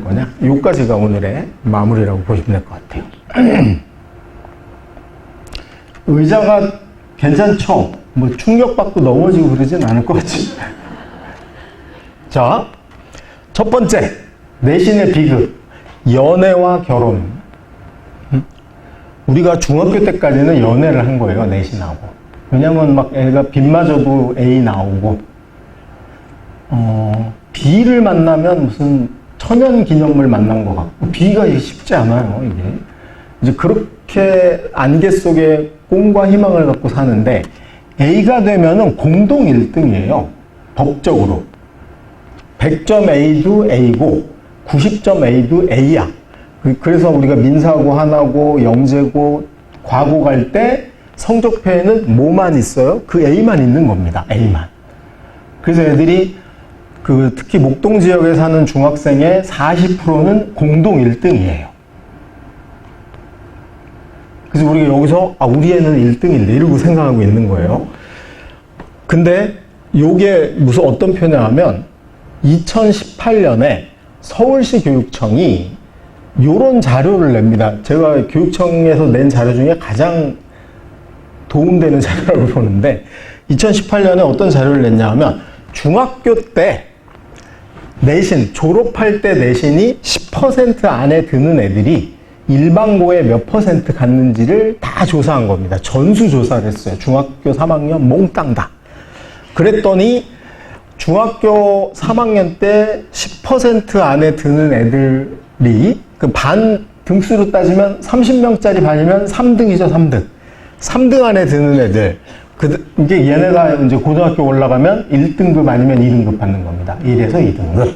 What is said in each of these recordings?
뭐냐? 요까지가 오늘의 마무리라고 보시면 될 것 같아요. 의자가 괜찮죠? 뭐 충격받고 넘어지고 그러진 않을 것 같지. 자, 첫 번째, 내신의 비극, 연애와 결혼. 우리가 중학교 때까지는 연애를 한 거예요, 내신하고. 왜냐면 막 애가 빗맞아도 A 나오고, B를 만나면 무슨 천연기념물 만난 것 같고, B가 쉽지 않아요, 이게. 이제 그렇게 안개 속에 꿈과 희망을 갖고 사는데, A가 되면은 공동 1등이에요. 법적으로. 100점 A도 A고, 90점 A도 A야. 그래서 우리가 민사고, 하나고, 영재고, 과고 갈 때 성적표에는 뭐만 있어요? 그 A만 있는 겁니다. A만. 그래서 애들이 특히 목동 지역에 사는 중학생의 40%는 공동 1등이에요. 그래서 우리가 여기서 우리 애는 1등인데 이러고 생각하고 있는 거예요. 근데 요게 무슨 어떤 표현이냐면 2018년에 서울시 교육청이 요런 자료를 냅니다. 제가 교육청에서 낸 자료 중에 가장 도움되는 자료라고 보는데 2018년에 어떤 자료를 냈냐 하면 중학교 때 내신, 졸업할 때 내신이 10% 안에 드는 애들이 일반고에 몇 퍼센트 갔는지를 다 조사한 겁니다. 전수조사를 했어요. 중학교 3학년 몽땅 다. 그랬더니 중학교 3학년 때 10% 안에 드는 애들이 그 반 등수로 따지면 30명짜리 반이면 3등이죠, 3등. 3등 안에 드는 애들. 이게 얘네가 이제 고등학교 올라가면 1등급 아니면 2등급 받는 겁니다. 1에서 2등급.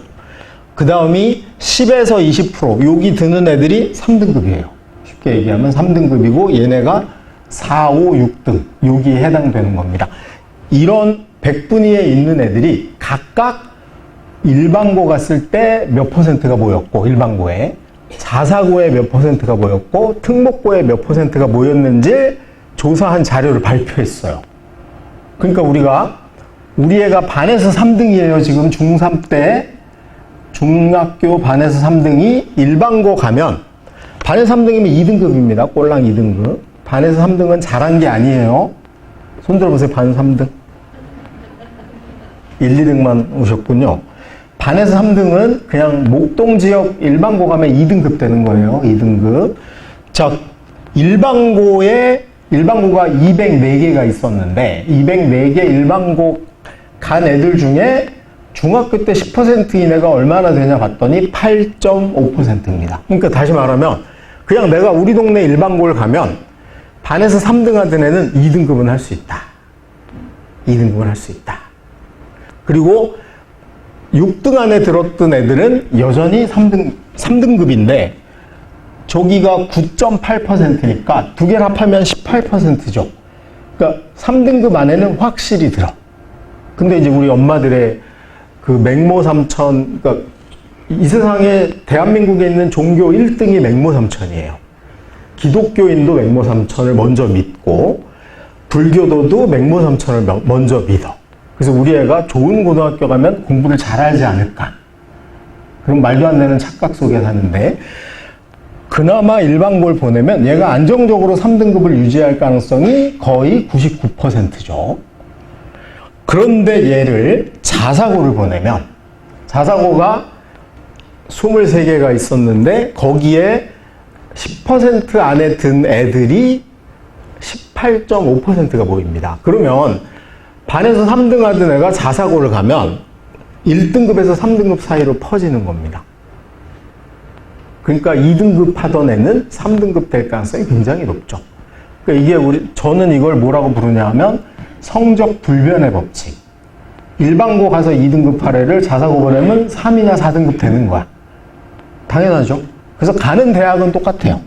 그 다음이 10에서 20% 여기 드는 애들이 3등급이에요. 쉽게 얘기하면 3등급이고 얘네가 4, 5, 6등 여기에 해당되는 겁니다. 이런 100분위에 있는 애들이 각각 일반고 갔을 때 몇 퍼센트가 모였고 일반고에 자사고에 몇 퍼센트가 모였고 특목고에 몇 퍼센트가 모였는지 조사한 자료를 발표했어요. 그러니까 우리 애가 반에서 3등이에요. 지금 중3 때 중학교 반에서 3등이 일반고 가면 반에서 3등이면 2등급입니다. 꼴랑 2등급. 반에서 3등은 잘한 게 아니에요. 손 들어보세요. 반 3등. 1, 2등만 오셨군요. 반에서 3등은 그냥 목동 지역 일반고 가면 2등급 되는 거예요. 2등급. 자, 일반고가 204개가 있었는데 204개 일반고 간 애들 중에 중학교 때 10% 이내가 얼마나 되냐 봤더니 8.5%입니다. 그러니까 다시 말하면 그냥 내가 우리 동네 일반고를 가면 반에서 3등 하던 애는 2등급은 할 수 있다. 2등급은 할 수 있다. 그리고 6등 안에 들었던 애들은 여전히 3등급인데 저기가 9.8%니까 두 개를 합하면 18%죠. 그러니까 3등급 안에는 확실히 들어. 근데 이제 우리 엄마들의 그 맹모삼천, 그러니까 이 세상에 대한민국에 있는 종교 1등이 맹모삼천이에요. 기독교인도 맹모삼천을 먼저 믿고 불교도도 맹모삼천을 먼저 믿어. 그래서 우리 애가 좋은 고등학교 가면 공부를 잘하지 않을까. 그럼 말도 안 되는 착각 속에 사는데 그나마 일반고를 보내면 얘가 안정적으로 3등급을 유지할 가능성이 거의 99%죠. 그런데 얘를 자사고를 보내면 자사고가 23개가 있었는데 거기에 10% 안에 든 애들이 18.5%가 모입니다. 그러면 반에서 3등 하던 애가 자사고를 가면 1등급에서 3등급 사이로 퍼지는 겁니다. 그러니까 2등급 하던 애는 3등급 될 가능성이 굉장히 높죠. 그러니까 이게 저는 이걸 뭐라고 부르냐 하면 성적 불변의 법칙. 일반고 가서 2등급 할 애를 자사고 보내면 3이나 4등급 되는 거야. 당연하죠. 그래서 가는 대학은 똑같아요.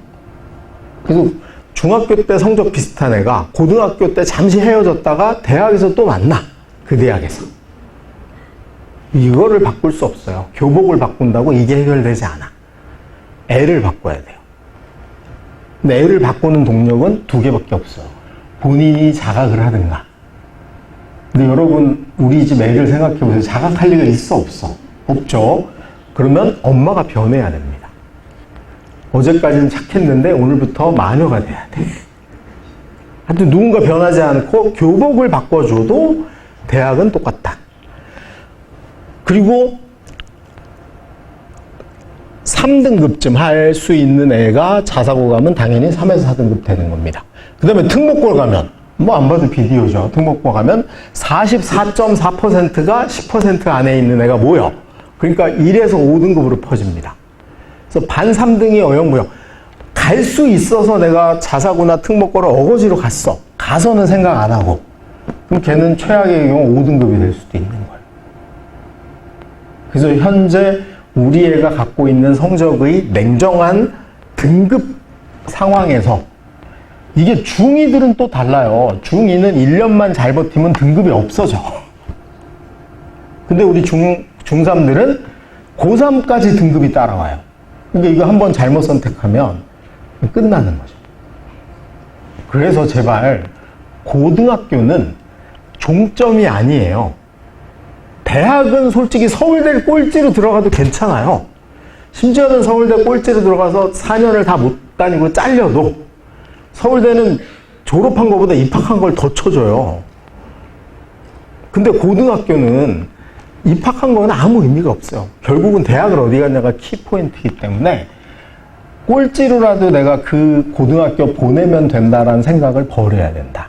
그래서 중학교 때 성적 비슷한 애가 고등학교 때 잠시 헤어졌다가 대학에서 또 만나. 그 대학에서. 이거를 바꿀 수 없어요. 교복을 바꾼다고 이게 해결되지 않아. 애를 바꿔야 돼요. 근데 애를 바꾸는 동력은 두 개밖에 없어요. 본인이 자각을 하든가. 근데 여러분 우리 집 애를 생각해 보세요. 자각할 리가 있어 없어? 없죠. 그러면 엄마가 변해야 됩니다. 어제까지는 착했는데 오늘부터 마녀가 돼야 돼. 하여튼 누군가 변하지 않고 교복을 바꿔줘도 대학은 똑같다. 그리고 3등급쯤 할 수 있는 애가 자사고 가면 당연히 3에서 4등급 되는 겁니다. 그 다음에 특목고를 가면 뭐 안 봐도 비디오죠. 특목고 가면 44.4%가 10% 안에 있는 애가 모여. 그러니까 1에서 5등급으로 퍼집니다. 그래서 반 3등이 어영부영. 갈 수 있어서 내가 자사고나 특목고를 어거지로 갔어. 가서는 생각 안 하고. 그럼 걔는 최악의 경우 5등급이 될 수도 있는 거예요. 그래서 현재 우리 애가 갖고 있는 성적의 냉정한 등급 상황에서 이게 중2들은 또 달라요. 중2는 1년만 잘 버티면 등급이 없어져. 근데 우리 중3들은 고3까지 등급이 따라와요. 그러니까 이거 한번 잘못 선택하면 끝나는 거죠. 그래서 제발 고등학교는 종점이 아니에요. 대학은 솔직히 서울대 꼴찌로 들어가도 괜찮아요. 심지어는 서울대 꼴찌로 들어가서 4년을 다 못 다니고 잘려도 서울대는 졸업한 것보다 입학한 걸 더 쳐줘요. 근데 고등학교는 입학한 거는 아무 의미가 없어요. 결국은 대학을 어디 갔냐가 키포인트이기 때문에 꼴찌로라도 내가 그 고등학교 보내면 된다라는 생각을 버려야 된다.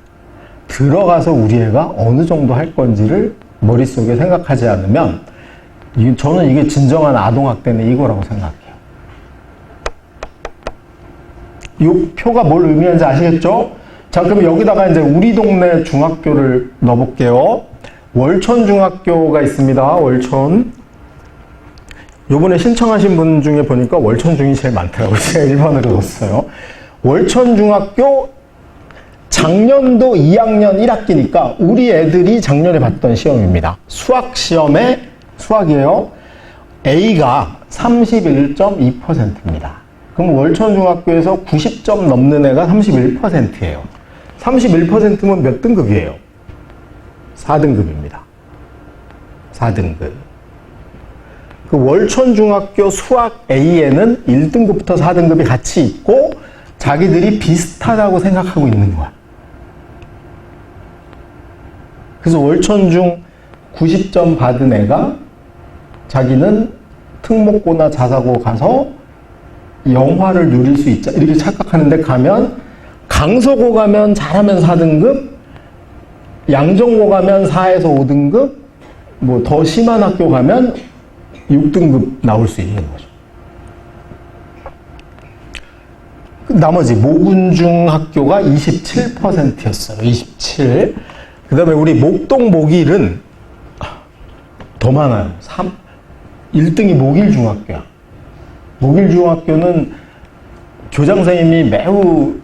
들어가서 우리 애가 어느 정도 할 건지를 머릿속에 생각하지 않으면 저는 이게 진정한 아동학대는 이거라고 생각해요. 이 표가 뭘 의미하는지 아시겠죠? 자, 그럼 여기다가 이제 우리 동네 중학교를 넣어볼게요. 월천중학교가 있습니다. 월천. 요번에 신청하신 분 중에 보니까 월천중이 제일 많더라고요. 제가 1번으로 넣었어요. 월천중학교 작년도 2학년 1학기니까 우리 애들이 작년에 봤던 시험입니다. 수학 시험에 수학이에요. A가 31.2%입니다. 그럼 월천중학교에서 90점 넘는 애가 31%예요. 31%면 몇 등급이에요? 4등급입니다. 4등급. 그 월천중학교 수학 A에는 1등급부터 4등급이 같이 있고 자기들이 비슷하다고 생각하고 있는 거야. 그래서 월천중 90점 받은 애가 자기는 특목고나 자사고 가서 영화를 누릴 수 있자 이렇게 착각하는데 가면 강서고 가면 잘하면 4등급, 양정고 가면 4에서 5등급, 뭐 더 심한 학교 가면 6등급 나올 수 있는 거죠. 나머지 모군중 학교가 27%였어요. 27. 그 다음에 우리 목동 목일은 더 많아요. 1등이 목일중학교야. 목일중학교는 교장선생님이 매우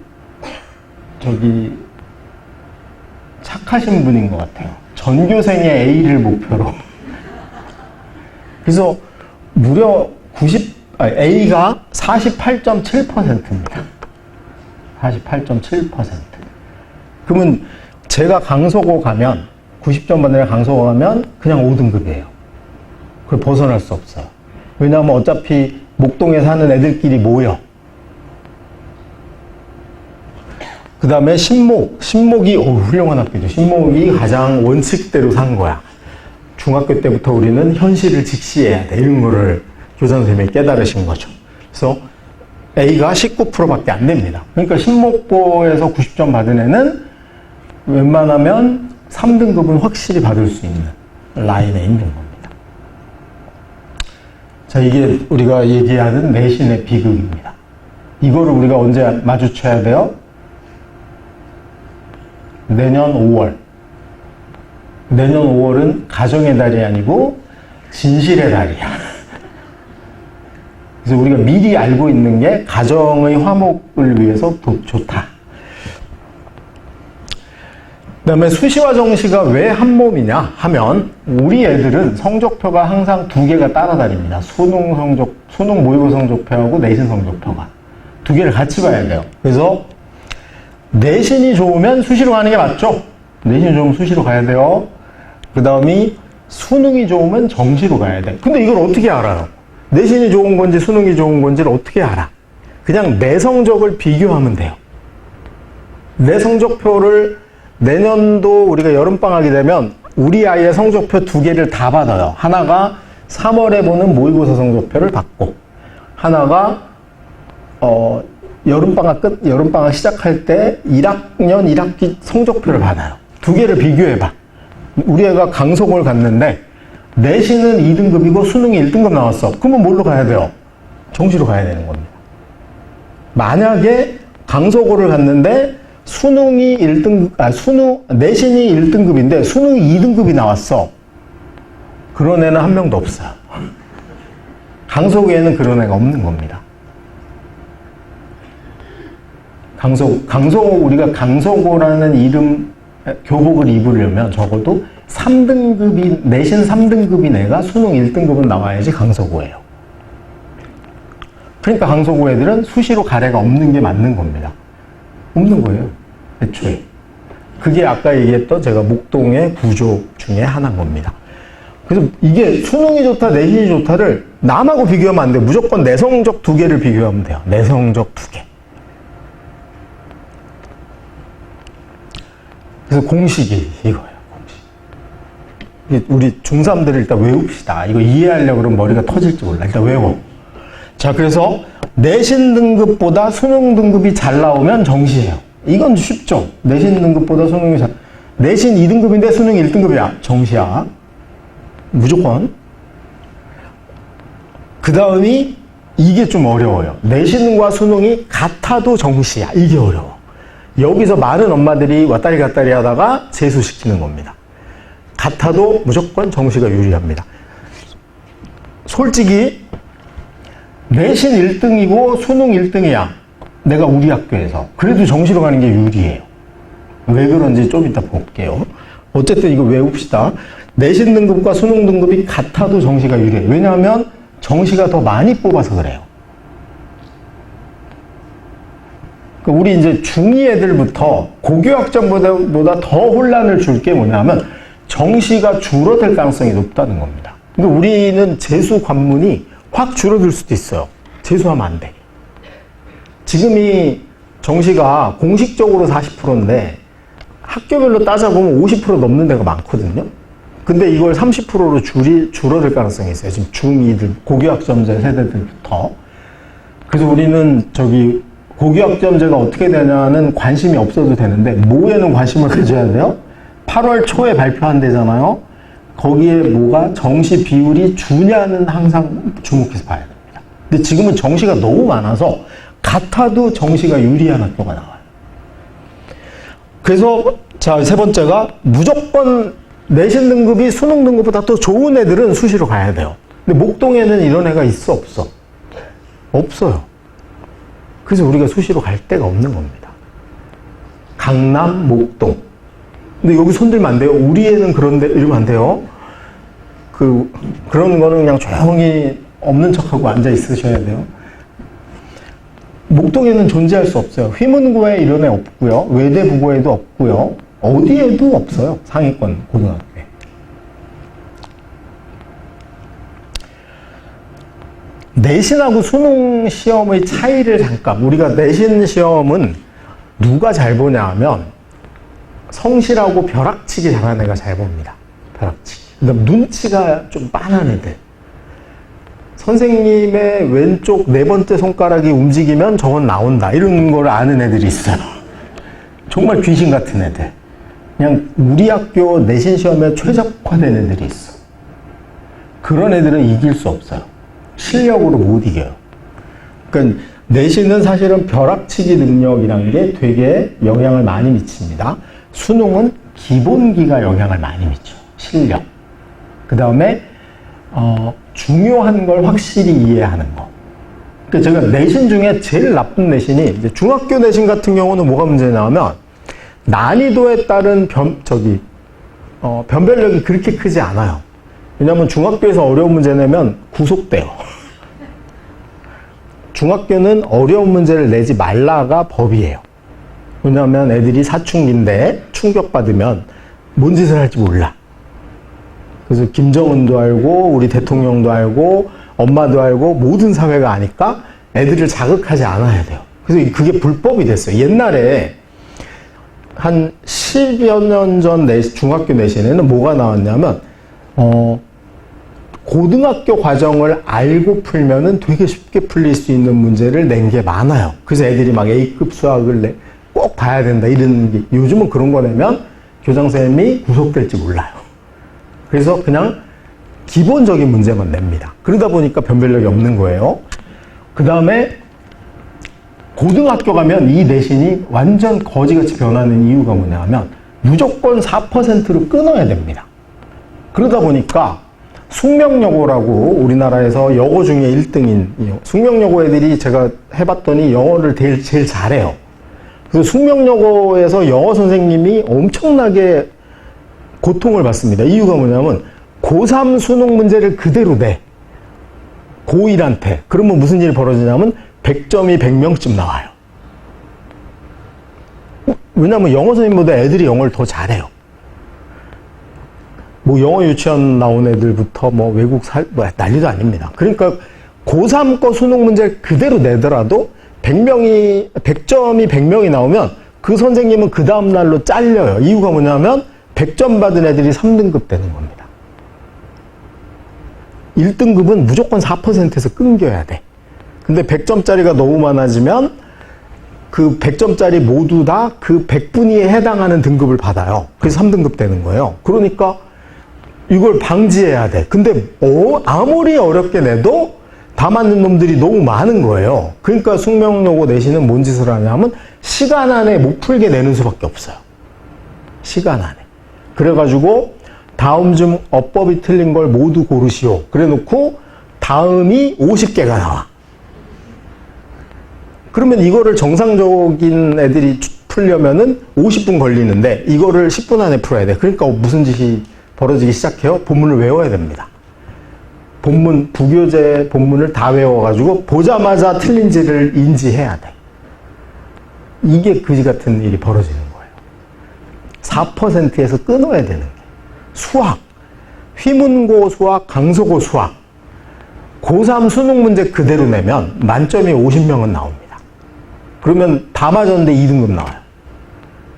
착하신 분인 것 같아요. 전교생의 A를 목표로. 그래서 무려 A가 48.7%입니다. 48.7%. 그러면 제가 강서고 가면 90점 받는 강서고 가면 그냥 5등급이에요. 그걸 벗어날 수 없어요. 왜냐하면 어차피 목동에 사는 애들끼리 모여. 그 다음에 신목이 훌륭한 학교죠. 신목이 가장 원칙대로 산 거야. 중학교 때부터 우리는 현실을 직시해야 돼. 이런 거를 교장선생님이 깨달으신 거죠. 그래서 A가 19%밖에 안 됩니다. 그러니까 신목고에서 90점 받은 애는 웬만하면 3등급은 확실히 받을 수 있는 라인에 있는 겁니다. 자, 이게 우리가 얘기하는 내신의 비극입니다. 이거를 우리가 언제 마주쳐야 돼요? 내년 5월. 내년 5월은 가정의 달이 아니고 진실의 달이야. 그래서 우리가 미리 알고 있는 게 가정의 화목을 위해서 좋다. 그 다음에 수시와 정시가 왜 한 몸이냐 하면 우리 애들은 성적표가 항상 두 개가 따라다닙니다. 수능 모의고 성적표하고 내신 성적표가. 두 개를 같이 봐야 돼요. 그래서 내신이 좋으면 수시로 가는 게 맞죠? 내신이 좋으면 수시로 가야 돼요. 그 다음이 수능이 좋으면 정시로 가야 돼. 근데 이걸 어떻게 알아요? 내신이 좋은 건지 수능이 좋은 건지를 어떻게 알아? 그냥 내 성적을 비교하면 돼요. 내 성적표를 내년도 우리가 여름방학이 되면 우리 아이의 성적표 2개를 다 받아요. 하나가 3월에 보는 모의고사 성적표를 받고, 하나가 여름방학 시작할 때 1학년 1학기 성적표를 받아요. 2개를 비교해봐. 우리 애가 강속을 갔는데 내신은 2등급이고 수능이 1등급 나왔어. 그러면 뭘로 가야 돼요? 정시로 가야 되는 겁니다. 만약에 강속고를 갔는데 수능이 1등급, 내신이 1등급인데 수능이 2등급이 나왔어. 그런 애는 한 명도 없어요. 강속에는 그런 애가 없는 겁니다. 우리가 강속고라는 이름, 교복을 입으려면 적어도 3등급이, 내신 3등급인 애가 수능 1등급은 나와야지 강속고예요. 그러니까 강속고 애들은 수시로 갈 애가 없는 게 맞는 겁니다. 없는 거예요, 애초에. 그게 아까 얘기했던 제가 목동의 구조 중에 하나인 겁니다. 그래서 이게 수능이 좋다, 내신이 좋다를 남하고 비교하면 안 돼요. 무조건 내 성적 2개를 비교하면 돼요. 내 성적 2개. 그래서 공식이 이거예요, 공식. 우리 중3들을 일단 외웁시다. 이거 이해하려고 그러면 머리가 터질지 몰라. 일단 외워. 자, 그래서 내신 등급보다 수능 등급이 잘 나오면 정시예요. 이건 쉽죠? 내신 등급보다 수능이 내신 2등급인데 수능 1등급이야. 정시야. 무조건. 그 다음이 이게 좀 어려워요. 내신과 수능이 같아도 정시야. 이게 어려워. 여기서 많은 엄마들이 왔다리 갔다리 하다가 재수시키는 겁니다. 같아도 무조건 정시가 유리합니다. 솔직히 내신 1등이고 수능 1등이야. 내가 우리 학교에서. 그래도 정시로 가는 게 유리해요. 왜 그런지 좀 이따 볼게요. 어쨌든 이거 외웁시다. 내신 등급과 수능 등급이 같아도 정시가 유리해요. 왜냐하면 정시가 더 많이 뽑아서 그래요. 우리 이제 중2 애들부터 고교학점보다 더 혼란을 줄 게 뭐냐면 정시가 줄어들 가능성이 높다는 겁니다. 그러니까 우리는 재수 관문이 확 줄어들 수도 있어요. 재수하면 안 돼. 지금이 정시가 공식적으로 40%인데 학교별로 따져보면 50% 넘는 데가 많거든요. 근데 이걸 30%로 줄어들 가능성이 있어요. 지금 중2들, 고교학점제 세대들부터. 그래서 우리는 고교학점제가 어떻게 되냐는 관심이 없어도 되는데 뭐에는 관심을 가져야 돼요? 8월 초에 발표한대잖아요. 거기에 뭐가 정시 비율이 주냐는 항상 주목해서 봐야 됩니다. 근데 지금은 정시가 너무 많아서 같아도 정시가 유리한 학교가 나와요. 그래서 자, 세 번째가 무조건 내신 등급이 수능 등급보다 더 좋은 애들은 수시로 가야 돼요. 근데 목동에는 이런 애가 있어, 없어? 없어요. 그래서 우리가 수시로 갈 데가 없는 겁니다. 강남, 목동. 근데 여기 손들면 안 돼요. 우리 애는 그런데 이러면 안 돼요. 그런 거는 그냥 조용히 없는 척하고 앉아 있으셔야 돼요. 목동에는 존재할 수 없어요. 휘문고에 이런 애 없고요. 외대부고에도 없고요. 어디에도 없어요. 상위권 고등학교에. 내신하고 수능 시험의 차이를 잠깐, 우리가 내신 시험은 누가 잘 보냐 하면 성실하고 벼락치기 잘하는 애가 잘 봅니다. 벼락치기. 그다음 눈치가 좀 빤한 애들. 선생님의 왼쪽 4번째 손가락이 움직이면 저건 나온다. 이런 걸 아는 애들이 있어요. 정말 귀신 같은 애들. 그냥 우리 학교 내신 시험에 최적화된 애들이 있어. 그런 애들은 이길 수 없어요. 실력으로 못 이겨요. 그러니까 내신은 사실은 벼락치기 능력이라는 게 되게 영향을 많이 미칩니다. 수능은 기본기가 영향을 많이 미쳐. 실력. 그 다음에 중요한 걸 확실히 이해하는 거. 그러니까 제가 내신 중에 제일 나쁜 내신이 이제 중학교 내신 같은 경우는 뭐가 문제냐면 난이도에 따른 변별력이 그렇게 크지 않아요. 왜냐하면 중학교에서 어려운 문제 내면 구속돼요. 중학교는 어려운 문제를 내지 말라가 법이에요. 왜냐하면 애들이 사춘기인데 충격받으면 뭔 짓을 할지 몰라. 그래서 김정은도 알고 우리 대통령도 알고 엄마도 알고 모든 사회가 아니까 애들을 자극하지 않아야 돼요. 그래서 그게 불법이 됐어요. 옛날에 한 10여 년 전 중학교 내신에는 뭐가 나왔냐면 고등학교 과정을 알고 풀면은 되게 쉽게 풀릴 수 있는 문제를 낸 게 많아요. 그래서 애들이 막 A급 수학을 꼭 봐야 된다 이런 게, 요즘은 그런 거 내면 교장선생님이 구속될지 몰라요. 그래서 그냥 기본적인 문제만 냅니다. 그러다 보니까 변별력이 없는 거예요. 그 다음에 고등학교 가면 이 내신이 완전 거지같이 변하는 이유가 뭐냐면 무조건 4%로 끊어야 됩니다. 그러다 보니까 숙명여고라고 우리나라에서 여고 중에 1등인 숙명여고 애들이 제가 해봤더니 영어를 제일 잘해요. 그래서 숙명여고에서 영어 선생님이 엄청나게 고통을 받습니다. 이유가 뭐냐면 고3 수능 문제를 그대로 내. 고1한테. 그러면 무슨 일이 벌어지냐면 100점이 100명쯤 나와요. 왜냐면 영어 선생님보다 애들이 영어를 더 잘해요. 뭐 영어 유치원 나온 애들부터 뭐 외국 난리도 아닙니다. 그러니까 고3 거 수능 문제를 그대로 내더라도 100점이 100명이 나오면 그 선생님은 그 다음날로 잘려요. 이유가 뭐냐면 100점 받은 애들이 3등급 되는 겁니다. 1등급은 무조건 4%에서 끊겨야 돼. 근데 100점짜리가 너무 많아지면 그 100점짜리 모두 다 그 100분위에 해당하는 등급을 받아요. 그래서 3등급 되는 거예요. 그러니까 이걸 방지해야 돼. 근데 아무리 어렵게 내도 다 맞는 놈들이 너무 많은 거예요. 그러니까 숙명여고 내신은 뭔 짓을 하냐면 시간 안에 못 풀게 내는 수밖에 없어요. 시간 안에. 그래가지고 다음 중 어법이 틀린 걸 모두 고르시오. 그래 놓고 다음이 50개가 나와. 그러면 이거를 정상적인 애들이 풀려면은 50분 걸리는데 이거를 10분 안에 풀어야 돼. 그러니까 무슨 짓이 벌어지기 시작해요? 본문을 외워야 됩니다. 본문, 부교재 본문을 다 외워가지고 보자마자 틀린지를 인지해야 돼. 이게 그지 같은 일이 벌어지는 거예요. 4%에서 끊어야 되는 게. 수학, 휘문고 수학, 강서고 수학. 고3 수능 문제 그대로 내면 만점이 50명은 나옵니다. 그러면 다 맞았는데 2등급 나와요.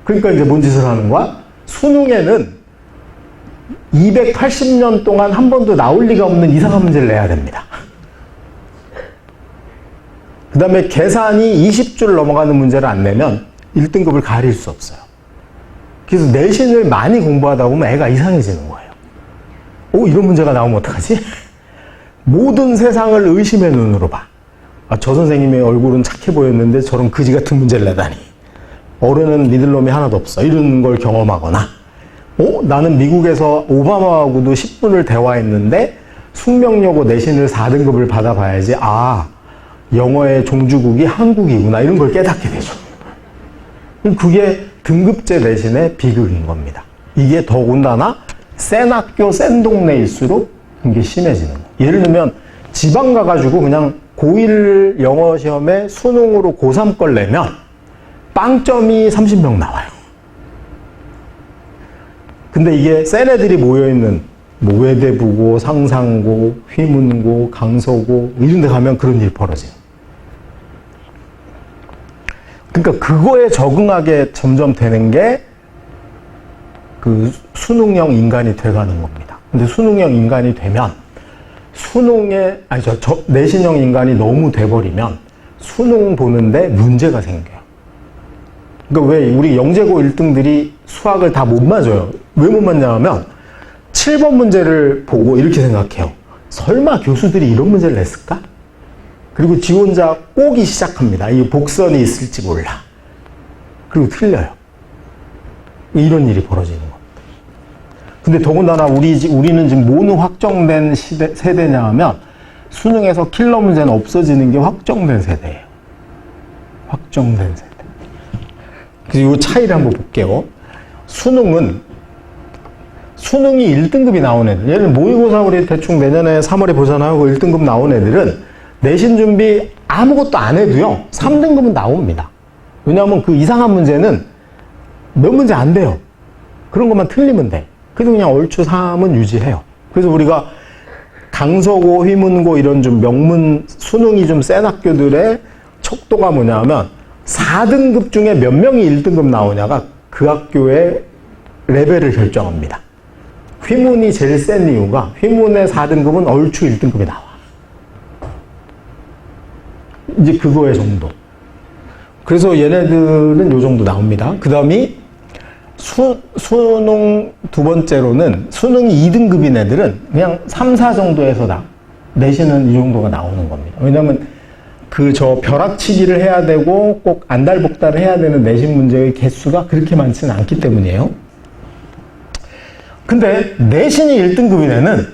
그러니까 이제 뭔 짓을 하는 거야? 수능에는 280년 동안 한 번도 나올 리가 없는 이상한 문제를 내야 됩니다. 그 다음에 계산이 20줄 넘어가는 문제를 안 내면 1등급을 가릴 수 없어요. 그래서 내신을 많이 공부하다 보면 애가 이상해지는 거예요. 이런 문제가 나오면 어떡하지? 모든 세상을 의심의 눈으로 봐. 저 선생님의 얼굴은 착해 보였는데 저런 그지 같은 문제를 내다니. 어른은 믿을 놈이 하나도 없어. 이런 걸 경험하거나, 나는 미국에서 오바마하고도 10분을 대화했는데 숙명여고 내신을 4등급을 받아봐야지, 영어의 종주국이 한국이구나. 이런 걸 깨닫게 되죠. 그게 등급제 내신의 비극인 겁니다. 이게 더군다나 센 학교, 센 동네일수록 이게 심해지는 거예요. 예를 들면 지방 가가지고 그냥 고1 영어 시험에 수능으로 고3 걸 내면 빵점이 30명 나와요. 근데 이게 센 애들이 모여있는 뭐 외대부고, 상상고, 휘문고, 강서고 이런 데 가면 그런 일이 벌어져요. 그러니까 그거에 적응하게 점점 되는 게 그 수능형 인간이 돼가는 겁니다. 근데 수능형 인간이 되면 내신형 인간이 너무 돼버리면 수능 보는데 문제가 생겨요. 그러니까 왜 우리 영재고 1등들이 수학을 다 못 맞아요? 왜 못 맞냐면 7번 문제를 보고 이렇게 생각해요. 설마 교수들이 이런 문제를 냈을까? 그리고 지 혼자 꼬기 시작합니다. 이 복선이 있을지 몰라. 그리고 틀려요. 이런 일이 벌어지는 겁니다. 근데 더군다나 우리는 지금 뭐는 확정된 세대냐 하면 수능에서 킬러 문제는 없어지는 게 확정된 세대예요. 확정된 세대. 그래서 이 차이를 한번 볼게요. 수능이 1등급이 나온 애들, 예를 들면 모의고사 우리 대충 내년에 3월에 보잖아요. 그 1등급 나온 애들은 내신 준비 아무것도 안 해도요 3등급은 나옵니다. 왜냐하면 그 이상한 문제는 몇 문제 안 돼요. 그런 것만 틀리면 돼. 그래서 그냥 얼추 3은 유지해요. 그래서 우리가 강서고, 휘문고 이런 좀 명문 수능이 좀 센 학교들의 척도가 뭐냐면 4등급 중에 몇 명이 1등급 나오냐가 그 학교의 레벨을 결정합니다. 휘문이 제일 센 이유가 휘문의 4등급은 얼추 1등급이 나와. 이제 그거의 정도. 그래서 얘네들은 요 정도 나옵니다. 그 다음이 수능 두 번째로는 수능이 2등급인 애들은 그냥 3, 4 정도에서 내신은 이 정도가 나오는 겁니다. 왜냐면 벼락치기를 해야 되고 꼭 안달복달을 해야 되는 내신 문제의 개수가 그렇게 많지는 않기 때문이에요. 근데 내신이 1등급인 애는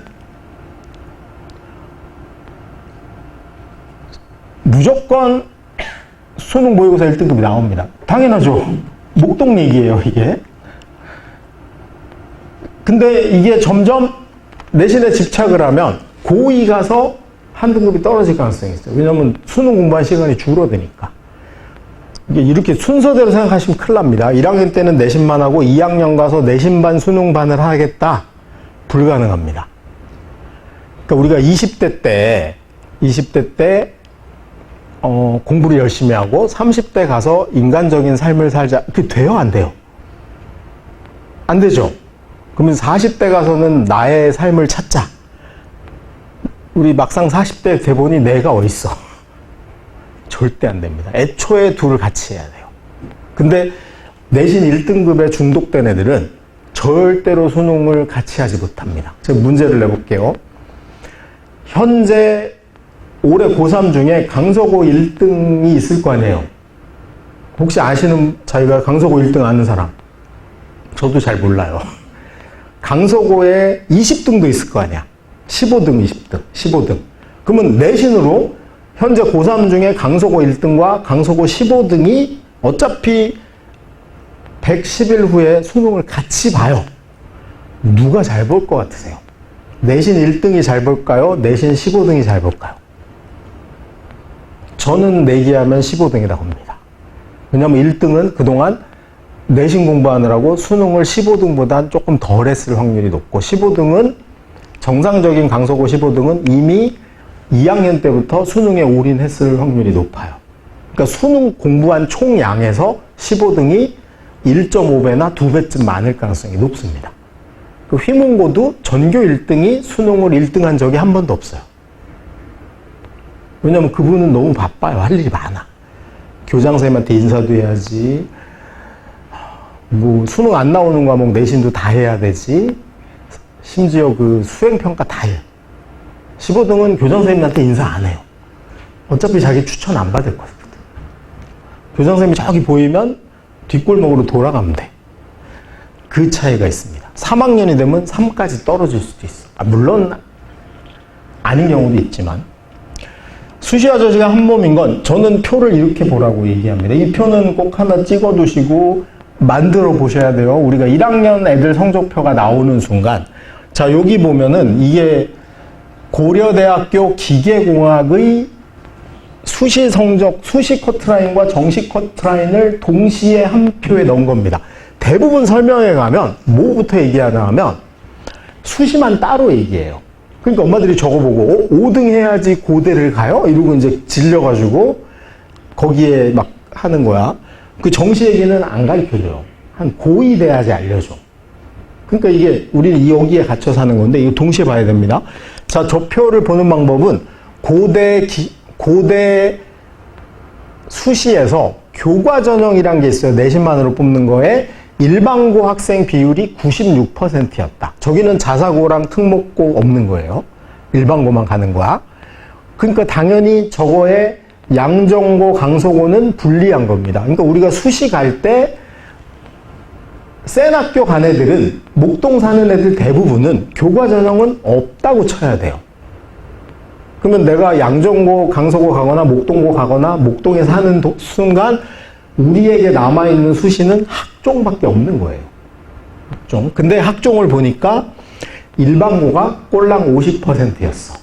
무조건 수능 모의고사 1등급이 나옵니다. 당연하죠. 목동 얘기예요, 이게. 근데 이게 점점 내신에 집착을 하면 고2 가서 한 등급이 떨어질 가능성이 있어요. 왜냐면 수능 공부한 시간이 줄어드니까. 이게 이렇게 순서대로 생각하시면 큰일 납니다. 1학년 때는 내신만 하고 2학년 가서 내신반 수능반을 하겠다. 불가능합니다. 그러니까 우리가 20대 때 공부를 열심히 하고 30대 가서 인간적인 삶을 살자. 그게 돼요? 안 돼요? 안 되죠? 그러면 40대 가서는 나의 삶을 찾자. 우리 막상 40대 돼보니 내가 어딨어? 절대 안 됩니다. 애초에 둘을 같이 해야 돼요. 근데 내신 1등급에 중독된 애들은 절대로 수능을 같이 하지 못합니다. 제가 문제를 내볼게요. 현재 올해 고3 중에 강서고 1등이 있을 거 아니에요. 혹시 아시는, 자기가 강서고 1등 아는 사람? 저도 잘 몰라요. 강서고에 20등도 있을 거 아니야. 15등, 20등, 15등. 그러면 내신으로 현재 고3 중에 강서고 1등과 강서고 15등이 어차피 110일 후에 수능을 같이 봐요. 누가 잘 볼 것 같으세요? 내신 1등이 잘 볼까요? 내신 15등이 잘 볼까요? 저는 내기하면 15등이라고 합니다. 왜냐하면 1등은 그동안 내신 공부하느라고 수능을 15등보다 조금 덜 했을 확률이 높고 15등은 정상적인 강서고 15등은 이미 2학년 때부터 수능에 올인했을 확률이 높아요. 그러니까 수능 공부한 총량에서 15등이 1.5배나 2배쯤 많을 가능성이 높습니다. 그 휘문고도 전교 1등이 수능을 1등한 적이 한 번도 없어요. 왜냐면 그분은 너무 바빠요. 할 일이 많아. 교장선생님한테 인사도 해야지. 뭐 수능 안 나오는 과목 내신도 다 해야 되지. 심지어 그 수행평가 다 해요. 15등은 교장선생님한테 인사 안 해요. 어차피 자기 추천 안 받을 거거든. 교장선생님이 저기 보이면 뒷골목으로 돌아가면 돼. 그 차이가 있습니다. 3학년이 되면 3까지 떨어질 수도 있어. 물론 아닌 경우도 있지만 수시와 저시가 한 몸인 건 저는 표를 이렇게 보라고 얘기합니다. 이 표는 꼭 하나 찍어 두시고 만들어 보셔야 돼요. 우리가 1학년 애들 성적표가 나오는 순간 자 여기 보면은 이게 고려대학교 기계공학의 수시 성적, 수시 커트라인과 정시 커트라인을 동시에 한 표에 넣은 겁니다. 대부분 설명회 가면 뭐부터 얘기하나 하면 수시만 따로 얘기해요. 그러니까 엄마들이 저거 보고 5등 해야지 고대를 가요? 이러고 이제 질려가지고 거기에 막 하는 거야. 그 정시 얘기는 안 가르쳐줘요. 한 고2 돼야지 알려줘. 그러니까 이게 우리는 여기에 갇혀 사는 건데 이거 동시에 봐야 됩니다. 자, 저 표를 보는 방법은 고대 수시에서 교과 전형이란 게 있어요. 내신만으로 뽑는 거에 일반고 학생 비율이 96%였다. 저기는 자사고랑 특목고 없는 거예요. 일반고만 가는 거야. 그러니까 당연히 저거에 양정고, 강서고는 불리한 겁니다. 그러니까 우리가 수시 갈 때 센 학교 간 애들은 목동 사는 애들 대부분은 교과 전형은 없다고 쳐야 돼요. 그러면 내가 양정고, 강서고 가거나 목동고 가거나 목동에 사는 순간 우리에게 남아있는 수시는 학종밖에 없는 거예요. 학종. 근데 학종을 보니까 일반고가 꼴랑 50%였어.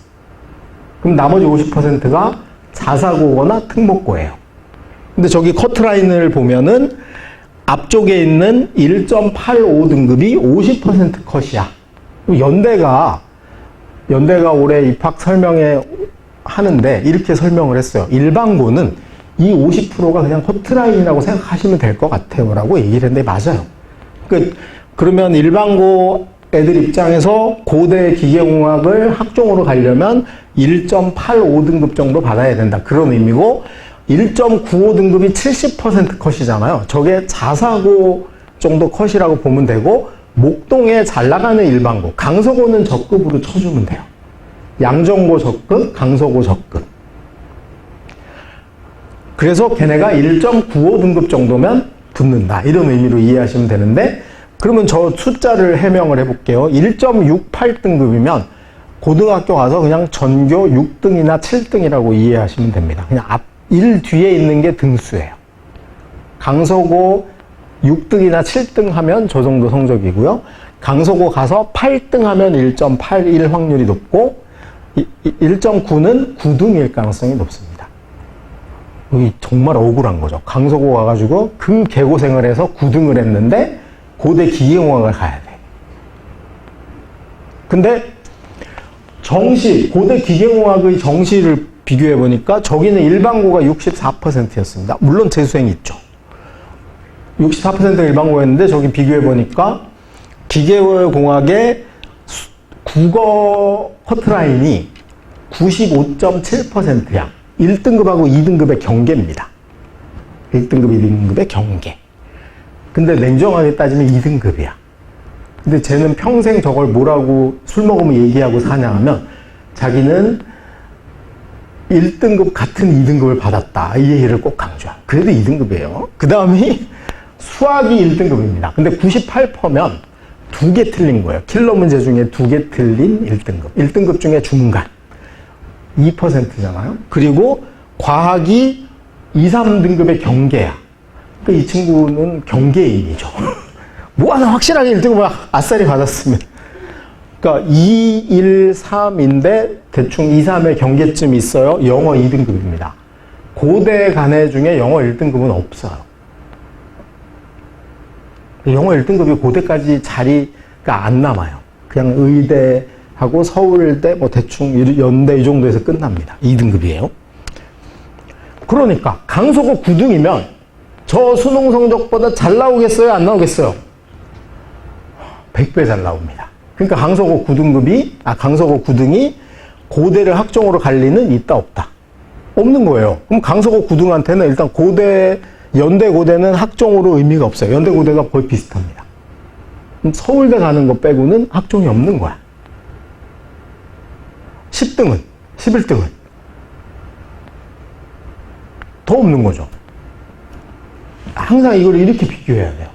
그럼 나머지 50%가 자사고거나 특목고예요. 근데 저기 커트라인을 보면은 앞쪽에 있는 1.85 등급이 50% 컷이야. 연대가 연대가 올해 입학 설명회 하는데 이렇게 설명을 했어요. 일반고는 이 50%가 그냥 커트라인이라고 생각하시면 될 것 같아요 라고 얘기를 했는데 맞아요. 그러면 일반고 애들 입장에서 고대 기계공학을 학종으로 가려면 1.85등급 정도 받아야 된다. 그런 의미고 1.95등급이 70% 컷이잖아요. 저게 자사고 정도 컷이라고 보면 되고 목동에 잘 나가는 일반고, 강서고는 적급으로 쳐주면 돼요. 양정고 적급, 강서고 적급. 그래서 걔네가 1.95등급 정도면 붙는다. 이런 의미로 이해하시면 되는데 그러면 저 숫자를 해명을 해볼게요. 1.68등급이면 고등학교 가서 그냥 전교 6등이나 7등이라고 이해하시면 됩니다. 그냥 1 뒤에 있는 게 등수예요. 강서고 6등이나 7등 하면 저 정도 성적이고요. 강서고 가서 8등 하면 1.81 확률이 높고 1.9는 9등일 가능성이 높습니다. 여기 정말 억울한 거죠. 강서고 가가지고 그 개고생을 해서 9등을 했는데 고대 기계공학을 가야 돼. 근데 정시, 고대 기계공학의 정시를 비교해보니까 저기는 일반고가 64%였습니다. 물론 재수생이 있죠. 64% 일반고였는데 저기 비교해보니까 기계공학의 국어 커트라인이 95.7%야. 1등급하고 2등급의 경계입니다. 1등급, 2등급의 경계. 근데 냉정하게 따지면 2등급이야. 근데 쟤는 평생 저걸 뭐라고 술 먹으면 얘기하고 사냐 하면 자기는 1등급 같은 2등급을 받았다. 이 얘기를 꼭 강조해. 그래도 2등급이에요. 그 다음이 수학이 1등급입니다. 근데 98%면 2개 틀린 거예요. 킬러 문제 중에 2개 틀린 1등급. 1등급 중에 중간. 2%잖아요. 그리고 과학이 2, 3등급의 경계야. 그러니까 이 친구는 경계인이죠. 뭐 하나 확실하게 1등급을 아싸리 받았으면. 그러니까 2, 1, 3인데 대충 2, 3의 경계쯤이 있어요. 영어 2등급입니다. 고대 간애 중에 영어 1등급은 없어요. 영어 1등급이 고대까지 자리가 안 남아요. 그냥 의대하고 서울대 뭐 대충 연대 이 정도에서 끝납니다. 2등급이에요. 그러니까 강서고 9등이면 저 수능 성적보다 잘 나오겠어요? 안 나오겠어요? 100배 잘 나옵니다. 그러니까 강서고 9등이 고대를 학종으로 갈 리는 있다 없다? 없는 거예요. 그럼 강서고 9등한테는 일단 연대 고대는 학종으로 의미가 없어요. 연대 고대가 거의 비슷합니다. 그럼 서울대 가는 거 빼고는 학종이 없는 거야. 10등은, 11등은 더 없는 거죠. 항상 이걸 이렇게 비교해야 돼요.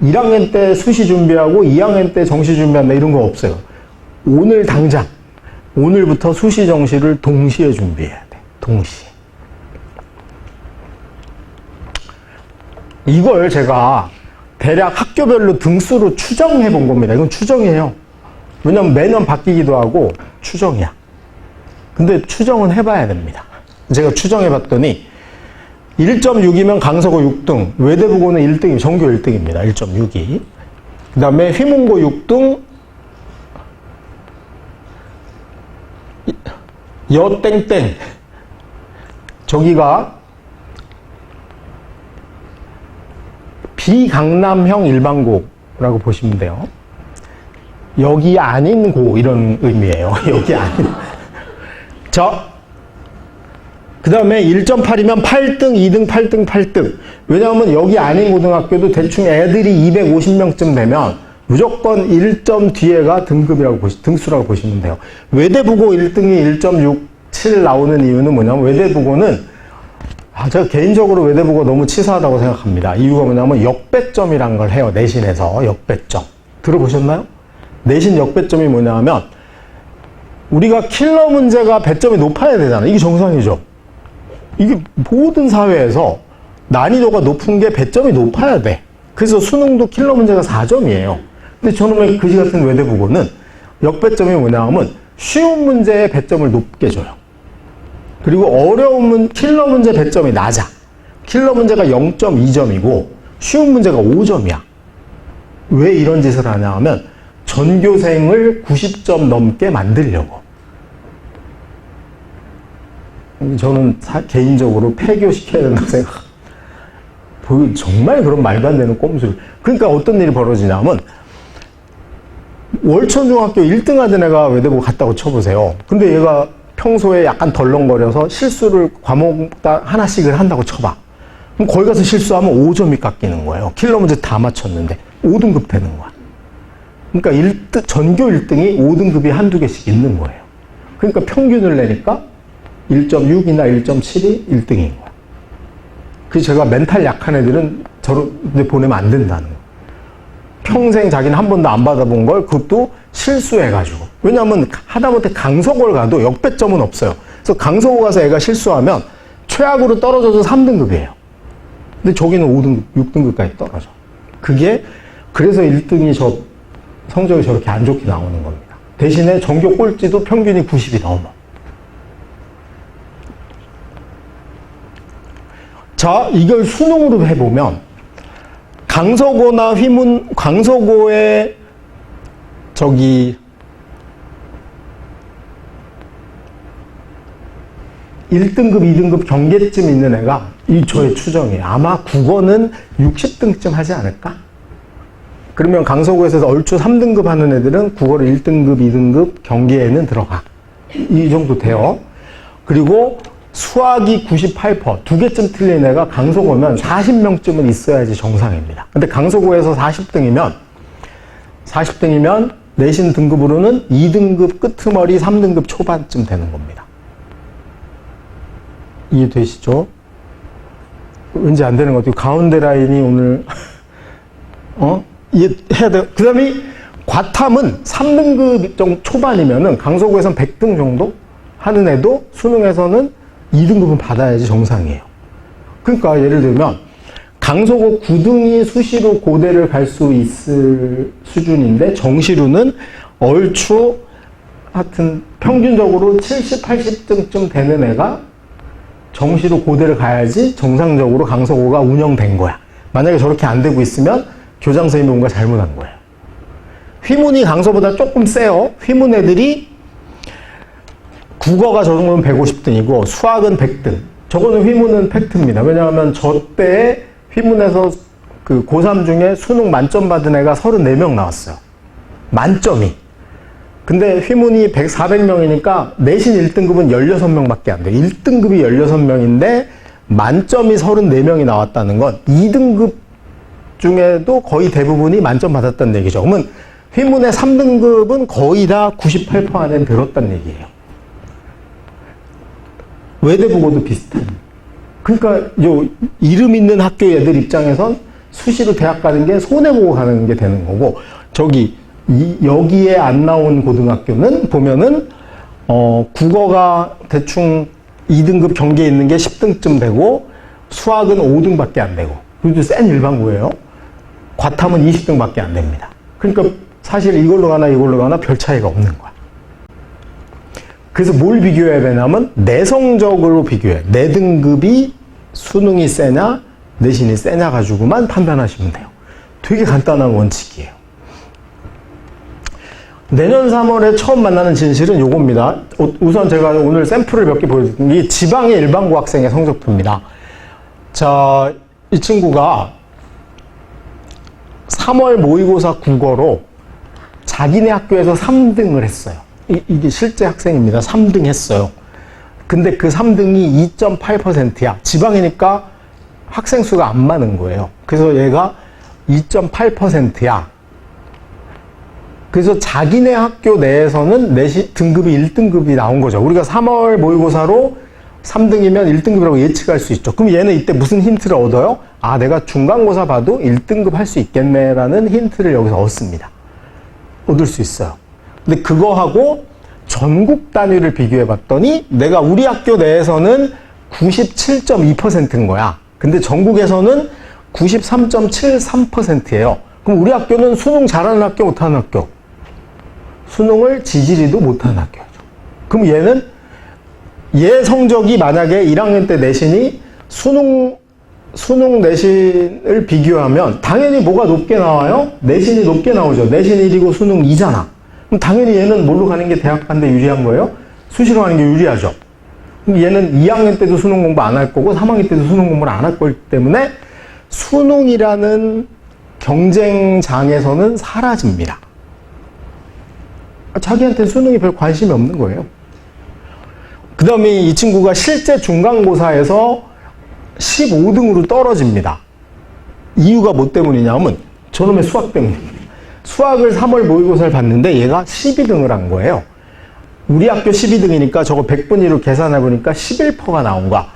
1학년 때 수시 준비하고 2학년 때 정시 준비한다 이런 거 없어요. 오늘 당장 오늘부터 수시 정시를 동시에 준비해야 돼. 동시에. 이걸 제가 대략 학교별로 등수로 추정해 본 겁니다. 이건 추정이에요. 왜냐면 매년 바뀌기도 하고 추정이야. 근데 추정은 해봐야 됩니다. 제가 추정해 봤더니 1.6이면 강서고 6등, 외대부고는 1등이 전교 1등입니다. 1.6이. 그 다음에 휘문고 6등, 여땡땡. 저기가 비강남형 일반고라고 보시면 돼요. 여기 아닌 고 이런 의미예요. 여기 아닌. 자, 그 다음에 1.8이면 8등, 2등, 8등, 8등. 왜냐하면 여기 아닌 고등학교도 대충 애들이 250명쯤 되면 무조건 1점 뒤에가 등수라고 보시면 돼요. 외대부고 1등이 1.67 나오는 이유는 뭐냐면 외대부고는 제가 개인적으로 외대부고 너무 치사하다고 생각합니다. 이유가 뭐냐면 역배점이란 걸 해요. 내신에서 역배점. 들어보셨나요? 내신 역배점이 뭐냐면 우리가 킬러 문제가 배점이 높아야 되잖아요. 이게 정상이죠. 이게 모든 사회에서 난이도가 높은 게 배점이 높아야 돼. 그래서 수능도 킬러 문제가 4점이에요. 근데 저놈의 그지 같은 외대부고는 역배점이 뭐냐면 쉬운 문제에 배점을 높게 줘요. 그리고 어려운 킬러 문제 배점이 낮아. 킬러 문제가 0.2점이고 쉬운 문제가 5점이야. 왜 이런 짓을 하냐 하면 전교생을 90점 넘게 만들려고. 저는 개인적으로 폐교시켜야 된다고 생각합니다. 정말 그런 말도 안 되는 꼼수를. 그러니까 어떤 일이 벌어지냐면, 월천중학교 1등 하던 애가 외대고 갔다고 쳐보세요. 근데 얘가 평소에 약간 덜렁거려서 실수를 과목 하나씩을 한다고 쳐봐. 그럼 거기 가서 실수하면 5점이 깎이는 거예요. 킬러 문제 다 맞췄는데 5등급 되는 거야. 그러니까 전교 1등이 5등급이 한두 개씩 있는 거예요. 그러니까 평균을 내니까 1.6이나 1.7이 1등인 거야. 그래서 제가 멘탈 약한 애들은 저런데 보내면 안 된다는 거예요. 평생 자기는 한 번도 안 받아본 걸 그것도 실수해가지고. 왜냐하면 하다못해 강서고를 가도 역배점은 없어요. 그래서 강서고 가서 애가 실수하면 최악으로 떨어져서 3등급이에요. 근데 저기는 5등급, 6등급까지 떨어져. 그래서 1등이 성적이 저렇게 안 좋게 나오는 겁니다. 대신에 전교 꼴찌도 평균이 90이 넘어. 자, 이걸 수능으로 해보면 강서고나 강서고의 1등급, 2등급 경계쯤 있는 애가 저의 추정이에요. 아마 국어는 60등쯤 하지 않을까? 그러면 강서고에서 얼추 3등급 하는 애들은 국어를 1등급, 2등급 경계에는 들어가. 이 정도 돼요. 그리고 수학이 98%, 2개쯤 틀린 애가 강서고면 40명쯤은 있어야지 정상입니다. 근데 강서고에서 40등이면 내신 등급으로는 2등급 끝머리 3등급 초반쯤 되는 겁니다. 이해되시죠? 왠지 안 되는 것 같아요. 가운데 라인이 오늘 이해해야 돼요. 그 다음에 과탐은 3등급 정도 초반이면은 강서고에서는 100등 정도 하는 애도 수능에서는 2등급은 받아야지 정상이에요. 그러니까 예를 들면 강서고 9등이 수시로 고대를 갈 수 있을 수준인데 정시로는 얼추 하여튼 평균적으로 70, 80등쯤 되는 애가 정시로 고대를 가야지 정상적으로 강서고가 운영된 거야. 만약에 저렇게 안 되고 있으면 교장 선생님이 뭔가 잘못한 거예요. 휘문이 강서보다 조금 세요. 휘문 애들이 국어가 저 정도면 150등이고 수학은 100등. 저거는 휘문은 팩트입니다. 왜냐하면 저 때에 휘문에서 그 고3 중에 수능 만점 받은 애가 34명 나왔어요. 만점이. 근데 휘문이 400명이니까 내신 1등급은 16명밖에 안 돼요. 1등급이 16명인데 만점이 34명이 나왔다는 건 2등급 중에도 거의 대부분이 만점 받았다는 얘기죠. 그러면 휘문의 3등급은 거의 다 98% 안에 들었다는 얘기예요. 외대국어도 비슷한. 그러니까 이름 있는 학교 애들 입장에선 수시로 대학 가는 게 손해보고 가는 게 되는 거고, 여기에 안 나온 고등학교는 보면은 국어가 대충 2등급 경계에 있는 게 10등쯤 되고 수학은 5등밖에 안 되고, 그리고 센 일반고예요. 과탐은 20등밖에 안 됩니다. 그러니까 사실 이걸로 가나 별 차이가 없는 거야. 그래서 뭘 비교해야 되냐면 내성적으로 비교해. 내 등급이 수능이 세냐 내신이 세냐 가지고만 판단하시면 돼요. 되게 간단한 원칙이에요. 내년 3월에 처음 만나는 진실은 요겁니다. 우선 제가 오늘 샘플을 몇 개 보여드릴게요. 이게 지방의 일반고 학생의 성적표입니다. 자, 이 친구가 3월 모의고사 국어로 자기네 학교에서 3등을 했어요. 이게 실제 학생입니다. 3등 했어요. 근데 그 3등이 2.8%야. 지방이니까 학생 수가 안 많은 거예요. 그래서 얘가 2.8%야. 그래서 자기네 학교 내에서는 등급이 1등급이 나온 거죠. 우리가 3월 모의고사로 3등이면 1등급이라고 예측할 수 있죠. 그럼 얘는 이때 무슨 힌트를 얻어요? 아, 내가 중간고사 봐도 1등급 할 수 있겠네라는 힌트를 여기서 얻습니다. 얻을 수 있어요. 근데 그거하고 전국 단위를 비교해 봤더니 내가 우리 학교 내에서는 97.2%인 거야. 근데 전국에서는 93.73%예요. 그럼 우리 학교는 수능 잘하는 학교, 못하는 학교? 수능을 지지리도 못하는 학교죠. 그럼 얘 성적이 만약에 1학년 때 내신이 수능 수능 내신을 비교하면 당연히 뭐가 높게 나와요? 내신이 높게 나오죠. 내신 1이고 수능 2잖아. 그럼 당연히 얘는 뭘로 가는 게 대학 가는 데 유리한 거예요? 수시로 가는 게 유리하죠. 그럼 얘는 2학년 때도 수능 공부 안 할 거고 3학년 때도 수능 공부를 안 할 거기 때문에 수능이라는 경쟁장에서는 사라집니다. 자기한테 수능이 별 관심이 없는 거예요. 그 다음에 이 친구가 실제 중간고사에서 15등으로 떨어집니다. 이유가 뭐 때문이냐면 저놈의 수학 때문입니다. 수학을 3월 모의고사를 봤는데 얘가 12등을 한 거예요. 우리 학교 12등이니까 저거 100분위로 계산해보니까 11%가 나온 거야.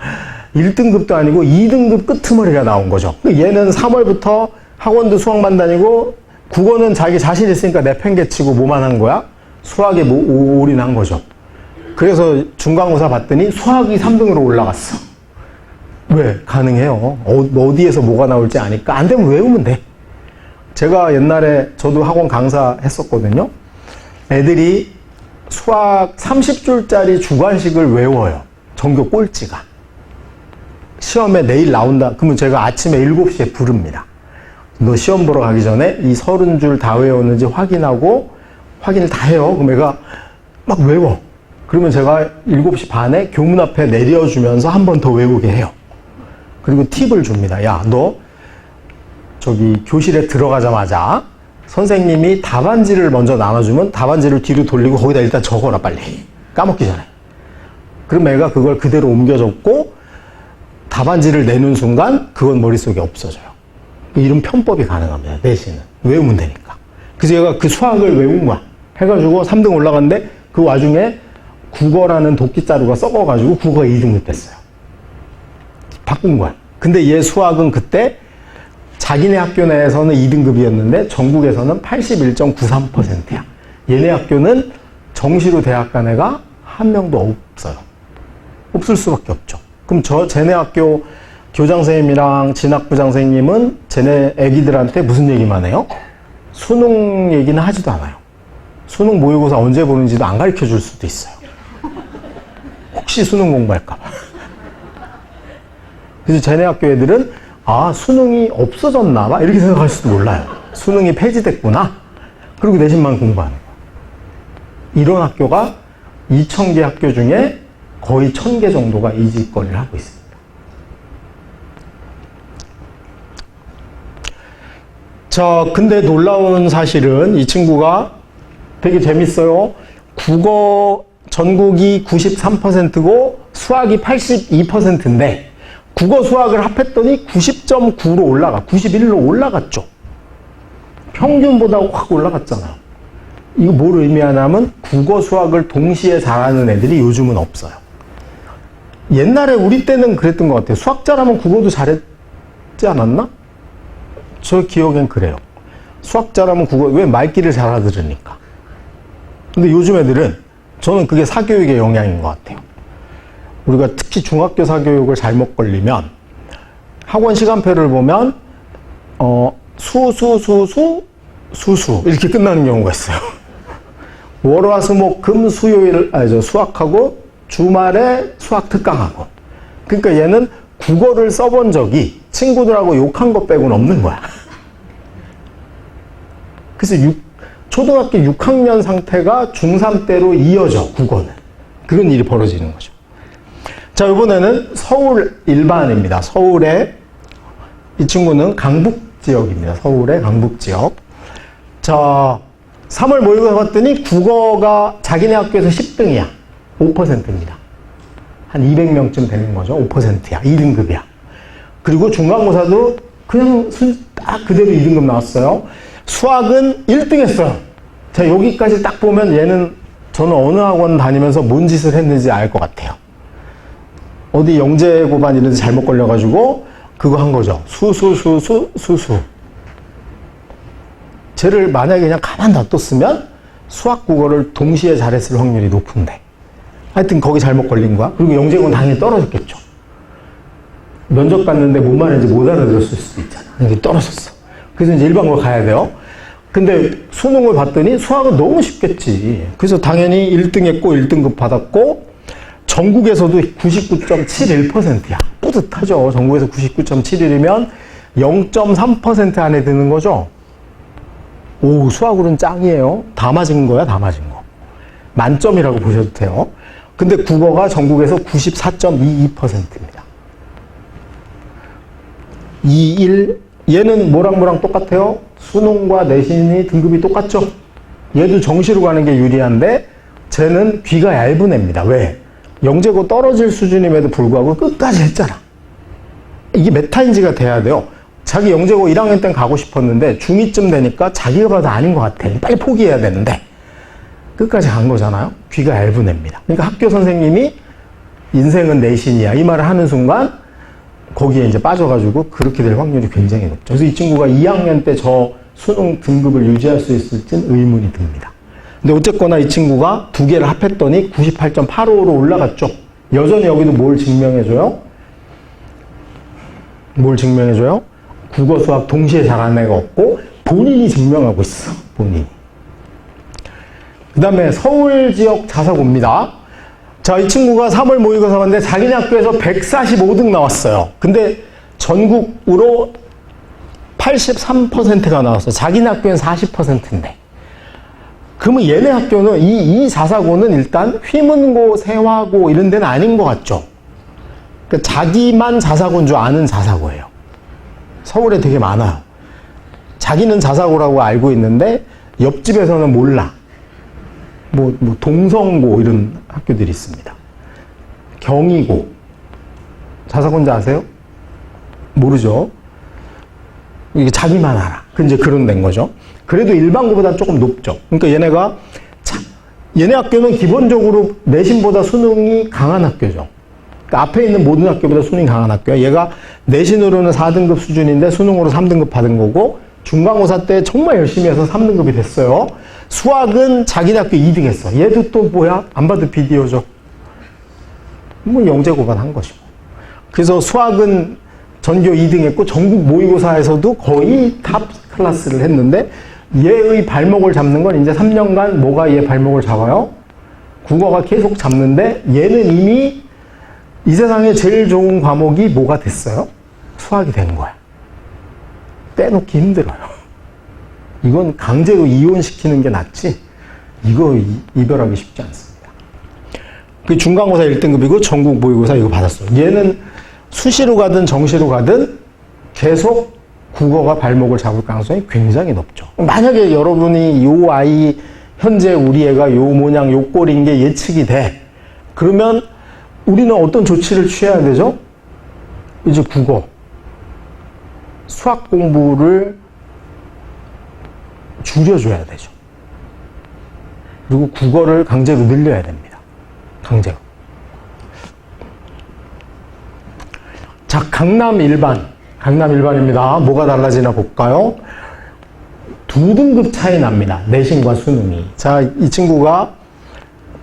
1등급도 아니고 2등급 끄트머리가 나온 거죠. 얘는 3월부터 학원도 수학만 다니고 국어는 자기 자신 있으니까 내팽개치고 뭐만 한 거야? 수학에 올인한 거죠. 그래서 중간고사 봤더니 수학이 3등으로 올라갔어. 왜? 가능해요. 어디에서 뭐가 나올지 아니까. 안 되면 외우면 돼. 제가 옛날에 저도 학원 강사 했었거든요. 애들이 수학 30줄짜리 주관식을 외워요. 전교 꼴찌가. 시험에 내일 나온다. 그러면 제가 아침에 7시에 부릅니다. 너 시험 보러 가기 전에 이 30줄 다 외웠는지 확인하고 확인을 다 해요. 그럼 애가 막 외워. 그러면 제가 7시 반에 교문 앞에 내려주면서 한 번 더 외우게 해요. 그리고 팁을 줍니다. 야, 너 저기 교실에 들어가자마자 선생님이 답안지를 먼저 나눠주면 답안지를 뒤로 돌리고 거기다 일단 적어라 빨리. 까먹기 전에. 그럼 애가 그걸 그대로 옮겨 적고 답안지를 내는 순간 그건 머릿속에 없어져요. 이런 편법이 가능합니다. 내신은. 외우면 되니까. 그래서 얘가 그 수학을 외운 거야. 해가지고 3등 올라갔는데 그 와중에 국어라는 도끼자루가 썩어가지고 국어가 2등급 됐어요. 바꾼 거야. 근데 얘 수학은 그때 자기네 학교 내에서는 2등급이었는데 전국에서는 81.93%야. 얘네 학교는 정시로 대학 간 애가 한 명도 없어요. 없을 수밖에 없죠. 그럼 쟤네 학교 교장선생님이랑 진학부장선생님은 쟤네 애기들한테 무슨 얘기만 해요? 수능 얘기는 하지도 않아요. 수능 모의고사 언제 보는지도 안 가르쳐 줄 수도 있어요. 혹시 수능 공부할까 봐. 그래서 쟤네 학교 애들은 아, 수능이 없어졌나 봐 이렇게 생각할 수도 몰라요. 수능이 폐지됐구나. 그리고 내신만 공부하는 거야. 이런 학교가 2,000개 학교 중에 거의 1,000개 정도가 이 짓거리를 하고 있습니다. 자, 근데 놀라운 사실은 이 친구가 되게 재밌어요. 국어 전국이 93%고 수학이 82%인데 국어 수학을 합했더니 90.9로 올라가. 91로 올라갔죠. 평균보다 확 올라갔잖아요. 이거 뭘 의미하냐면 국어 수학을 동시에 잘하는 애들이 요즘은 없어요. 옛날에 우리 때는 그랬던 것 같아요. 수학 잘하면 국어도 잘했지 않았나? 저 기억엔 그래요. 수학 잘하면 국어, 왜 말귀를 잘 알아들으니까. 근데 요즘 애들은 저는 그게 사교육의 영향인 것 같아요. 우리가 특히 중학교 사교육을 잘못 걸리면 학원 시간표를 보면 수수 이렇게 끝나는 경우가 있어요. 월화수목금 수요일 수학하고 주말에 수학 특강하고. 그러니까 얘는 국어를 써본 적이 친구들하고 욕한 것 빼고는 없는 거야. 그래서 초등학교 6학년 상태가 중3 때로 이어져, 국어는. 그런 일이 벌어지는 거죠. 자, 이번에는 서울 일반입니다. 서울의, 이 친구는 강북 지역입니다. 서울의 강북 지역. 자, 3월 모의고사 봤더니 국어가 자기네 학교에서 10등이야. 5%입니다. 한 200명쯤 되는 거죠. 5%야. 2등급이야. 그리고 중간고사도 그냥 딱 그대로 2등급 나왔어요. 수학은 1등 했어요. 자, 여기까지 딱 보면 얘는 저는 어느 학원 다니면서 뭔 짓을 했는지 알 것 같아요. 어디 영재고반 이런 데 잘못 걸려가지고 그거 한 거죠. 수수. 쟤를 만약에 그냥 가만 놔뒀으면 수학, 국어를 동시에 잘했을 확률이 높은데. 하여튼 거기 잘못 걸린 거야. 그리고 영재고는 당연히 떨어졌겠죠. 면접 갔는데 뭔 말인지 못 알아들었을 수도 있잖아. 이게 떨어졌어. 그래서 이제 일반고 가야 돼요. 근데 수능을 봤더니 수학은 너무 쉽겠지. 그래서 당연히 1등 했고 1등급 받았고 전국에서도 99.71%야. 뿌듯하죠. 전국에서 99.71이면 0.3% 안에 드는 거죠. 오, 수학으로는 짱이에요. 다 맞은 거야, 다 맞은 거. 만점이라고 보셔도 돼요. 근데 국어가 전국에서 94.22%입니다. 21, 얘는 뭐랑 똑같아요? 수능과 내신이 등급이 똑같죠? 얘도 정시로 가는 게 유리한데, 쟤는 귀가 얇은 애입니다. 왜? 영재고 떨어질 수준임에도 불구하고 끝까지 했잖아. 이게 메타인지가 돼야 돼요. 자기 영재고 1학년 땐 가고 싶었는데 중2쯤 되니까 자기가 봐도 아닌 것 같아. 빨리 포기해야 되는데 끝까지 간 거잖아요. 귀가 얇은 애입니다. 그러니까 학교 선생님이 인생은 내신이야 이 말을 하는 순간 거기에 이제 빠져가지고 그렇게 될 확률이 굉장히 높죠. 그래서 이 친구가 2학년 때 저 수능 등급을 유지할 수 있을진 의문이 듭니다. 근데 어쨌거나 이 친구가 두 개를 합했더니 98.85로 올라갔죠. 여전히 여기도 뭘 증명해줘요? 뭘 증명해줘요? 국어, 수학 동시에 잘하는 애가 없고 본인이 증명하고 있어. 본인이. 그 다음에 서울 지역 자사고입니다. 자, 이 친구가 3월 모의고사 봤는데 자기네 학교에서 145등 나왔어요. 근데 전국으로 83%가 나왔어요. 자기네 학교는 40%인데. 그러면 얘네 학교는 이 자사고는 일단 휘문고, 세화고 이런 데는 아닌 것 같죠? 그러니까 자기만 자사고인 줄 아는 자사고예요. 서울에 되게 많아요. 자기는 자사고라고 알고 있는데 옆집에서는 몰라. 뭐 동성고 이런 학교들이 있습니다. 경희고. 자사고인지 아세요? 모르죠? 이게 자기만 알아. 이제 그런 된 거죠. 그래도 일반고보다 조금 높죠. 그러니까 얘네 학교는 기본적으로 내신보다 수능이 강한 학교죠. 그러니까 앞에 있는 모든 학교보다 수능이 강한 학교야. 얘가 내신으로는 4등급 수준인데 수능으로 3등급 받은 거고 중간고사 때 정말 열심히 해서 3등급이 됐어요. 수학은 자기네 학교 2등 했어. 얘도 또 뭐야? 안 봐도 비디오죠. 뭐 영재고반 한 것이고. 그래서 수학은 전교 2등 했고 전국 모의고사에서도 거의 탑 클래스를 했는데 얘의 발목을 잡는 건 이제 3년간 뭐가 얘 발목을 잡아요? 국어가 계속 잡는데 얘는 이미 이 세상에 제일 좋은 과목이 뭐가 됐어요? 수학이 된 거야. 빼놓기 힘들어요. 이건 강제로 이혼시키는 게 낫지 이거 이별하기 쉽지 않습니다. 그 중간고사 1등급이고 전국 모의고사 이거 받았어. 얘는 수시로 가든 정시로 가든 계속 국어가 발목을 잡을 가능성이 굉장히 높죠. 만약에 여러분이 요 아이 현재 우리 애가 요 모양 요 꼴인 게 예측이 돼. 그러면 우리는 어떤 조치를 취해야 되죠? 이제 국어, 수학 공부를 줄여줘야 되죠. 그리고 국어를 강제로 늘려야 됩니다. 강제로. 자, 강남 일반입니다. 뭐가 달라지나 볼까요? 2등급 차이 납니다. 내신과 수능이. 자, 이 친구가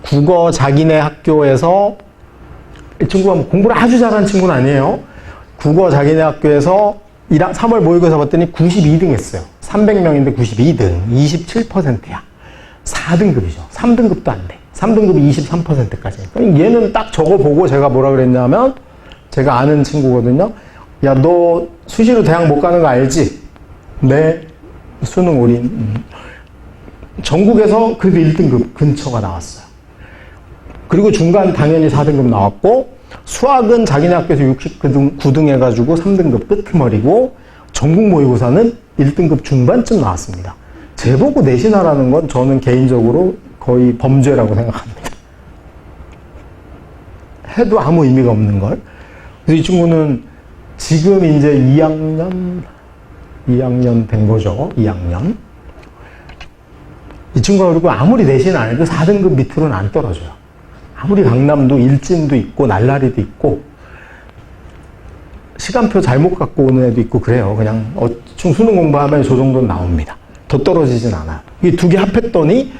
국어 자기네 학교에서 이 친구가 공부를 아주 잘하는 친구는 아니에요. 국어 자기네 학교에서 3월 모의고사 봤더니 92등 했어요. 300명인데 92등. 27%야. 4등급이죠. 3등급도 안 돼. 3등급이 23%까지. 얘는 딱 저거 보고 제가 뭐라 그랬냐면 제가 아는 친구거든요. 야, 너 수시로 대학 못 가는 거 알지? 네. 수능 올인. 전국에서 그래도 1등급 근처가 나왔어요. 그리고 중간 당연히 4등급 나왔고 수학은 자기네 학교에서 69등 해가지고 3등급 끄트머리고 전국 모의고사는 1등급 중반쯤 나왔습니다. 제보고 내신하라는 건 저는 개인적으로 거의 범죄라고 생각합니다. 해도 아무 의미가 없는 걸. 그래서 이 친구는 지금 이제 2학년 된 거죠. 2학년. 이 친구가 그리고 아무리 내신 안 해도 4등급 밑으로는 안 떨어져요. 아무리 강남도 일진도 있고 날라리도 있고 시간표 잘못 갖고 오는 애도 있고 그래요. 그냥 어충 수능 공부하면 저 정도는 나옵니다. 더 떨어지진 않아요. 이 두 개 합했더니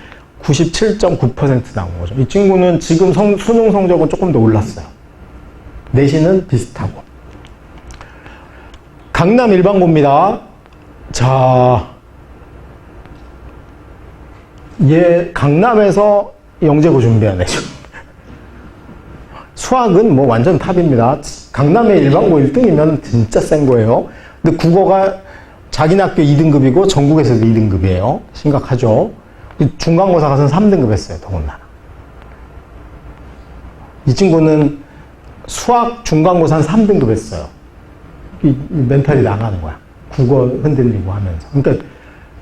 97.9% 나온 거죠. 이 친구는 지금 수능 성적은 조금 더 올랐어요. 내신은 비슷하고. 강남 일반고입니다. 자, 얘 강남에서 영재고 준비한 애죠. 수학은 뭐 완전 탑입니다. 강남의 일반고 1등이면 진짜 센 거예요. 근데 국어가 자기네 학교 2등급이고 전국에서도 2등급이에요. 심각하죠. 중간고사 가서는 3등급 했어요. 더군다나. 이 친구는 수학 중간고사는 3등급 했어요. 이 멘탈이 나가는 거야. 국어 흔들리고 하면서. 그러니까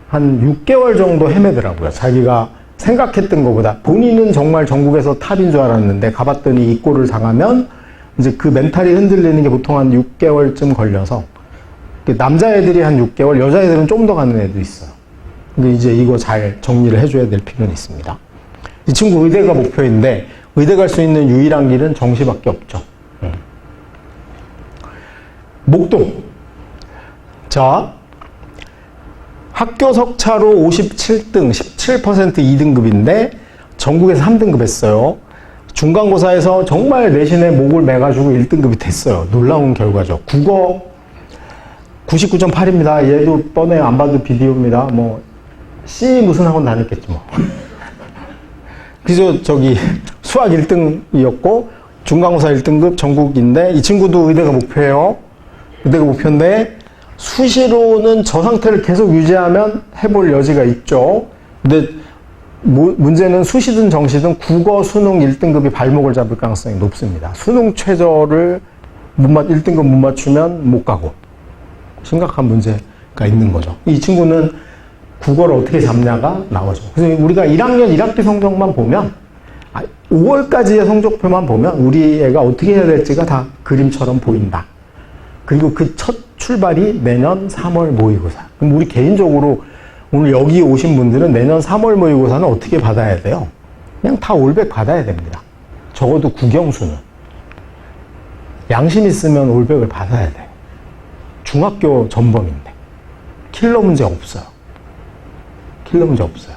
한 6개월 정도 헤매더라고요. 자기가 생각했던 것보다. 본인은 정말 전국에서 탑인 줄 알았는데 가봤더니 이 꼴을 당하면 이제 그 멘탈이 흔들리는 게 보통 한 6개월쯤 걸려서 남자애들이 한 6개월, 여자애들은 좀 더 가는 애도 있어요. 근데 이제 이거 잘 정리를 해줘야 될 필요는 있습니다. 이 친구 의대가 목표인데 의대 갈 수 있는 유일한 길은 정시밖에 없죠. 목동. 자, 학교 석차로 57등, 17% 2등급인데 전국에서 3등급 했어요. 중간고사에서 정말 내신에 목을 매가지고 1등급이 됐어요. 놀라운 결과죠. 국어 99.8입니다. 얘도 뻔해요. 안 봐도 비디오입니다. 뭐 C 무슨 학원 다녔겠지 뭐. 그래서 저기 수학 1등이었고 중간고사 1등급 전국인데 이 친구도 의대가 목표예요. 의대가 목표인데 수시로는 저 상태를 계속 유지하면 해볼 여지가 있죠. 근데 문제는 수시든 정시든 국어, 수능 1등급이 발목을 잡을 가능성이 높습니다. 수능 최저를 1등급 못 맞추면 못 가고 심각한 문제가 있는 거죠. 이 친구는 국어를 어떻게 잡냐가 나오죠. 그래서 우리가 1학년 1학기 성적만 보면 5월까지의 성적표만 보면 우리 애가 어떻게 해야 될지가 다 그림처럼 보인다. 그리고 그 첫 출발이 내년 3월 모의고사. 그럼 우리 개인적으로 오늘 여기 오신 분들은 내년 3월 모의고사는 어떻게 받아야 돼요? 그냥 다 올백 받아야 됩니다. 적어도 국영수는. 양심 있으면 올백을 받아야 돼. 중학교 전범인데. 킬러 문제 없어요. 킬러 문제 없어요.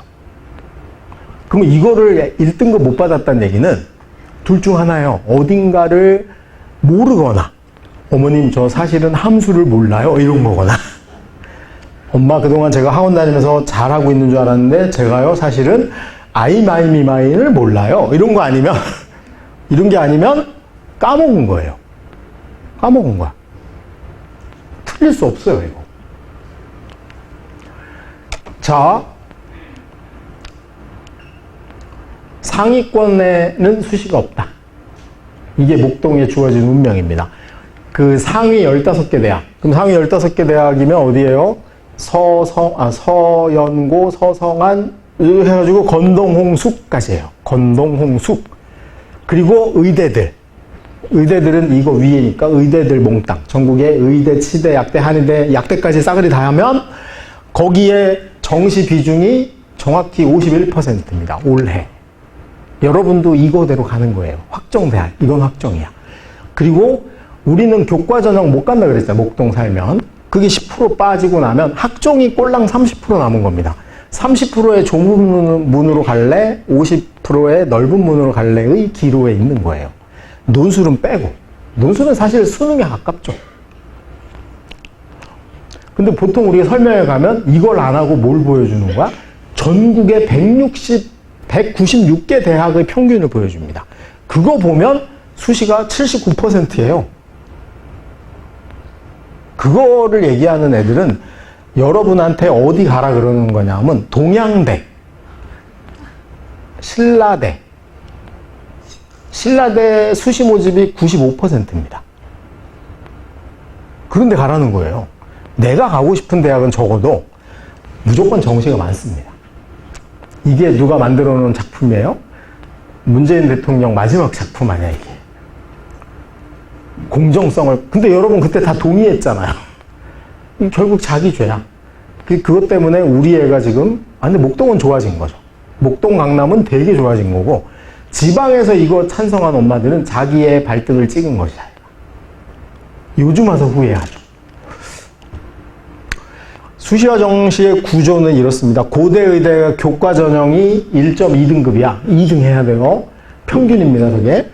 그러면 이거를 1등급 못 받았다는 얘기는 둘 중 하나예요. 어딘가를 모르거나 어머님 저 사실은 함수를 몰라요 이런 거거나 엄마 그동안 제가 학원 다니면서 잘하고 있는 줄 알았는데 제가요 사실은 아이마이미마인을 몰라요 이런 거 아니면 이런 게 아니면 까먹은 거예요. 까먹은 거야. 틀릴 수 없어요 이거. 자, 상위권에는 수시가 없다. 이게 목동에 주어진 운명입니다. 그 상위 15개 대학. 그럼 상위 15개 대학이면 어디예요? 서연고, 서성한, 해가지고 건동홍숙까지예요. 건동홍숙. 그리고 의대들. 의대들은 이거 위에니까 의대들 몽땅. 전국의 의대, 치대, 약대, 한의대, 약대까지 싸그리 다 하면 거기에 정시 비중이 정확히 51%입니다. 올해. 여러분도 이거대로 가는 거예요. 확정대학. 이건 확정이야. 그리고 우리는 교과 전형 못 간다 그랬잖아요. 목동 살면. 그게 10% 빠지고 나면 학종이 꼴랑 30% 남은 겁니다. 30%의 좁은 문으로 갈래? 50%의 넓은 문으로 갈래의 기로에 있는 거예요. 논술은 빼고. 논술은 사실 수능에 가깝죠. 근데 보통 우리가 설명회 가면 이걸 안 하고 뭘 보여주는 거야? 전국의 196개 대학의 평균을 보여줍니다. 그거 보면 수시가 79%예요. 그거를 얘기하는 애들은 여러분한테 어디 가라 그러는 거냐면 동양대, 신라대 수시 모집이 95%입니다. 그런데 가라는 거예요. 내가 가고 싶은 대학은 적어도 무조건 정시가 많습니다. 이게 누가 만들어 놓은 작품이에요? 문재인 대통령 마지막 작품 아니야 이게. 공정성을. 근데 여러분 그때 다 동의했잖아요. 결국 자기 죄야. 그것 때문에 우리 애가 지금 근데 목동은 좋아진 거죠. 목동 강남은 되게 좋아진 거고 지방에서 이거 찬성한 엄마들은 자기의 발등을 찍은 것이야. 요즘 와서 후회하죠. 수시와 정시의 구조는 이렇습니다. 고대 의대 교과 전형이 1.2등급이야. 2등 해야 돼요. 평균입니다, 저게.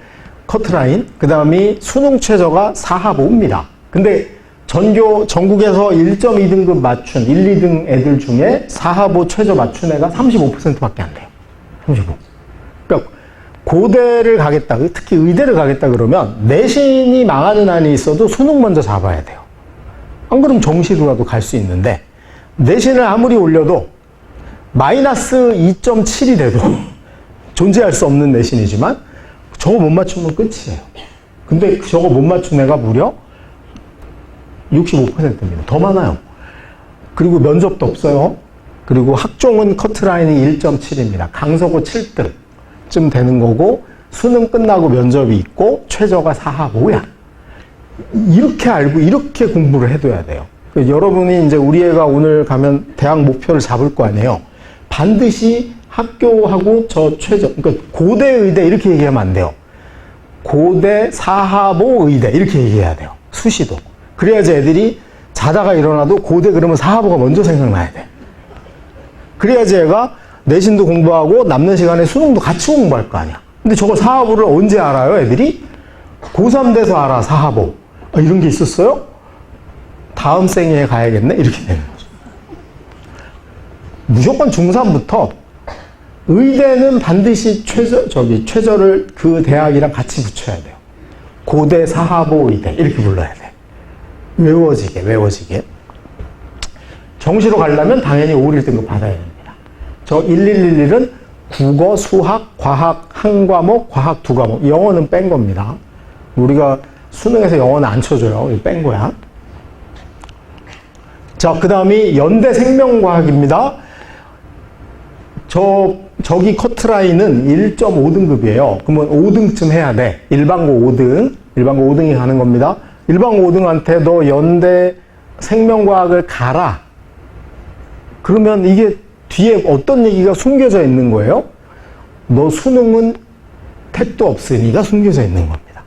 커트라인. 그 다음이 수능 최저가 4하보입니다. 근데 전국에서 1.2등급 맞춘 1, 2등 애들 중에 4하보 최저 맞춘 애가 35%밖에 안 돼요. 35. 그러니까 고대를 가겠다, 특히 의대를 가겠다 그러면 내신이 망하는 한이 있어도 수능 먼저 잡아야 돼요. 안 그러면 정시로라도 갈 수 있는데, 내신을 아무리 올려도 마이너스 2.7이 돼도 존재할 수 없는 내신이지만 저거 못 맞추면 끝이에요. 근데 저거 못 맞춘 애가 무려 65%입니다. 더 많아요. 그리고 면접도 없어요. 그리고 학종은 커트라인이 1.7입니다. 강서고 7등쯤 되는 거고, 수능 끝나고 면접이 있고 최저가 4하고야. 이렇게 알고 이렇게 공부를 해둬야 돼요. 여러분이 이제 우리 애가 오늘 가면 대학 목표를 잡을 거 아니에요. 반드시 학교하고 저 최저, 그러니까 고대 의대 이렇게 얘기하면 안 돼요. 고대 사하보 의대 이렇게 얘기해야 돼요. 수시도. 그래야지 애들이 자다가 일어나도 고대 그러면 사하보가 먼저 생각나야 돼. 그래야지 애가 내신도 공부하고 남는 시간에 수능도 같이 공부할 거 아니야. 근데 저거 사하보를 언제 알아요, 애들이? 고3 돼서 알아, 사하보. 아, 이런 게 있었어요? 다음 생에 가야겠네? 이렇게 되는 거죠. 무조건 중3부터 의대는 반드시 최저를 그 대학이랑 같이 붙여야 돼요. 고대, 사하보, 의대. 이렇게 불러야 돼. 외워지게. 정시로 가려면 당연히 5, 1등급 받아야 됩니다. 저 1111은 국어, 수학, 과학 한 과목, 과학 두 과목. 영어는 뺀 겁니다. 우리가 수능에서 영어는 안 쳐줘요. 뺀 거야. 자, 그 다음이 연대 생명과학입니다. 저기 커트라인은 1.5등급이에요. 그러면 5등쯤 해야 돼. 일반고 5등. 일반고 5등이 가는 겁니다. 일반고 5등한테 너 연대 생명과학을 가라. 그러면 이게 뒤에 어떤 얘기가 숨겨져 있는 거예요? 너 수능은 택도 없으니까 숨겨져 있는 겁니다.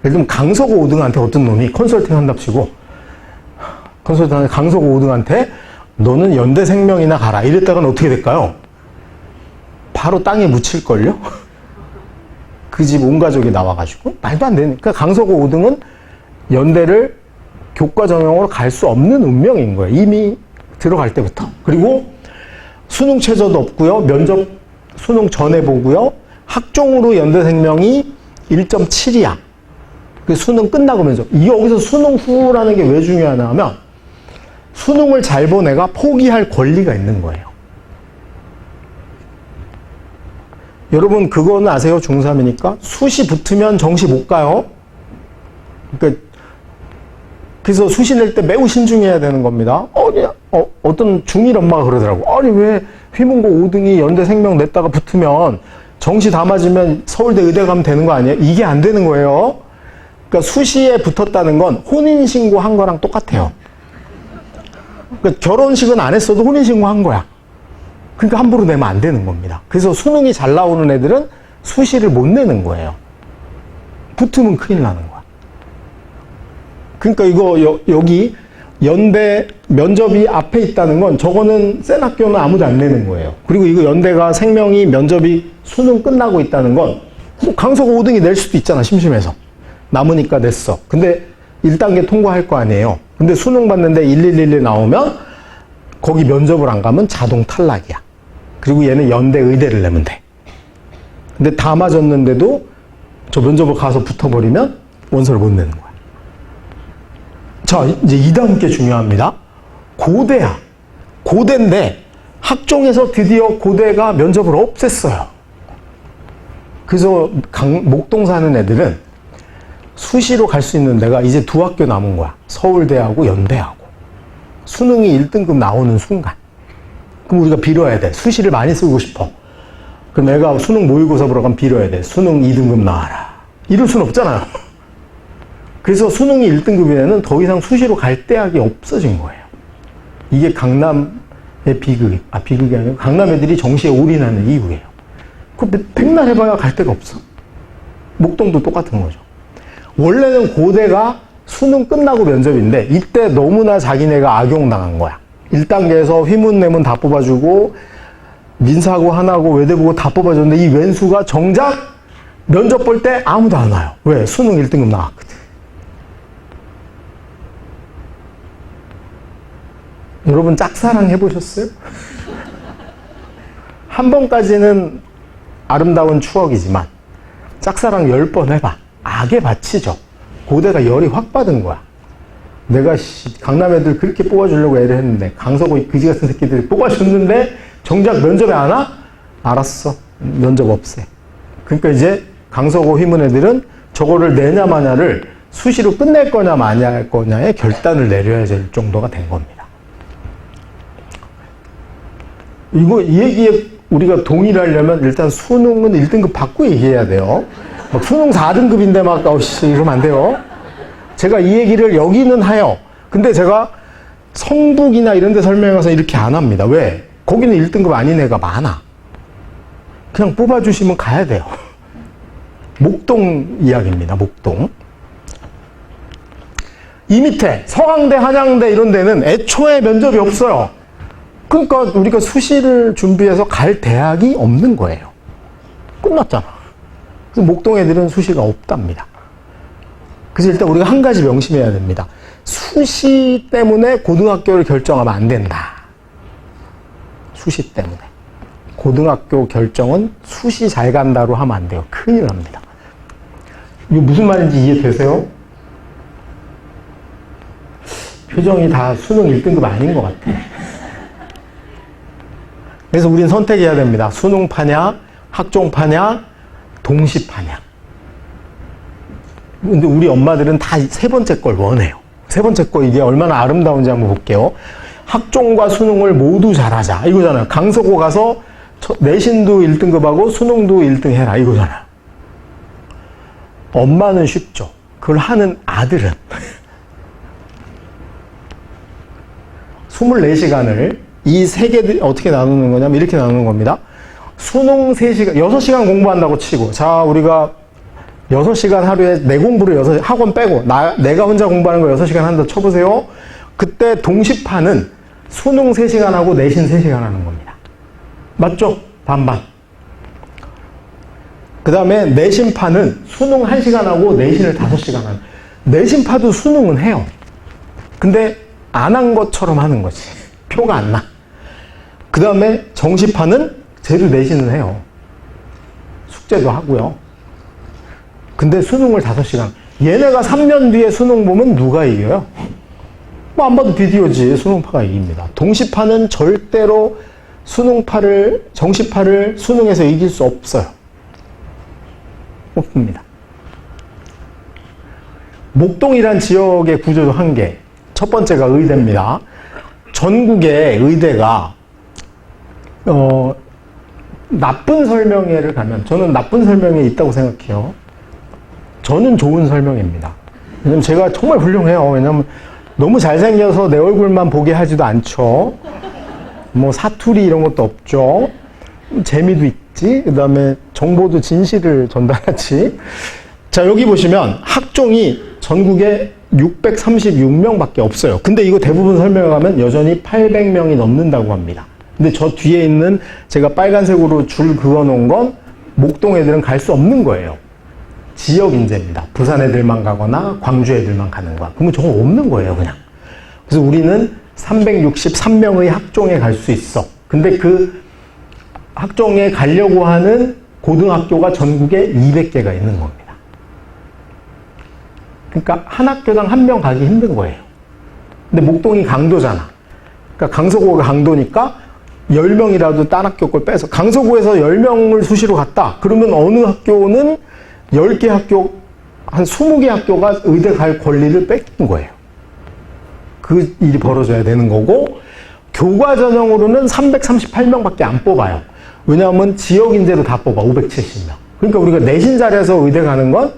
예를 들면 강서고 5등한테 어떤 놈이 컨설팅 한답시고 강서고 5등한테 너는 연대 생명이나 가라. 이랬다가는 어떻게 될까요? 바로 땅에 묻힐걸요? 그 집 온 가족이 나와가지고 말도 안 되니까 강서고 5등은 연대를 교과 전형으로 갈 수 없는 운명인 거예요. 이미 들어갈 때부터. 그리고 수능 최저도 없고요. 면접 수능 전에 보고요. 학종으로 연대 생명이 1.7이야. 그 수능 끝나고 면접. 여기서 수능 후라는 게 왜 중요하냐 하면 수능을 잘 본 애가 포기할 권리가 있는 거예요. 여러분 그거는 아세요? 중3이니까 수시 붙으면 정시 못 가요. 그러니까 그래서 수시 낼 때 매우 신중해야 되는 겁니다. 어떤 중1 엄마가 그러더라고. 아니 왜 휘문고 5등이 연대 생명 냈다가 붙으면 정시 다 맞으면 서울대 의대 가면 되는 거 아니에요? 이게 안 되는 거예요. 그러니까 수시에 붙었다는 건 혼인신고 한 거랑 똑같아요. 그러니까 결혼식은 안 했어도 혼인신고 한 거야. 그러니까 함부로 내면 안 되는 겁니다. 그래서 수능이 잘 나오는 애들은 수시를 못 내는 거예요. 붙으면 큰일 나는 거야. 그러니까 이거 여기 연대 면접이 앞에 있다는 건 저거는 센 학교는 아무도 안 내는 거예요. 그리고 이거 연대가 생명이 면접이 수능 끝나고 있다는 건 뭐 강서고 5등이 낼 수도 있잖아. 심심해서. 남으니까 냈어. 근데 1단계 통과할 거 아니에요. 근데 수능 봤는데 1111 나오면 거기 면접을 안 가면 자동 탈락이야. 그리고 얘는 연대 의대를 내면 돼. 근데 다 맞았는데도 저 면접을 가서 붙어버리면 원서를 못 내는 거야. 자, 이제 이 다음 게 중요합니다. 고대야. 고대인데 학종에서 드디어 고대가 면접을 없앴어요. 그래서 목동 사는 애들은 수시로 갈 수 있는 데가 이제 두 학교 남은 거야. 서울대하고 연대하고. 수능이 1등급 나오는 순간. 그럼 우리가 빌어야 돼. 수시를 많이 쓰고 싶어. 그럼 애가 수능 모의고사 보러 가면 빌어야 돼. 수능 2등급 나와라. 이럴 순 없잖아요. 그래서 수능이 1등급이면 더 이상 수시로 갈 대학이 없어진 거예요. 이게 강남의 비극이 아니고 강남 애들이 정시에 올인하는 이유예요. 그 백날 해봐야 갈 데가 없어. 목동도 똑같은 거죠. 원래는 고대가 수능 끝나고 면접인데 이때 너무나 자기네가 악용당한 거야. 1단계에서 휘문 내문 다 뽑아주고 민사고 하나고 외대보고 다 뽑아줬는데 이 왼수가 정작 면접 볼 때 아무도 안 와요. 왜? 수능 1등급 나왔거든. 여러분 짝사랑 해보셨어요? 한 번까지는 아름다운 추억이지만 짝사랑 10번 해봐. 악의 밭이죠. 고대가 열이 확 받은 거야. 내가 강남 애들 그렇게 뽑아주려고 애를 했는데 강서구 그지 같은 새끼들이 뽑아줬는데 정작 면접에 안 와? 알았어. 면접 없애. 그러니까 이제 강서구 휘문 애들은 저거를 내냐 마냐를 수시로 끝낼 거냐 마냐할 거냐의 결단을 내려야 될 정도가 된 겁니다. 이 얘기에 우리가 동의를 하려면 일단 수능은 1등급 받고 얘기해야 돼요. 막 수능 4등급인데 막 이러면 안 돼요. 제가 이 얘기를 여기는 해요. 근데 제가 성북이나 이런 데 설명해서 이렇게 안 합니다. 왜? 거기는 1등급 아닌 애가 많아. 그냥 뽑아주시면 가야 돼요. 목동 이야기입니다. 목동. 이 밑에 서강대, 한양대 이런 데는 애초에 면접이 없어요. 그러니까 우리가 수시를 준비해서 갈 대학이 없는 거예요. 끝났잖아. 그래서 목동 애들은 수시가 없답니다. 그래서 일단 우리가 한 가지 명심해야 됩니다. 수시 때문에 고등학교를 결정하면 안 된다. 수시 때문에. 고등학교 결정은 수시 잘 간다로 하면 안 돼요. 큰일 납니다. 이게 무슨 말인지 이해되세요? 표정이 다 수능 1등급 아닌 것 같아. 그래서 우린 선택해야 됩니다. 수능파냐, 학종파냐, 동시파냐. 근데 우리 엄마들은 다 세 번째 걸 원해요. 세 번째 거 이게 얼마나 아름다운지 한번 볼게요. 학종과 수능을 모두 잘하자. 이거잖아요. 강서구 가서 내신도 1등급하고 수능도 1등 해라. 이거잖아요. 엄마는 쉽죠. 그걸 하는 아들은 24시간을 이 세 개 어떻게 나누는 거냐면 이렇게 나누는 겁니다. 수능 3시간, 6시간 공부한다고 치고, 자, 우리가 6시간 하루에 내 공부를 학원 빼고, 내가 혼자 공부하는 거 6시간 한다 쳐보세요. 그때 동시파는 수능 3시간 하고 내신 3시간 하는 겁니다. 맞죠? 반반. 그 다음에 내신파는 수능 1시간 하고 내신을 5시간 하는. 내신파도 수능은 해요. 근데 안 한 것처럼 하는 거지. 표가 안 나. 그 다음에 정시파는 쟤도 내신은 해요. 숙제도 하고요. 근데 수능을 5시간. 얘네가 3년 뒤에 수능 보면 누가 이겨요? 뭐 안 봐도 비디오지. 수능파가 이깁니다. 동시파는 절대로 정시파를 수능에서 이길 수 없어요. 없습니다. 목동이란 지역의 구조도 한 개. 첫 번째가 의대입니다. 전국의 의대가 나쁜 설명회를 가면, 저는 나쁜 설명회 있다고 생각해요. 저는 좋은 설명회입니다. 왜냐면 제가 정말 훌륭해요. 왜냐면 너무 잘생겨서 내 얼굴만 보게 하지도 않죠. 뭐 사투리 이런 것도 없죠. 재미도 있지. 그 다음에 정보도 진실을 전달하지. 자, 여기 보시면 학종이 전국에 636명밖에 없어요. 근데 이거 대부분 설명하면 여전히 800명이 넘는다고 합니다. 근데 저 뒤에 있는 제가 빨간색으로 줄 그어놓은 건 목동 애들은 갈 수 없는 거예요. 지역 인재입니다. 부산 애들만 가거나 광주 애들만 가는 거야. 그러면 저거 없는 거예요, 그냥. 그래서 우리는 363명의 학종에 갈 수 있어. 근데 그 학종에 가려고 하는 고등학교가 전국에 200개가 있는 겁니다. 그러니까 한 학교당 1명 가기 힘든 거예요. 근데 목동이 강도잖아. 그러니까 강서구가 강도니까 10명이라도 딴 학교 걸 빼서, 강서구에서 10명을 수시로 갔다. 그러면 어느 학교는 10개 학교, 한 20개 학교가 의대 갈 권리를 뺏긴 거예요. 그 일이 벌어져야 되는 거고, 교과 전형으로는 338명밖에 안 뽑아요. 왜냐하면 지역 인재로 다 뽑아, 570명. 그러니까 우리가 내신 잘해서 의대 가는 건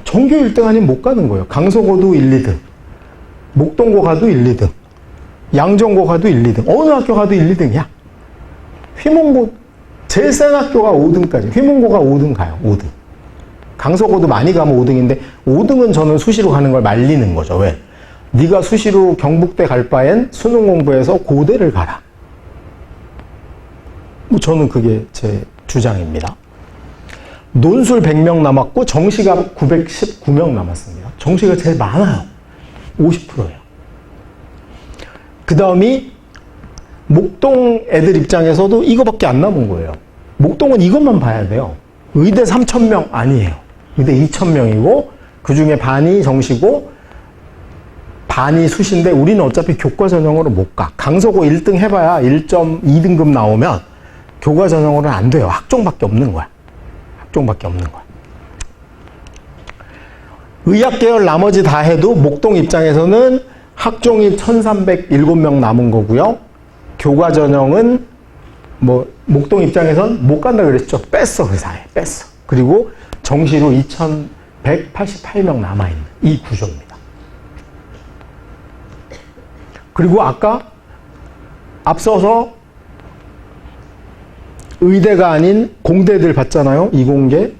전교 1등 아니면 못 가는 거예요. 강서고도 1, 2등. 목동고 가도 1, 2등. 양정고 가도 1, 2등. 어느 학교 가도 1, 2등이야. 휘문고, 제일 센 학교가 5등까지. 휘문고가 5등 가요. 5등. 강서고도 많이 가면 5등인데 5등은 저는 수시로 가는 걸 말리는 거죠. 왜? 네가 수시로 경북대 갈 바엔 수능 공부해서 고대를 가라. 뭐 저는 그게 제 주장입니다. 논술 100명 남았고 정시가 919명 남았습니다. 정시가 제일 많아요. 50%예요. 그 다음이 목동 애들 입장에서도 이거밖에 안 남은 거예요. 목동은 이것만 봐야 돼요. 의대 3,000명 아니에요. 의대 2,000명이고 그 중에 반이 정시고 반이 수시인데 우리는 어차피 교과 전형으로 못 가. 강서고 1등 해봐야 1.2등급 나오면 교과 전형으로는 안 돼요. 학종밖에 없는 거야. 학종밖에 없는 거야. 의학계열 나머지 다 해도 목동 입장에서는 학종이 1,307명 남은 거고요. 교과 전형은 뭐 목동 입장에선 못 간다 그랬죠. 뺐어, 그 사이에 뺐어. 그리고 정시로 2,188명 남아있는 이 구조입니다. 그리고 아까 앞서서 의대가 아닌 공대들 봤잖아요. 이공계.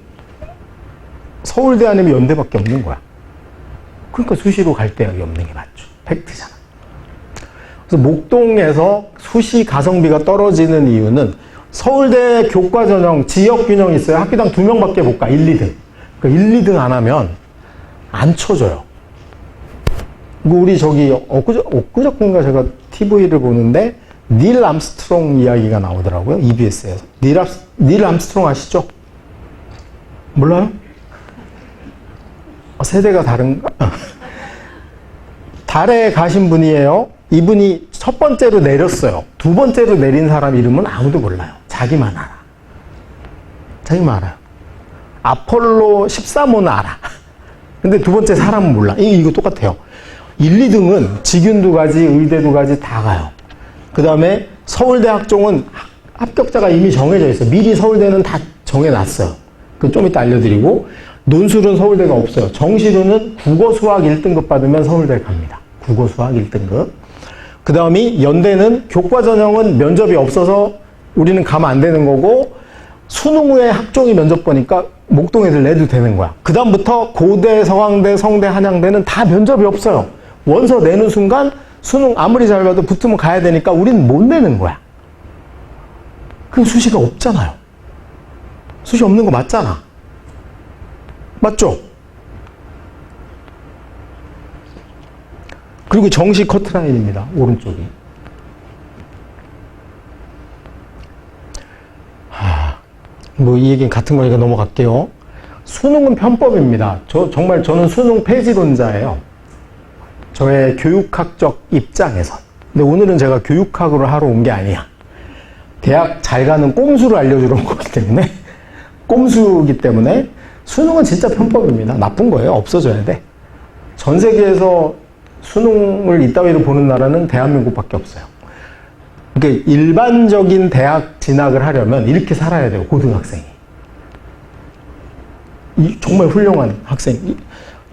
서울대 아니면 연대밖에 없는 거야. 그러니까 수시로 갈 대학이 없는 게 맞죠. 팩트잖아. 그래서 목동에서 수시 가성비가 떨어지는 이유는 서울대 교과 전형 지역 균형이 있어요. 학기당 2명밖에 못 가. 1, 2등. 그러니까 1, 2등 안 하면 안 쳐줘요. 우리 저기 엊그저께인가 제가 TV를 보는데 닐 암스트롱 이야기가 나오더라고요. EBS에서. 닐 암스트롱 아시죠? 몰라요? 세대가 다른가? 달에 가신 분이에요. 이분이 첫 번째로 내렸어요. 두 번째로 내린 사람 이름은 아무도 몰라요. 자기만 알아. 자기만 알아요. 아폴로 13호는 알아. 근데 두 번째 사람은 몰라. 이거 똑같아요. 1, 2등은 직윤도 가지, 의대도 가지 다 가요. 그 다음에 서울대 학종은 합격자가 이미 정해져 있어요. 미리 서울대는 다 정해놨어요. 그 좀 이따 알려드리고, 논술은 서울대가 없어요. 정시로는 국어 수학 1등급 받으면 서울대 갑니다. 국어 수학 1등급. 그 다음이 연대는 교과 전형은 면접이 없어서 우리는 가면 안 되는 거고, 수능 후에 학종이 면접 보니까 목동 애들 내도 되는 거야. 그 다음부터 고대, 서강대, 성대, 한양대는 다 면접이 없어요. 원서 내는 순간 수능 아무리 잘 봐도 붙으면 가야 되니까 우리는 못 내는 거야. 그럼 수시가 없잖아요. 수시 없는 거 맞잖아. 맞죠? 그리고 정시 커트라인입니다. 오른쪽이. 뭐 이 얘기는 같은 거니까 넘어갈게요. 수능은 편법입니다. 저는 수능 폐지론자예요. 저의 교육학적 입장에선. 근데 오늘은 제가 교육학으로 하러 온 게 아니야. 대학 잘 가는 꼼수를 알려주러 온 거기 때문에, 꼼수기 때문에 수능은 진짜 편법입니다. 나쁜 거예요. 없어져야 돼. 전 세계에서 수능을 이따위로 보는 나라는 대한민국밖에 없어요. 그러니까 일반적인 대학 진학을 하려면 이렇게 살아야 돼요. 고등학생이. 정말 훌륭한 학생.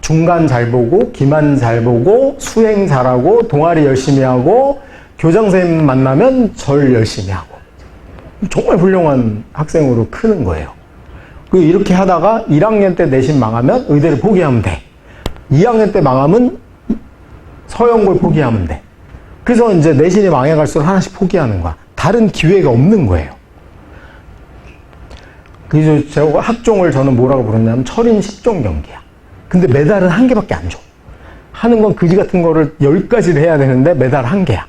중간 잘 보고, 기만 잘 보고, 수행 잘하고, 동아리 열심히 하고, 교장선생님 만나면 절 열심히 하고. 정말 훌륭한 학생으로 크는 거예요. 그리고 이렇게 하다가 1학년 때 내신 망하면 의대를 포기하면 돼. 2학년 때 망하면 서영고를 포기하면 돼. 그래서 이제 내신이 망해갈수록 하나씩 포기하는 거야. 다른 기회가 없는 거예요. 그래서 제가 학종을 저는 뭐라고 부르냐면 철인 10종 경기야. 근데 메달은 1개밖에 안 줘. 하는 건 그지 같은 거를 10가지를 해야 되는데 메달 1개야.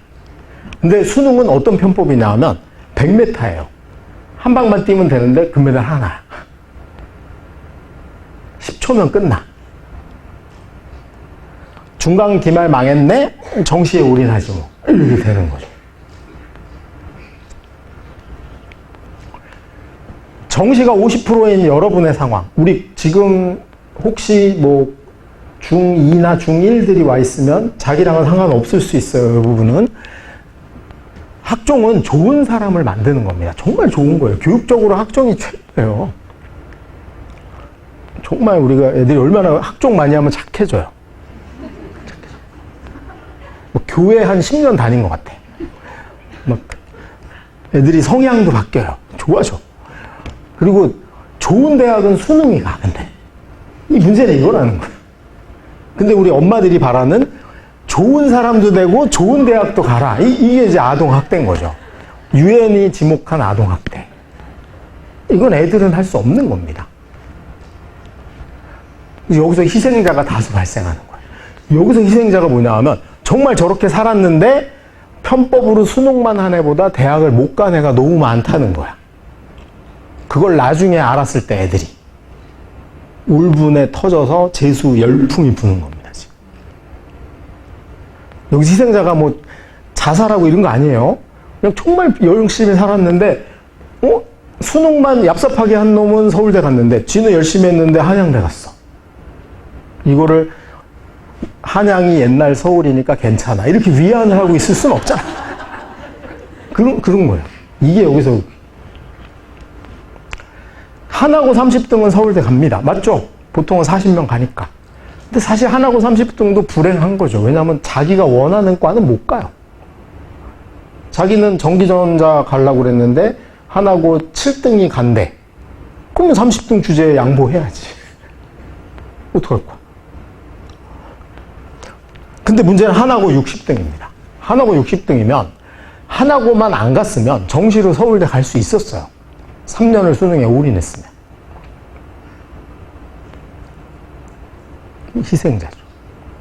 근데 수능은 어떤 편법이냐 하면 100m예요. 한 방만 뛰면 되는데 금메달 하나야. 10초면 끝나. 중간 기말 망했네? 정시에 올인하지 뭐. 이렇게 되는 거죠. 정시가 50%인 여러분의 상황. 우리 지금 혹시 뭐 중2나 중1들이 와 있으면 자기랑은 상관없을 수 있어요. 이 부분은. 학종은 좋은 사람을 만드는 겁니다. 정말 좋은 거예요. 교육적으로 학종이 최고예요. 정말 우리가 애들이 얼마나 학종 많이 하면 착해져요. 뭐 교회 한 10년 다닌 것 같아. 막 애들이 성향도 바뀌어요. 좋아져. 그리고 좋은 대학은 수능이 가, 근데. 이 문제는 이거라는 거예요. 근데 우리 엄마들이 바라는 좋은 사람도 되고 좋은 대학도 가라. 이게 이제 아동학대인 거죠. 유엔이 지목한 아동학대. 이건 애들은 할 수 없는 겁니다. 여기서 희생자가 다수 발생하는 거예요. 여기서 희생자가 뭐냐 하면 정말 저렇게 살았는데 편법으로 수능만 한 애보다 대학을 못 간 애가 너무 많다는 거야. 그걸 나중에 알았을 때 애들이 울분에 터져서 재수 열풍이 부는 겁니다. 지금. 여기 희생자가 뭐 자살하고 이런 거 아니에요. 그냥 정말 열심히 살았는데 수능만 얍삽하게 한 놈은 서울대 갔는데 쥐는 열심히 했는데 한양대 갔어. 이거를 한양이 옛날 서울이니까 괜찮아 이렇게 위안을 하고 있을 수는 없잖아. 그런 거예요. 이게 여기서 한하고 30등은 서울대 갑니다. 맞죠? 보통은 40명 가니까. 근데 사실 한하고 30등도 불행한 거죠. 왜냐하면 자기가 원하는 과는 못 가요. 자기는 전기전자 가려고 그랬는데 한하고 7등이 간대. 그러면 30등 주제에 양보해야지. 어떡할 거야? 근데 문제는 한하고 60등입니다. 한하고 60등이면 한하고만 안 갔으면 정시로 서울대 갈 수 있었어요. 3년을 수능에 올인했으면. 희생자죠.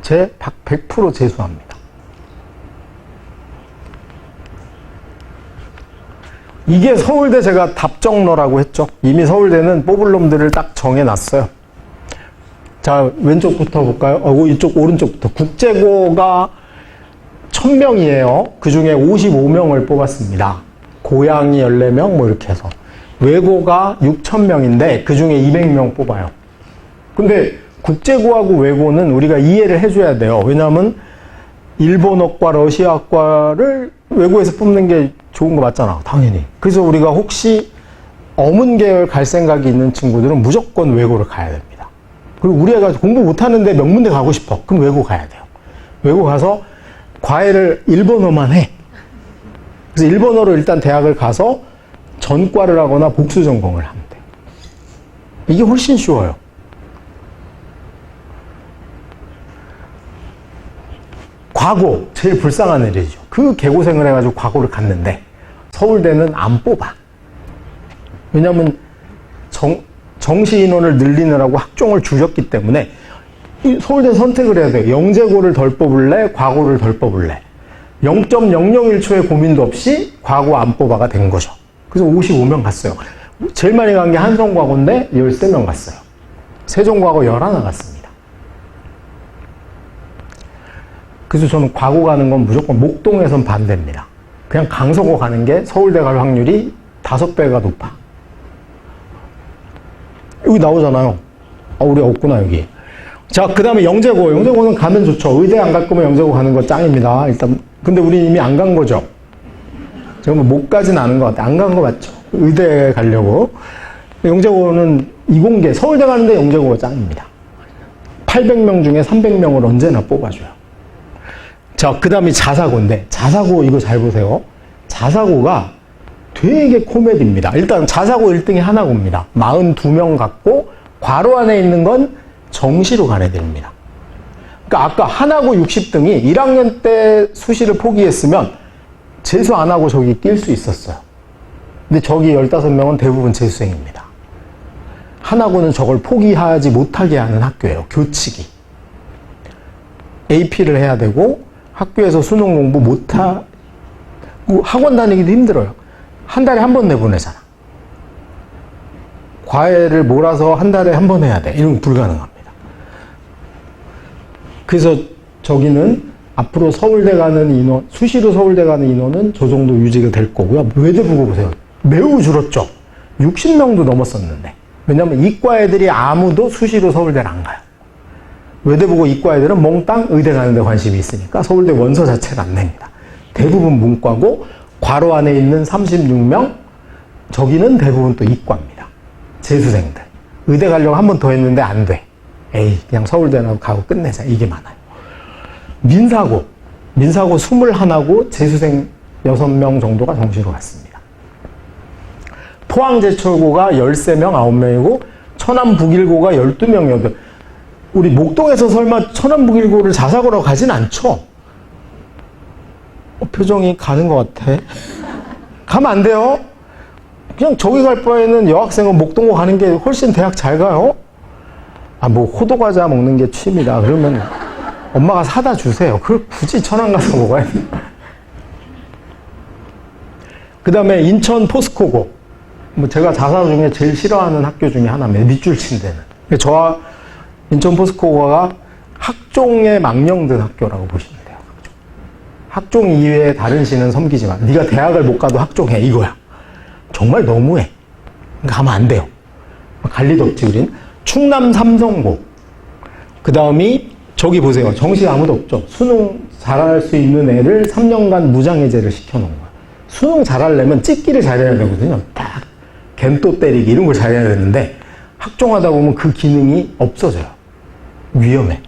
100% 재수합니다. 이게 서울대 제가 답정너라고 했죠. 이미 서울대는 뽑을 놈들을 딱 정해놨어요. 자, 왼쪽부터 볼까요? 이쪽 오른쪽부터. 국제고가 1000명이에요. 그 중에 55명을 뽑았습니다. 고양이 14명 뭐 이렇게 해서. 외고가 6000명인데 그 중에 200명 뽑아요. 근데 국제고하고 외고는 우리가 이해를 해줘야 돼요. 왜냐하면 일본어과 러시아과를 외고에서 뽑는 게 좋은 거 맞잖아. 당연히. 그래서 우리가 혹시 어문계열 갈 생각이 있는 친구들은 무조건 외고를 가야 됩니다. 그리고 우리 애가 공부 못하는데 명문대 가고 싶어. 그럼 외고 가야 돼요. 외고 가서 과외를 일본어만 해. 그래서 일본어로 일단 대학을 가서 전과를 하거나 복수 전공을 하면 돼요. 이게 훨씬 쉬워요. 과고, 제일 불쌍한 일이죠. 그 개고생을 해가지고 과고를 갔는데 서울대는 안 뽑아. 왜냐하면 정시 인원을 늘리느라고 학종을 줄였기 때문에 서울대 선택을 해야 돼요. 영재고를 덜 뽑을래? 과고를 덜 뽑을래? 0.001초의 고민도 없이 과고 안 뽑아가 된 거죠. 그래서 55명 갔어요. 제일 많이 간 게 한성과고인데 13명 갔어요. 세종과고 11 갔습니다. 그래서 저는 과고 가는 건 무조건 목동에선 반대입니다. 그냥 강서고 가는 게 서울대 갈 확률이 5배가 높아. 여기 나오잖아요. 우리 없구나, 여기. 자, 그 다음에 영재고. 영재고는 가면 좋죠. 의대 안 갈 거면 영재고 가는 거 짱입니다. 일단. 근데 우리 이미 안 간 거죠. 제가 못 가진 않은 것 같아요. 안 간 거 맞죠? 의대 가려고. 영재고는 이공계, 서울대 가는데 영재고가 짱입니다. 800명 중에 300명을 언제나 뽑아줘요. 자, 그 다음에 자사고인데, 자사고 이거 잘 보세요. 자사고가 되게 코미디입니다. 일단 자사고 1등이 하나고입니다. 42명 갖고 괄호 안에 있는 건 정시로 간 애들입니다. 그러니까 아까 하나고 60등이 1학년 때 수시를 포기했으면 재수 안 하고 저기 낄 수 있었어요. 근데 저기 15명은 대부분 재수생입니다. 하나고는 저걸 포기하지 못하게 하는 학교예요. 교칙이. AP를 해야 되고 학교에서 수능 공부 못하고 학원 다니기도 힘들어요. 한 달에 한 번 내보내잖아. 과외를 몰아서 한 달에 한 번 해야 돼. 이런 건 불가능합니다. 그래서 저기는 앞으로 서울대 가는 인원, 수시로 서울대 가는 인원은 저 정도 유지가 될 거고요. 외대 보고 보세요. 매우 줄었죠. 60명도 넘었었는데. 왜냐면 이과 애들이 아무도 수시로 서울대를 안 가요. 외대 보고 이과 애들은 몽땅 의대 가는 데 관심이 있으니까 서울대 원서 자체를 안 냅니다. 대부분 문과고 괄호 안에 있는 36명 저기는 대부분 또 이과입니다. 재수생들. 의대 가려고 한 번 더 했는데 안 돼. 에이, 그냥 서울대나 가고 끝내자. 이게 많아요. 민사고 21하고 재수생 6명 정도가 정시로 갔습니다. 포항제철고가 13명, 9명이고 천안북일고가 12명이어도 우리 목동에서 설마 천안북일고를 자사고로 가진 않죠? 표정이 가는 것 같아. 가면 안 돼요. 그냥 저기 갈 바에는 여학생은 목동고 가는 게 훨씬 대학 잘 가요. 뭐 호두과자 먹는 게 취미다. 그러면 엄마가 사다 주세요. 그걸 굳이 천안 가서 먹어야 돼. 그 다음에 인천 포스코고 뭐 제가 자사 중에 제일 싫어하는 학교 중에 하나입니다. 밑줄 친 데는. 저와 인천 포스코가 학종의 망령된 학교라고 보시면 돼요. 학종 이외에 다른 시는 섬기지 마. 네가 대학을 못 가도 학종해 이거야. 정말 너무해. 가면 안 돼요. 갈 리도 없지 우린. 충남 삼성고. 그 다음이 저기 보세요. 정시 아무도 없죠. 수능 잘할 수 있는 애를 3년간 무장해제를 시켜놓은 거야. 수능 잘하려면 찍기를 잘해야 되거든요. 딱 겐또 때리기 이런 걸 잘해야 되는데 학종하다 보면 그 기능이 없어져요. 위험해.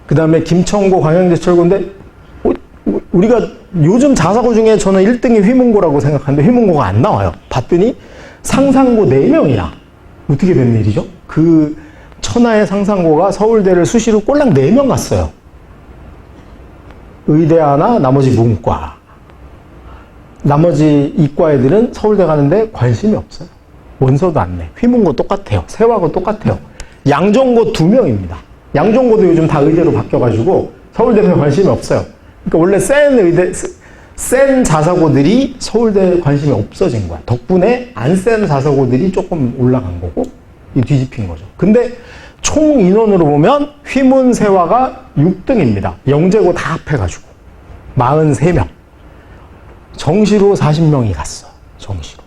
그 다음에 김천고, 광양제철고인데 우리가 요즘 자사고 중에 저는 1등이 휘문고라고 생각하는데 휘문고가 안 나와요. 봤더니 상상고 4명이야. 어떻게 된 일이죠? 그 천하의 상상고가 서울대를 수시로 꼴랑 4명 갔어요. 의대 하나, 나머지 문과. 나머지 이과 애들은 서울대 가는데 관심이 없어요. 원서도 안 내. 휘문고 똑같아요. 세화고 똑같아요. 양정고 2명입니다. 양정고도 요즘 다 의대로 바뀌어가지고 서울대에 관심이 없어요. 그러니까 원래 센 자사고들이 서울대에 관심이 없어진 거야. 덕분에 안 센 자사고들이 조금 올라간 거고, 이 뒤집힌 거죠. 근데 총 인원으로 보면 휘문 세화가 6등입니다. 영재고 다 합해가지고. 43명. 정시로 40명이 갔어. 정시로.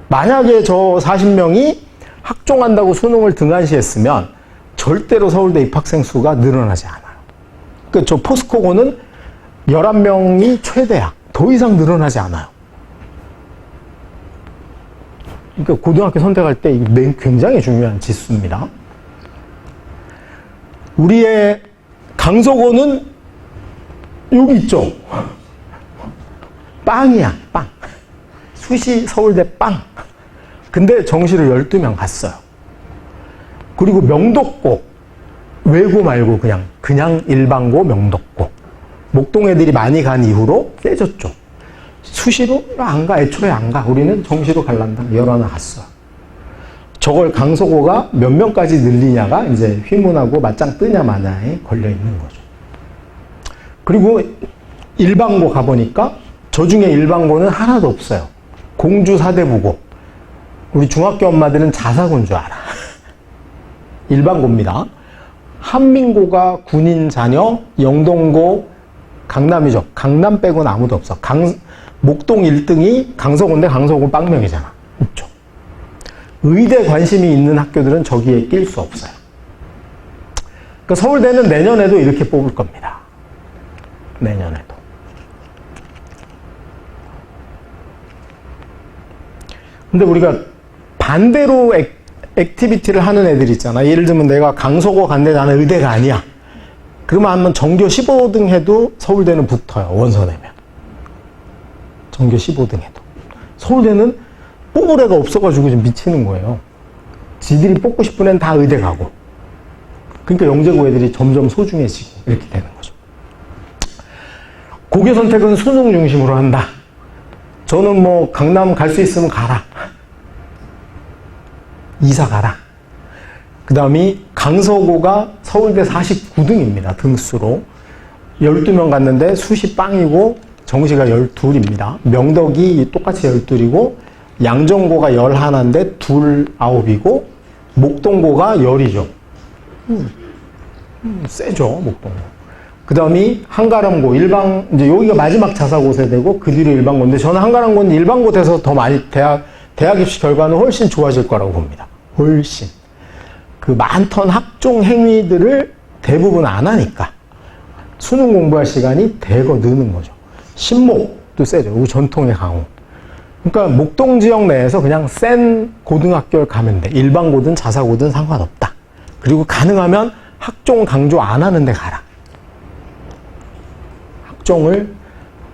만약에 저 40명이 학종한다고 수능을 등한시했으면 절대로 서울대 입학생 수가 늘어나지 않아요. 그러니까 저 포스코고는 11명이 최대야. 더 이상 늘어나지 않아요. 그러니까 고등학교 선택할 때 이게 굉장히 중요한 지수입니다. 우리의 강서고는 여기 있죠. 빵이야, 빵. 수시 서울대 빵. 근데 정시를 12명 갔어요. 그리고 명덕고, 외고 말고 그냥 일반고 명덕고. 목동 애들이 많이 간 이후로 세졌죠. 수시로 안 가, 애초에 안 가. 우리는 정시로 갈란다. 11 갔어. 저걸 강서고가 몇 명까지 늘리냐가 이제 휘문하고 맞짱 뜨냐 마냐에 걸려 있는 거죠. 그리고 일반고 가보니까 저 중에 일반고는 하나도 없어요. 공주 사대부고. 우리 중학교 엄마들은 자사고인 줄 알아. 일반고입니다. 한민고가 군인 자녀, 영동고, 강남이죠. 강남 빼고는 아무도 없어. 목동 1등이 강서고인데 강서고 빵명이잖아. 없죠. 의대 관심이 있는 학교들은 저기에 낄 수 없어요. 그러니까 서울대는 내년에도 이렇게 뽑을 겁니다. 내년에도. 근데 우리가 반대로 액티비티를 하는 애들 있잖아. 예를 들면 내가 강서고 간데 나는 의대가 아니야. 그러면 한번 전교 15등 해도 서울대는 붙어요. 원서 내면. 전교 15등 해도. 서울대는 뽑을 애가 없어가지고 좀 미치는 거예요. 지들이 뽑고 싶은 애는 다 의대 가고. 그러니까 영재고 애들이 점점 소중해지고 이렇게 되는 거죠. 고교 선택은 수능 중심으로 한다. 저는 뭐 강남 갈 수 있으면 가라. 이사 가라. 그 다음이 강서고가 서울대 49등입니다. 등수로. 12명 갔는데 수시 빵이고 정시가 12입니다. 명덕이 똑같이 12이고 양정고가 11인데 둘 9이고 목동고가 10이죠. 세죠, 목동고. 그 다음이 한가람고, 이제 여기가 마지막 자사고 세대고 그 뒤로 일반고인데 저는 한가람고는 일반고 돼서 더 많이 대학 입시 결과는 훨씬 좋아질 거라고 봅니다. 훨씬. 그 많던 학종 행위들을 대부분 안 하니까 수능 공부할 시간이 대거 느는 거죠. 신목도 세죠. 여기 전통의 강호. 그러니까 목동 지역 내에서 그냥 센 고등학교를 가면 돼. 일반고든 자사고든 상관없다. 그리고 가능하면 학종 강조 안 하는 데 가라. 학종을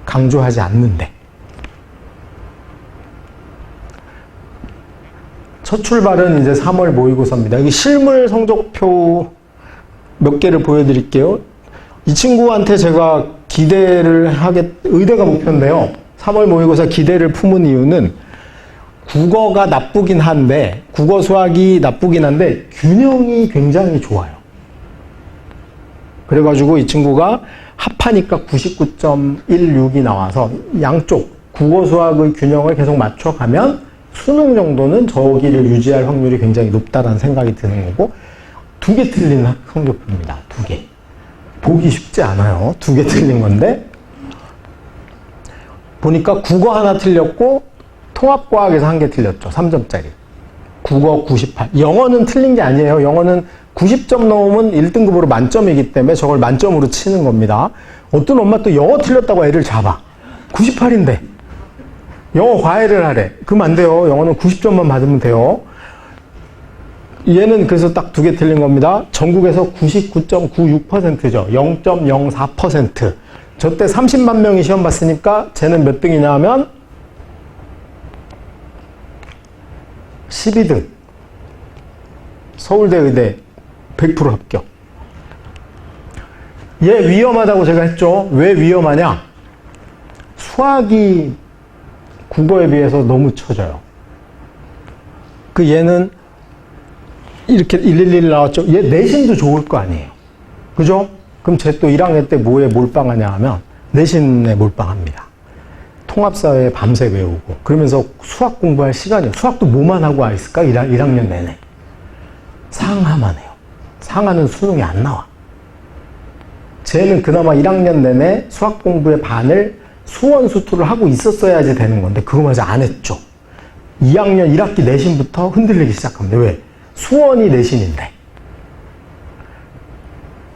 강조하지 않는데. 첫 출발은 이제 3월 모의고사입니다. 여기 실물 성적표 몇 개를 보여드릴게요. 이 친구한테 제가 의대가 목표인데요. 3월 모의고사 기대를 품은 이유는 국어가 나쁘긴 한데, 국어 수학이 나쁘긴 한데, 균형이 굉장히 좋아요. 그래가지고 이 친구가 합하니까 99.16이 나와서 양쪽 국어 수학의 균형을 계속 맞춰가면 수능 정도는 저기를 유지할 확률이 굉장히 높다라는 생각이 드는 거고, 2개 틀린 성적표입니다. 2개. 보기 쉽지 않아요. 2개 틀린 건데, 보니까 국어 하나 틀렸고, 통합과학에서 1개 틀렸죠. 3점짜리. 국어 98. 영어는 틀린 게 아니에요. 영어는 90점 넘으면 1등급으로 만점이기 때문에 저걸 만점으로 치는 겁니다. 어떤 엄마 또 영어 틀렸다고 애를 잡아. 98인데. 영어 과외를 하래. 그럼 안 돼요. 영어는 90점만 받으면 돼요. 얘는 그래서 딱 2개 틀린 겁니다. 전국에서 99.96%죠. 0.04%. 저 때 30만 명이 시험 봤으니까 쟤는 몇 등이냐 하면 12등. 서울대 의대 100% 합격. 얘 위험하다고 제가 했죠. 왜 위험하냐? 수학이 국어에 비해서 너무 처져요. 그 얘는 이렇게 111 나왔죠. 얘 내신도 좋을 거 아니에요. 그죠? 그럼 쟤 또 1학년 때 뭐에 몰빵하냐 하면 내신에 몰빵합니다. 통합사회 밤새 외우고 그러면서 수학 공부할 시간이 수학도 뭐만 하고 와 있을까? 1학년 내내. 상하만 해요. 상하는 수능이 안 나와. 쟤는 그나마 1학년 내내 수학 공부의 반을 수원 수투를 하고 있었어야지 되는 건데 그거마저 안 했죠. 2학년 1학기 내신부터 흔들리기 시작합니다. 왜? 수원이 내신인데.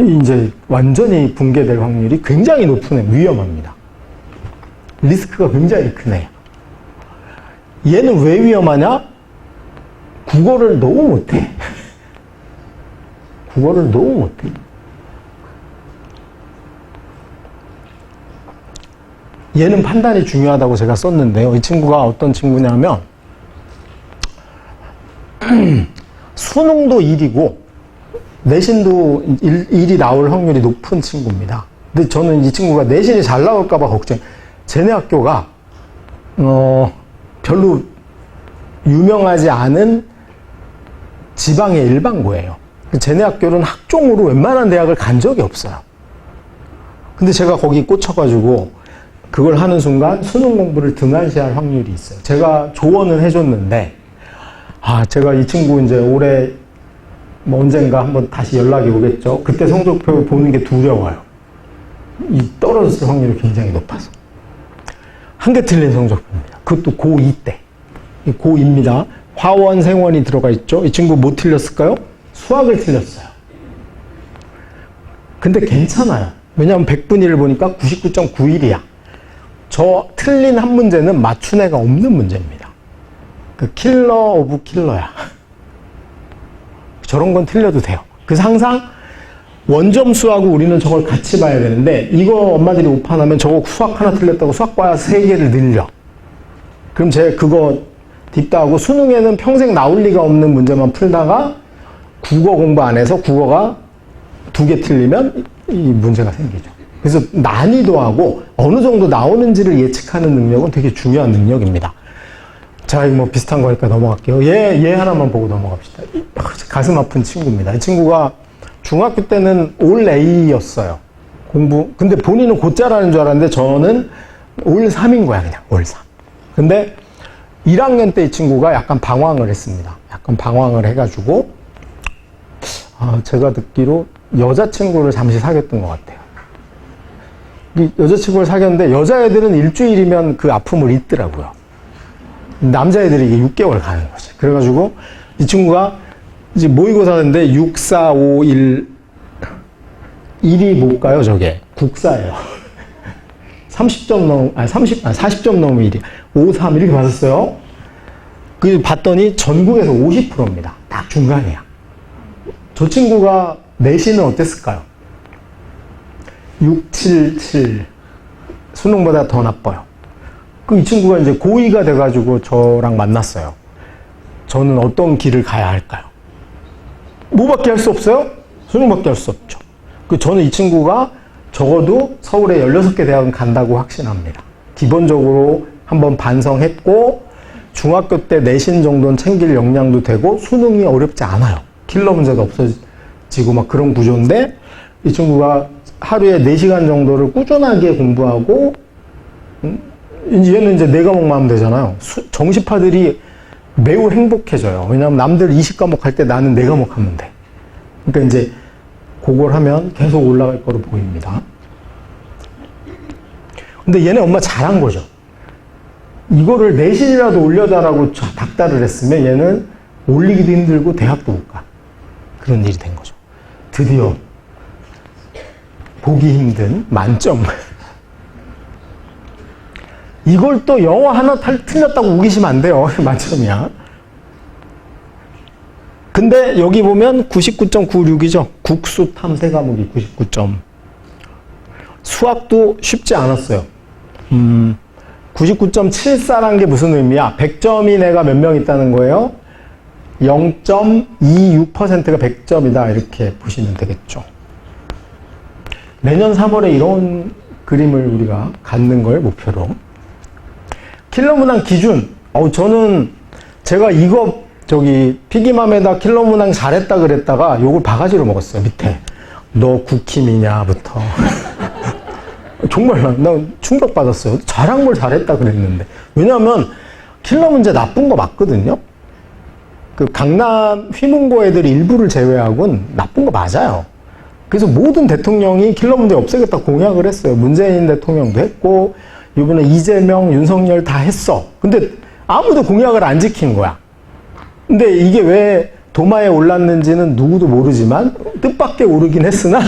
이제 완전히 붕괴될 확률이 굉장히 높은 애, 위험합니다. 리스크가 굉장히 크네요. 얘는 왜 위험하냐? 국어를 너무 못해. 국어를 너무 못해. 얘는 판단이 중요하다고 제가 썼는데요. 이 친구가 어떤 친구냐면 수능도 1이고 내신도 1이 나올 확률이 높은 친구입니다. 근데 저는 이 친구가 내신이 잘 나올까 봐 걱정. 쟤네 학교가 별로 유명하지 않은 지방의 일반고예요. 쟤네 학교는 학종으로 웬만한 대학을 간 적이 없어요. 근데 제가 거기 꽂혀가지고 그걸 하는 순간 수능 공부를 등한시할 확률이 있어요. 제가 조언을 해줬는데 제가 이 친구 이제 올해 뭐 언젠가 한번 다시 연락이 오겠죠. 그때 성적표 보는 게 두려워요. 이 떨어졌을 확률이 굉장히 높아서. 1개 틀린 성적표입니다. 그것도 고2 때. 고2입니다. 화원, 생원이 들어가 있죠. 이 친구 뭐 틀렸을까요? 수학을 틀렸어요. 근데 괜찮아요. 왜냐하면 100분위를 보니까 99.91이야. 저 틀린 한 문제는 맞춘 애가 없는 문제입니다. 그 킬러 오브 킬러야. 저런 건 틀려도 돼요. 그래서 항상 원점수하고 우리는 저걸 같이 봐야 되는데 이거 엄마들이 오판하면 저거 수학 하나 틀렸다고 수학과 3개를 늘려. 그럼 제 그거 딥다하고 수능에는 평생 나올 리가 없는 문제만 풀다가 국어 공부 안 해서 국어가 2개 틀리면 이 문제가 생기죠. 그래서 난이도하고 어느 정도 나오는지를 예측하는 능력은 되게 중요한 능력입니다. 자, 뭐 비슷한 거니까 넘어갈게요. 얘 하나만 보고 넘어갑시다. 가슴 아픈 친구입니다. 이 친구가 중학교 때는 올 A였어요. 근데 본인은 곧잘하는 줄 알았는데 저는 올 3인 거야, 그냥. 올 3. 근데 1학년 때 이 친구가 약간 방황을 했습니다. 약간 방황을 해가지고, 제가 듣기로 여자친구를 잠시 사귀었던 것 같아요. 이 여자친구를 사귀었는데 여자애들은 일주일이면 그 아픔을 잊더라고요. 남자애들이 이게 6개월 가는 거지. 그래가지고 이 친구가 이제 모의고사 하는데 6, 4, 5, 1, 1이 뭘까요, 저게? 국사예요. 30점 40점 넘으면 1이. 5, 3 이렇게 받았어요. 그 봤더니 전국에서 50%입니다. 딱 중간이야. 저 친구가 내신은 어땠을까요? 6, 7, 7. 수능보다 더 나빠요. 그 이 친구가 이제 고2가 돼가지고 저랑 만났어요. 저는 어떤 길을 가야 할까요? 뭐밖에 할 수 없어요? 수능밖에 할 수 없죠. 저는 이 친구가 적어도 서울에 16개 대학은 간다고 확신합니다. 기본적으로 한번 반성했고 중학교 때 내신 정도는 챙길 역량도 되고 수능이 어렵지 않아요. 킬러 문제도 없어지고 막 그런 구조인데 이 친구가 하루에 4시간 정도를 꾸준하게 공부하고 얘는 이제 4과목만 하면 되잖아요. 정시파들이 매우 행복해져요. 왜냐하면 남들 20과목 할 때 나는 4과목 하면 돼. 그러니까 이제 그걸 하면 계속 올라갈 거로 보입니다. 근데 얘네 엄마 잘한 거죠. 이거를 내신이라도 올려달라고 닥달을 했으면 얘는 올리기도 힘들고 대학도 못 가. 그런 일이 된 거죠. 드디어 보기 힘든 만점. 이걸 또 영어 하나 틀렸다고 우기시면 안 돼요. 만점이야. 근데 여기 보면 99.96이죠. 국수 탐 3과목이 99점. 수학도 쉽지 않았어요. 99.74란 게 무슨 의미야? 100점인 애가 몇 명 있다는 거예요? 0.26%가 100점이다. 이렇게 보시면 되겠죠. 내년 3월에 이런 그림을 우리가 갖는 걸 목표로. 킬러 문항 기준. 저는 제가 이거 피기맘에다 킬러 문항 잘했다 그랬다가 욕을 바가지로 먹었어요. 밑에. 너 국힘이냐부터. 정말 나 충격받았어요. 잘한 걸 잘했다 그랬는데. 왜냐하면 킬러 문제 나쁜 거 맞거든요. 그 강남 휘문고 애들이 일부를 제외하고는 나쁜 거 맞아요. 그래서 모든 대통령이 킬러 문제 없애겠다 공약을 했어요. 문재인 대통령도 했고 이번에 이재명, 윤석열 다 했어. 근데 아무도 공약을 안 지킨 거야. 근데 이게 왜 도마에 올랐는지는 누구도 모르지만 뜻밖의 오르긴 했으나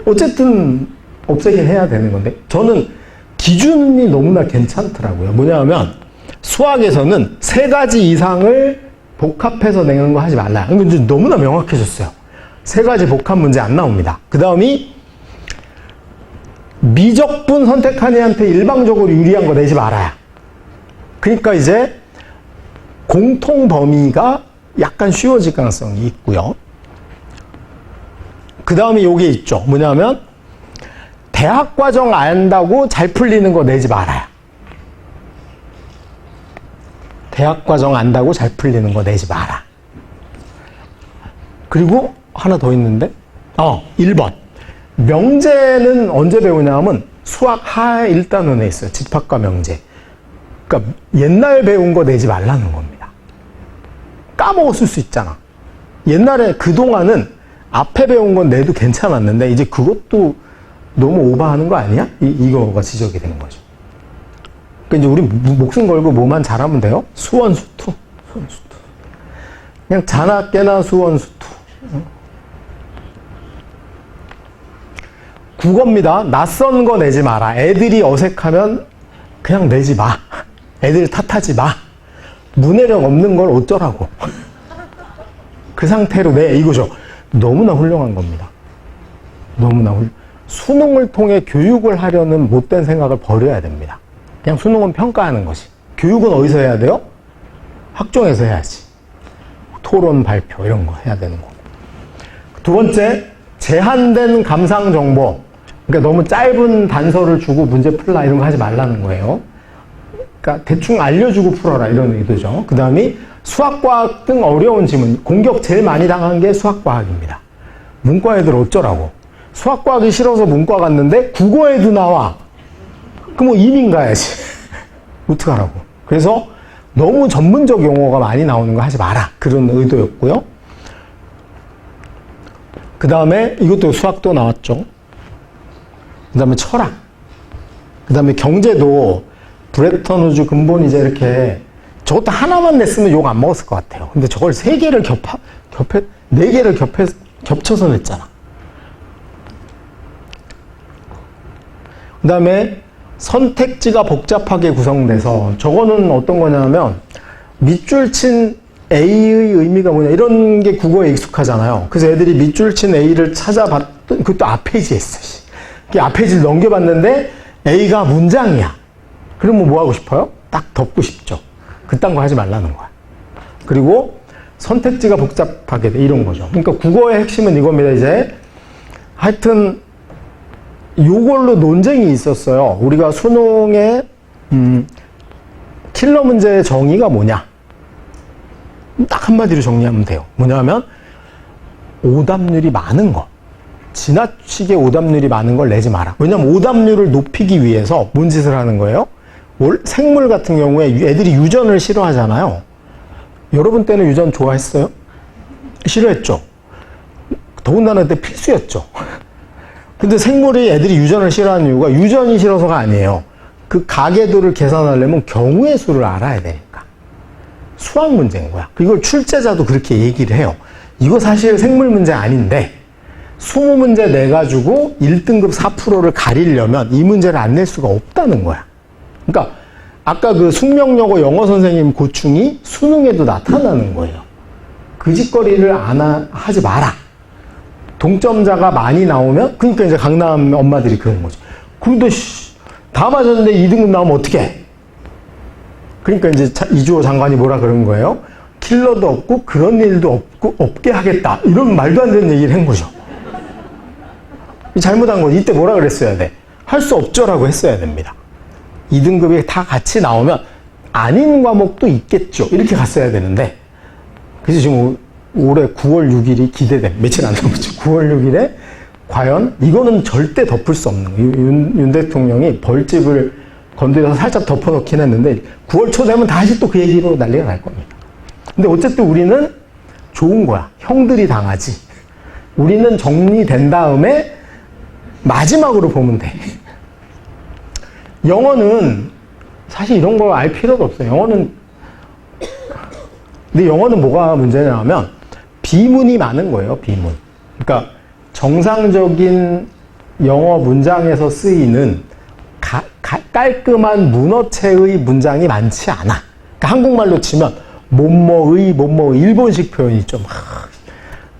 어쨌든 없애긴 해야 되는 건데 저는 기준이 너무나 괜찮더라고요. 뭐냐면 수학에서는 3가지 이상을 복합해서 내는 거 하지 말라. 이건 너무나 명확해졌어요. 3가지 복합 문제 안 나옵니다. 그 다음이 미적분 선택한 애한테 일방적으로 유리한 거 내지 말아야. 그러니까 이제 공통 범위가 약간 쉬워질 가능성이 있고요. 그 다음에 요게 있죠. 뭐냐면 대학 과정 안다고 잘 풀리는 거 내지 말아야. 대학 과정 안다고 잘 풀리는 거 내지 마라. 그리고 하나 더 있는데 1번. 명제는 언제 배우냐면 수학 하 1단원에 있어요. 집합과 명제. 그러니까 옛날 배운 거 내지 말라는 겁니다. 까먹었을 수 있잖아. 옛날에 그동안은 앞에 배운 건 내도 괜찮았는데 이제 그것도 너무 오버하는 거 아니야? 이거가 지적이 되는 거죠. 그러니까 이제 우리 목숨 걸고 뭐만 잘하면 돼요? 수원수투. 그냥 자나 깨나 수원수투. 국어입니다. 낯선 거 내지 마라. 애들이 어색하면 그냥 내지 마. 애들 탓하지 마. 문해력 없는 걸 어쩌라고. 그 상태로 내 이거죠. 너무나 훌륭한 겁니다. 너무나 수능을 통해 교육을 하려는 못된 생각을 버려야 됩니다. 그냥 수능은 평가하는 것이. 교육은 어디서 해야 돼요? 학종에서 해야지. 토론, 발표 이런 거 해야 되는 거고. 2번째, 제한된 감상 정보. 그러니까 너무 짧은 단서를 주고 문제 풀라 이런 거 하지 말라는 거예요. 그러니까 대충 알려주고 풀어라 이런 의도죠. 그 다음에 수학과학 등 어려운 지문. 공격 제일 많이 당한 게 수학과학입니다. 문과 애들 어쩌라고. 수학과학이 싫어서 문과 갔는데 국어에도 나와. 그럼 이민 가야지. 어떡하라고. 그래서 너무 전문적 용어가 많이 나오는 거 하지 마라. 그런 의도였고요. 그 다음에 이것도 수학도 나왔죠. 그 다음에 철학. 그 다음에 경제도 브레턴 우즈 근본이제 이렇게 저것도 하나만 냈으면 욕 안 먹었을 것 같아요. 근데 저걸 3개를 4개를 겹쳐서 냈잖아. 그 다음에 선택지가 복잡하게 구성돼서 저거는 어떤 거냐면 밑줄 친 A의 의미가 뭐냐 이런 게 국어에 익숙하잖아요. 그래서 애들이 밑줄 친 A를 찾아봤더니 그것도 앞페이지에 있어. 앞페이지를 넘겨봤는데 A가 문장이야. 그러면 뭐 하고 싶어요? 딱 덮고 싶죠. 그딴 거 하지 말라는 거야. 그리고 선택지가 복잡하게 돼 이런 거죠. 그러니까 국어의 핵심은 이겁니다. 이제 하여튼 요걸로 논쟁이 있었어요. 우리가 수능의 킬러 문제의 정의가 뭐냐? 딱 한마디로 정리하면 돼요. 뭐냐면 오답률이 많은 거. 지나치게 오답률이 많은 걸 내지 마라. 왜냐면 오답률을 높이기 위해서 뭔 짓을 하는 거예요? 생물 같은 경우에 애들이 유전을 싫어하잖아요. 여러분 때는 유전 좋아했어요? 싫어했죠? 더군다나 그때 필수였죠. 근데 생물이 애들이 유전을 싫어하는 이유가 유전이 싫어서가 아니에요. 그 가계도를 계산하려면 경우의 수를 알아야 되니까. 수학 문제인 거야. 이걸 출제자도 그렇게 얘기를 해요. 이거 사실 생물 문제 아닌데 20문제 내가지고 1등급 4%를 가리려면 이 문제를 안 낼 수가 없다는 거야. 그러니까 아까 그 숙명여고 영어 선생님 고충이 수능에도 나타나는 거예요. 그 짓거리를 하지 마라. 동점자가 많이 나오면, 그러니까 이제 강남 엄마들이 그러는 거죠. 근데 다 맞았는데 2등급 나오면 어떡해? 그러니까 이제 이주호 장관이 뭐라 그런 거예요? 킬러도 없고 그런 일도 없게 하겠다. 이런 말도 안 되는 얘기를 한 거죠. 잘못한 거지. 이때 뭐라 그랬어야 돼? 할 수 없죠라고 했어야 됩니다. 2등급이 다 같이 나오면 아닌 과목도 있겠죠. 이렇게 갔어야 되는데. 그래서 지금 올해 9월 6일이 기대돼. 며칠 안 남았죠. 9월 6일에 과연 이거는 절대 덮을 수 없는 거예요. 윤 대통령이 벌집을 건드려서 살짝 덮어놓긴 했는데 9월 초 되면 다시 또 그 얘기로 난리가 날 겁니다. 근데 어쨌든 우리는 좋은 거야. 형들이 당하지. 우리는 정리된 다음에 마지막으로 보면 돼. 영어는 사실 이런 걸 알 필요도 없어요. 근데 영어는 뭐가 문제냐면 비문이 많은 거예요. 비문. 그러니까 정상적인 영어 문장에서 쓰이는 깔끔한 문어체의 문장이 많지 않아. 그러니까 한국말로 치면 뭐뭐의 일본식 표현이 좀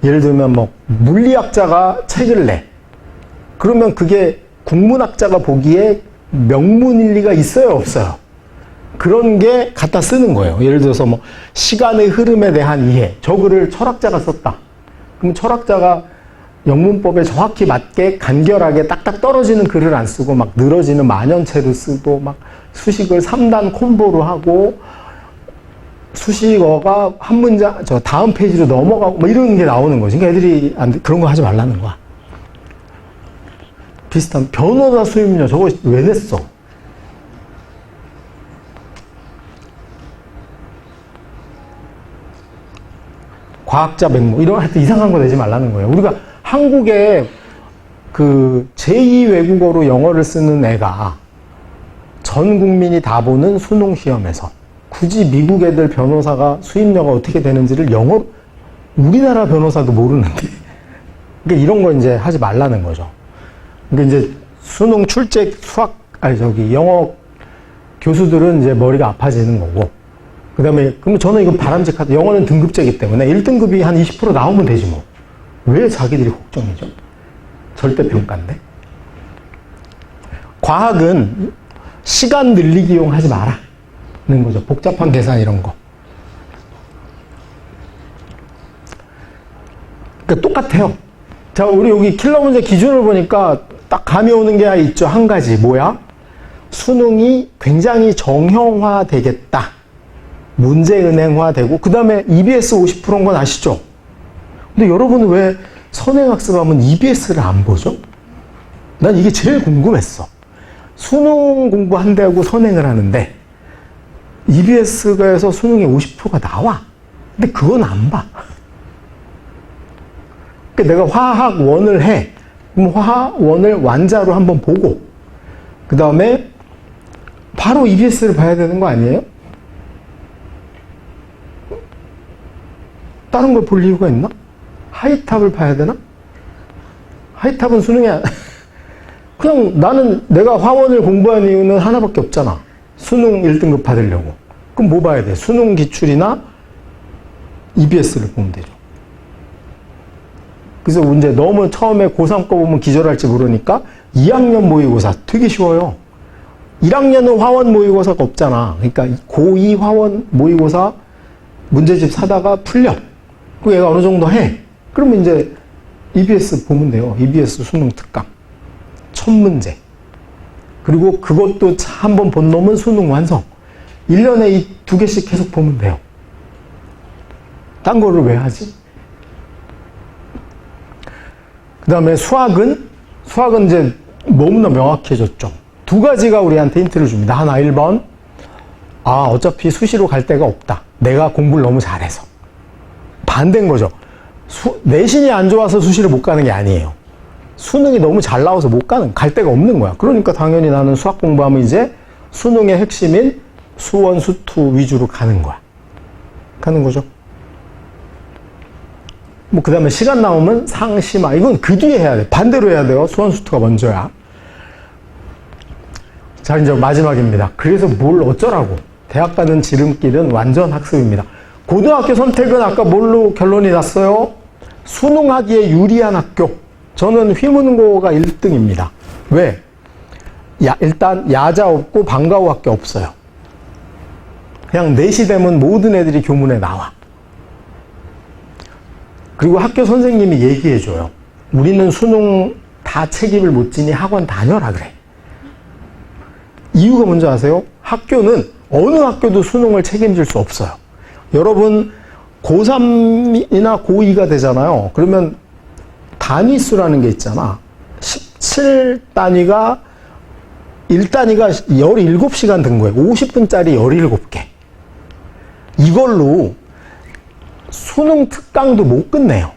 예를 들면 뭐 물리학자가 책을 내. 그러면 그게 국문학자가 보기에 명문일리가 있어요, 없어요? 그런 게 갖다 쓰는 거예요. 예를 들어서 뭐 시간의 흐름에 대한 이해. 저 글을 철학자가 썼다. 그럼 철학자가 영문법에 정확히 맞게 간결하게 딱딱 떨어지는 글을 안 쓰고 막 늘어지는 만연체를 쓰고 막 수식을 3단 콤보로 하고 수식어가 한 문장 저 다음 페이지로 넘어가고 뭐 이런 게 나오는 거지. 그러니까 애들이 그런 거 하지 말라는 거야. 비슷한 변호사 수임료 저거 왜 냈어? 과학자 맹모 이런 하여튼 이상한 거 내지 말라는 거예요. 우리가 한국에 그 제2 외국어로 영어를 쓰는 애가 전 국민이 다 보는 수능 시험에서 굳이 미국 애들 변호사가 수임료가 어떻게 되는지를 영어 우리나라 변호사도 모르는데 그러니까 이런 거 이제 하지 말라는 거죠. 그러니까 이제 수능 출제 영어 교수들은 이제 머리가 아파지는 거고 그 다음에 그러면 저는 이거 바람직하다. 영어는 등급제이기 때문에 1등급이 한 20% 나오면 되지 뭐. 왜 자기들이 걱정이죠? 절대평가인데. 과학은 시간 늘리기용 하지 마라는 거죠. 복잡한 계산 이런 거. 그러니까 똑같아요. 자, 우리 여기 킬러 문제 기준을 보니까 딱 감이 오는 게 있죠. 한 가지. 뭐야? 수능이 굉장히 정형화 되겠다. 문제 은행화되고 그 다음에 EBS 50%인 건 아시죠? 근데 여러분은 왜 선행학습하면 EBS를 안 보죠? 난 이게 제일 궁금했어. 수능 공부한다고 선행을 하는데 EBS가에서 수능에 50%가 나와. 근데 그건 안 봐. 그러니까 내가 화학 원을 해. 그럼 화학 원을 완자로 한번 보고 그 다음에 바로 EBS를 봐야 되는 거 아니에요? 다른 걸 볼 이유가 있나? 하이탑을 봐야 되나? 하이탑은 수능에 그냥 나는 내가 화원을 공부한 이유는 하나밖에 없잖아. 수능 1등급 받으려고. 그럼 뭐 봐야 돼? 수능 기출이나 EBS를 보면 되죠. 그래서 이제 너무 처음에 고3 거 보면 기절할지 모르니까 2학년 모의고사 되게 쉬워요. 1학년은 화원 모의고사가 없잖아. 그러니까 고2 화원 모의고사 문제집 사다가 풀려. 그 얘가 어느 정도 해. 그러면 이제 EBS 보면 돼요. EBS 수능 특강. 첫 문제. 그리고 그것도 한번 본 놈은 수능 완성. 1년에 이 2개씩 계속 보면 돼요. 딴 거를 왜 하지? 그 다음에 수학은 이제 너무나 명확해졌죠. 두 가지가 우리한테 힌트를 줍니다. 하나 1번. 아, 어차피 수시로 갈 데가 없다. 내가 공부를 너무 잘해서. 반대인 거죠. 내신이 안 좋아서 수시를 못 가는 게 아니에요. 수능이 너무 잘 나와서 갈 데가 없는 거야. 그러니까 당연히 나는 수학 공부하면 이제 수능의 핵심인 수원, 수투 위주로 가는 거야. 가는 거죠. 뭐, 그 다음에 시간 나오면 상시마. 이건 그 뒤에 해야 돼. 반대로 해야 돼요. 수원, 수투가 먼저야. 자, 이제 마지막입니다. 그래서 뭘 어쩌라고. 대학 가는 지름길은 완전 학습입니다. 고등학교 선택은 아까 뭘로 결론이 났어요? 수능하기에 유리한 학교. 저는 휘문고가 1등입니다. 왜? 일단 야자 없고 방과후 학교 없어요. 그냥 4시 되면 모든 애들이 교문에 나와. 그리고 학교 선생님이 얘기해줘요. 우리는 수능 다 책임을 못 지니 학원 다녀라 그래. 이유가 뭔지 아세요? 학교는 어느 학교도 수능을 책임질 수 없어요. 여러분 고3이나 고2가 되잖아요. 그러면 단위수라는 게 있잖아. 17단위가 1단위가 17시간 든 거예요. 50분짜리 17개. 이걸로 수능 특강도 못 끝내요.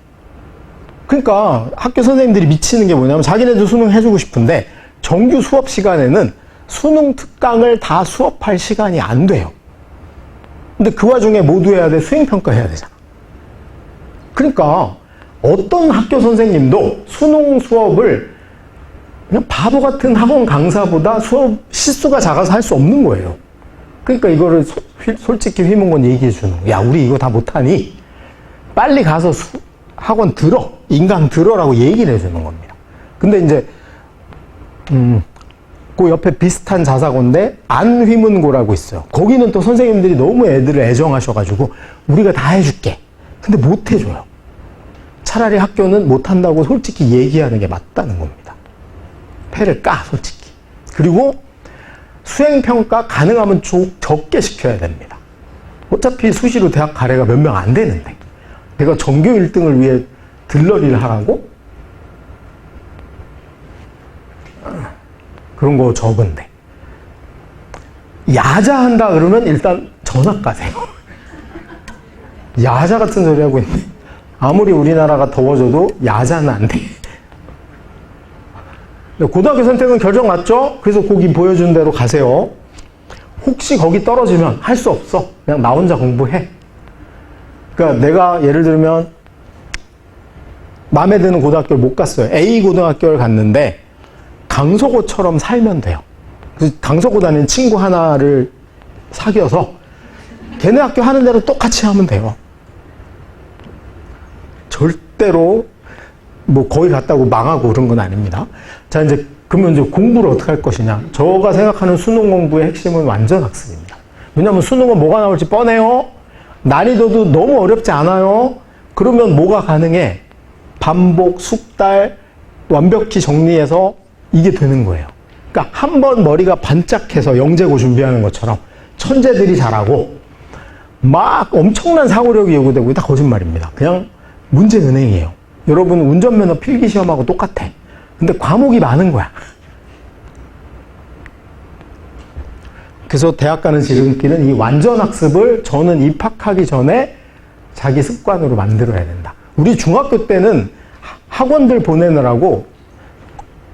그러니까 학교 선생님들이 미치는 게 뭐냐면 자기네도 수능 해주고 싶은데 정규 수업 시간에는 수능 특강을 다 수업할 시간이 안 돼요. 근데 그 와중에 모두 해야 돼. 수행평가 해야 되잖아. 그러니까 어떤 학교 선생님도 수능 수업을 그냥 바보 같은 학원 강사보다 수업 시수가 작아서 할 수 없는 거예요. 그러니까 이거를 솔직히 휘문건 얘기해 주는 거야. 야, 우리 이거 다 못하니 빨리 가서 학원 들어. 인강 들어라고 얘기를 해주는 겁니다. 근데 이제 그 옆에 비슷한 자사고인데 안휘문고라고 있어요. 거기는 또 선생님들이 너무 애들을 애정하셔가지고 우리가 다 해줄게. 근데 못 해줘요. 차라리 학교는 못한다고 솔직히 얘기하는 게 맞다는 겁니다. 패를 까, 솔직히. 그리고 수행평가 가능하면 적게 시켜야 됩니다. 어차피 수시로 대학 가래가 몇 명 안 되는데 내가 전교 1등을 위해 들러리를 하라고? 그런 거 적은데. 야자한다 그러면 일단 전학 가세요. 야자 같은 소리 하고 있네. 아무리 우리나라가 더워져도 야자는 안 돼. 고등학교 선택은 결정 났죠? 그래서 거기 보여준 대로 가세요. 혹시 거기 떨어지면 할 수 없어. 그냥 나 혼자 공부해. 그러니까 내가 예를 들면 마음에 드는 고등학교를 못 갔어요. A 고등학교를 갔는데 강서고처럼 살면 돼요. 그래서 강서고 다니는 친구 하나를 사귀어서 걔네 학교 하는 대로 똑같이 하면 돼요. 절대로 뭐 거기 갔다고 망하고 그런 건 아닙니다. 자, 이제 그러면 이제 공부를 어떻게 할 것이냐. 저가 생각하는 수능 공부의 핵심은 완전 학습입니다. 왜냐하면 수능은 뭐가 나올지 뻔해요. 난이도도 너무 어렵지 않아요. 그러면 뭐가 가능해? 반복, 숙달, 완벽히 정리해서 이게 되는 거예요. 그러니까 한 번 머리가 반짝해서 영재고 준비하는 것처럼 천재들이 잘하고 막 엄청난 사고력이 요구되고 다 거짓말입니다. 그냥 문제 은행이에요. 여러분 운전면허 필기시험하고 똑같아. 근데 과목이 많은 거야. 그래서 대학 가는 지름길은 이 완전 학습을 저는 입학하기 전에 자기 습관으로 만들어야 된다. 우리 중학교 때는 학원들 보내느라고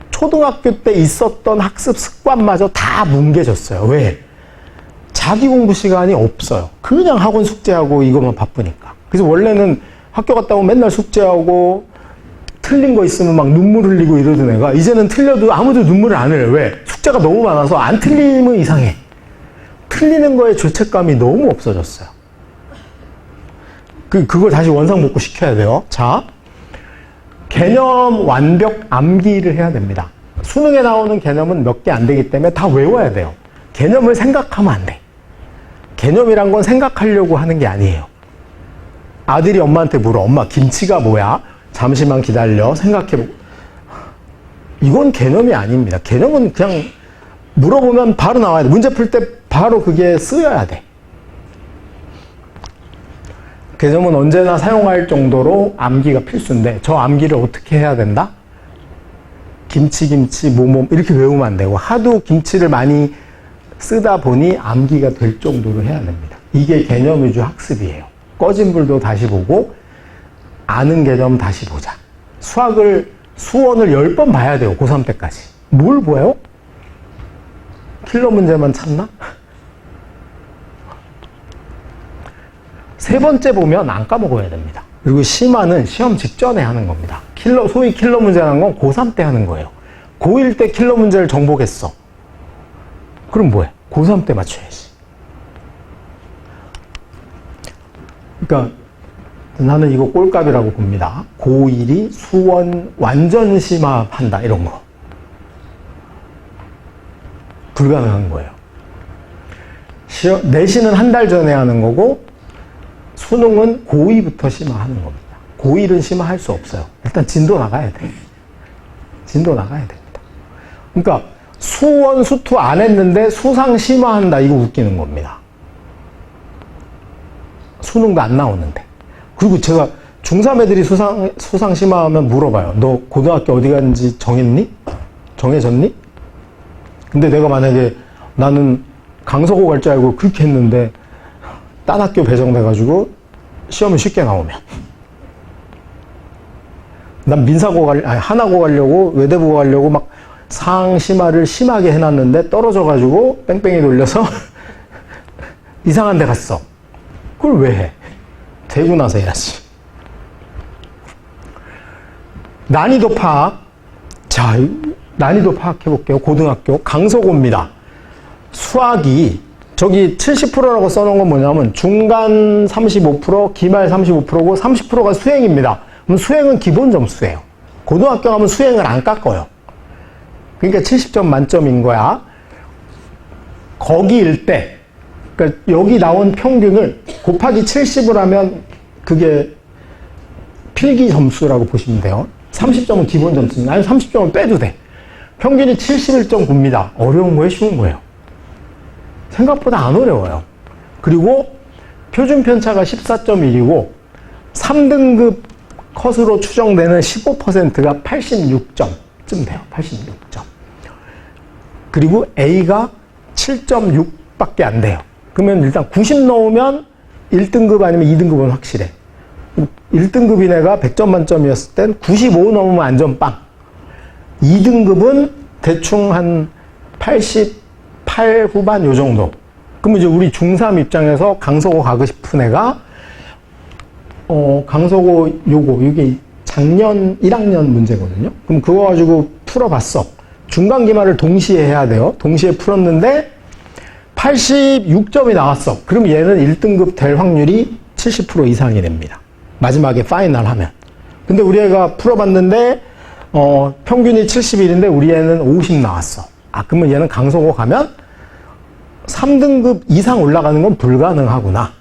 초등학교 때 있었던 학습 습관마저 다 뭉개졌어요. 왜? 자기 공부 시간이 없어요. 그냥 학원 숙제하고 이것만 바쁘니까. 그래서 원래는 학교 갔다 오면 맨날 숙제하고 틀린 거 있으면 막 눈물 흘리고 이러던 애가 이제는 틀려도 아무도 눈물을 안 흘려요. 왜? 숙제가 너무 많아서 안 틀리면 이상해. 틀리는 거에 죄책감이 너무 없어졌어요. 그걸 다시 원상복구 시켜야 돼요. 자, 개념 완벽 암기를 해야 됩니다. 수능에 나오는 개념은 몇 개 안 되기 때문에 다 외워야 돼요. 개념을 생각하면 안 돼. 개념이란 건 생각하려고 하는 게 아니에요. 아들이 엄마한테 물어. 엄마, 김치가 뭐야? 잠시만 기다려. 생각해보고. 이건 개념이 아닙니다. 개념은 그냥 물어보면 바로 나와야 돼. 문제 풀 때 바로 그게 쓰여야 돼. 개념은 언제나 사용할 정도로 암기가 필수인데 저 암기를 어떻게 해야 된다? 김치 뭐뭐 이렇게 외우면 안 되고 하도 김치를 많이 쓰다 보니 암기가 될 정도로 해야 됩니다. 이게 개념 위주 학습이에요. 꺼진 불도 다시 보고 아는 개념 다시 보자. 수원을 10번 봐야 돼요. 고3 때까지. 뭘 봐요? 킬러 문제만 찾나? 세 번째 보면 안 까먹어야 됩니다. 그리고 심화는 시험 직전에 하는 겁니다. 소위 킬러 문제라는 건 고3 때 하는 거예요. 고1 때 킬러 문제를 정복했어. 그럼 뭐해? 고3 때 맞춰야지. 그러니까 나는 이거 꼴값이라고 봅니다. 고1이 수원 완전 심화한다 이런 거. 불가능한 거예요. 내신은 한 달 전에 하는 거고 수능은 고2부터 심화하는 겁니다. 고1은 심화할 수 없어요. 일단 진도 나가야 돼. 진도 나가야 됩니다. 그러니까 수원, 수투 안 했는데 수상 심화한다 이거 웃기는 겁니다. 수능도 안 나오는데. 그리고 제가 중3 애들이 수상 심화하면 물어봐요. 너 고등학교 어디 갔는지 정했니? 정해졌니? 근데 내가 만약에 나는 강서고 갈 줄 알고 그렇게 했는데 딴 학교 배정돼가지고 시험이 쉽게 나오면 난 하나고 가려고 외대고 가려고 막 상심화를 심하게 해놨는데 떨어져가지고 뺑뺑이 돌려서 이상한 데 갔어. 그걸 왜 해? 되고 나서 해야지. 난이도 파악. 자, 난이도 파악해볼게요. 고등학교 강서고입니다. 수학이 저기 70%라고 써놓은 건 뭐냐면 중간 35%, 기말 35%고 30%가 수행입니다. 그럼 수행은 기본 점수예요. 고등학교 가면 수행을 안 깎아요. 그러니까 70점 만점인 거야. 거기일 때, 그러니까 여기 나온 평균을 곱하기 70을 하면 그게 필기 점수라고 보시면 돼요. 30점은 기본 점수입니다. 아니 30점은 빼도 돼. 평균이 71.9입니다. 어려운 거예요? 쉬운 거예요? 생각보다 안 어려워요. 그리고 표준 편차가 14.1이고 3등급 컷으로 추정되는 15%가 86점쯤 돼요. 86점. 그리고 A가 7.6밖에 안 돼요. 그러면 일단 90 넣으면 1등급 아니면 2등급은 확실해. 1등급인 애가 100점 만점이었을 땐 95 넘으면 안전빵. 2등급은 대충 한 88 후반 요 정도. 그러면 이제 우리 중3 입장에서 강서고 가고 싶은 애가 강서고 이게 작년 1학년 문제거든요. 그럼 그거 가지고 풀어봤어. 중간 기말을 동시에 해야 돼요. 동시에 풀었는데 86점이 나왔어. 그럼 얘는 1등급 될 확률이 70% 이상이 됩니다. 마지막에 파이널 하면. 근데 우리 애가 풀어봤는데 평균이 71인데 우리 애는 50 나왔어. 그러면 얘는 강서고 가면 3등급 이상 올라가는 건 불가능하구나.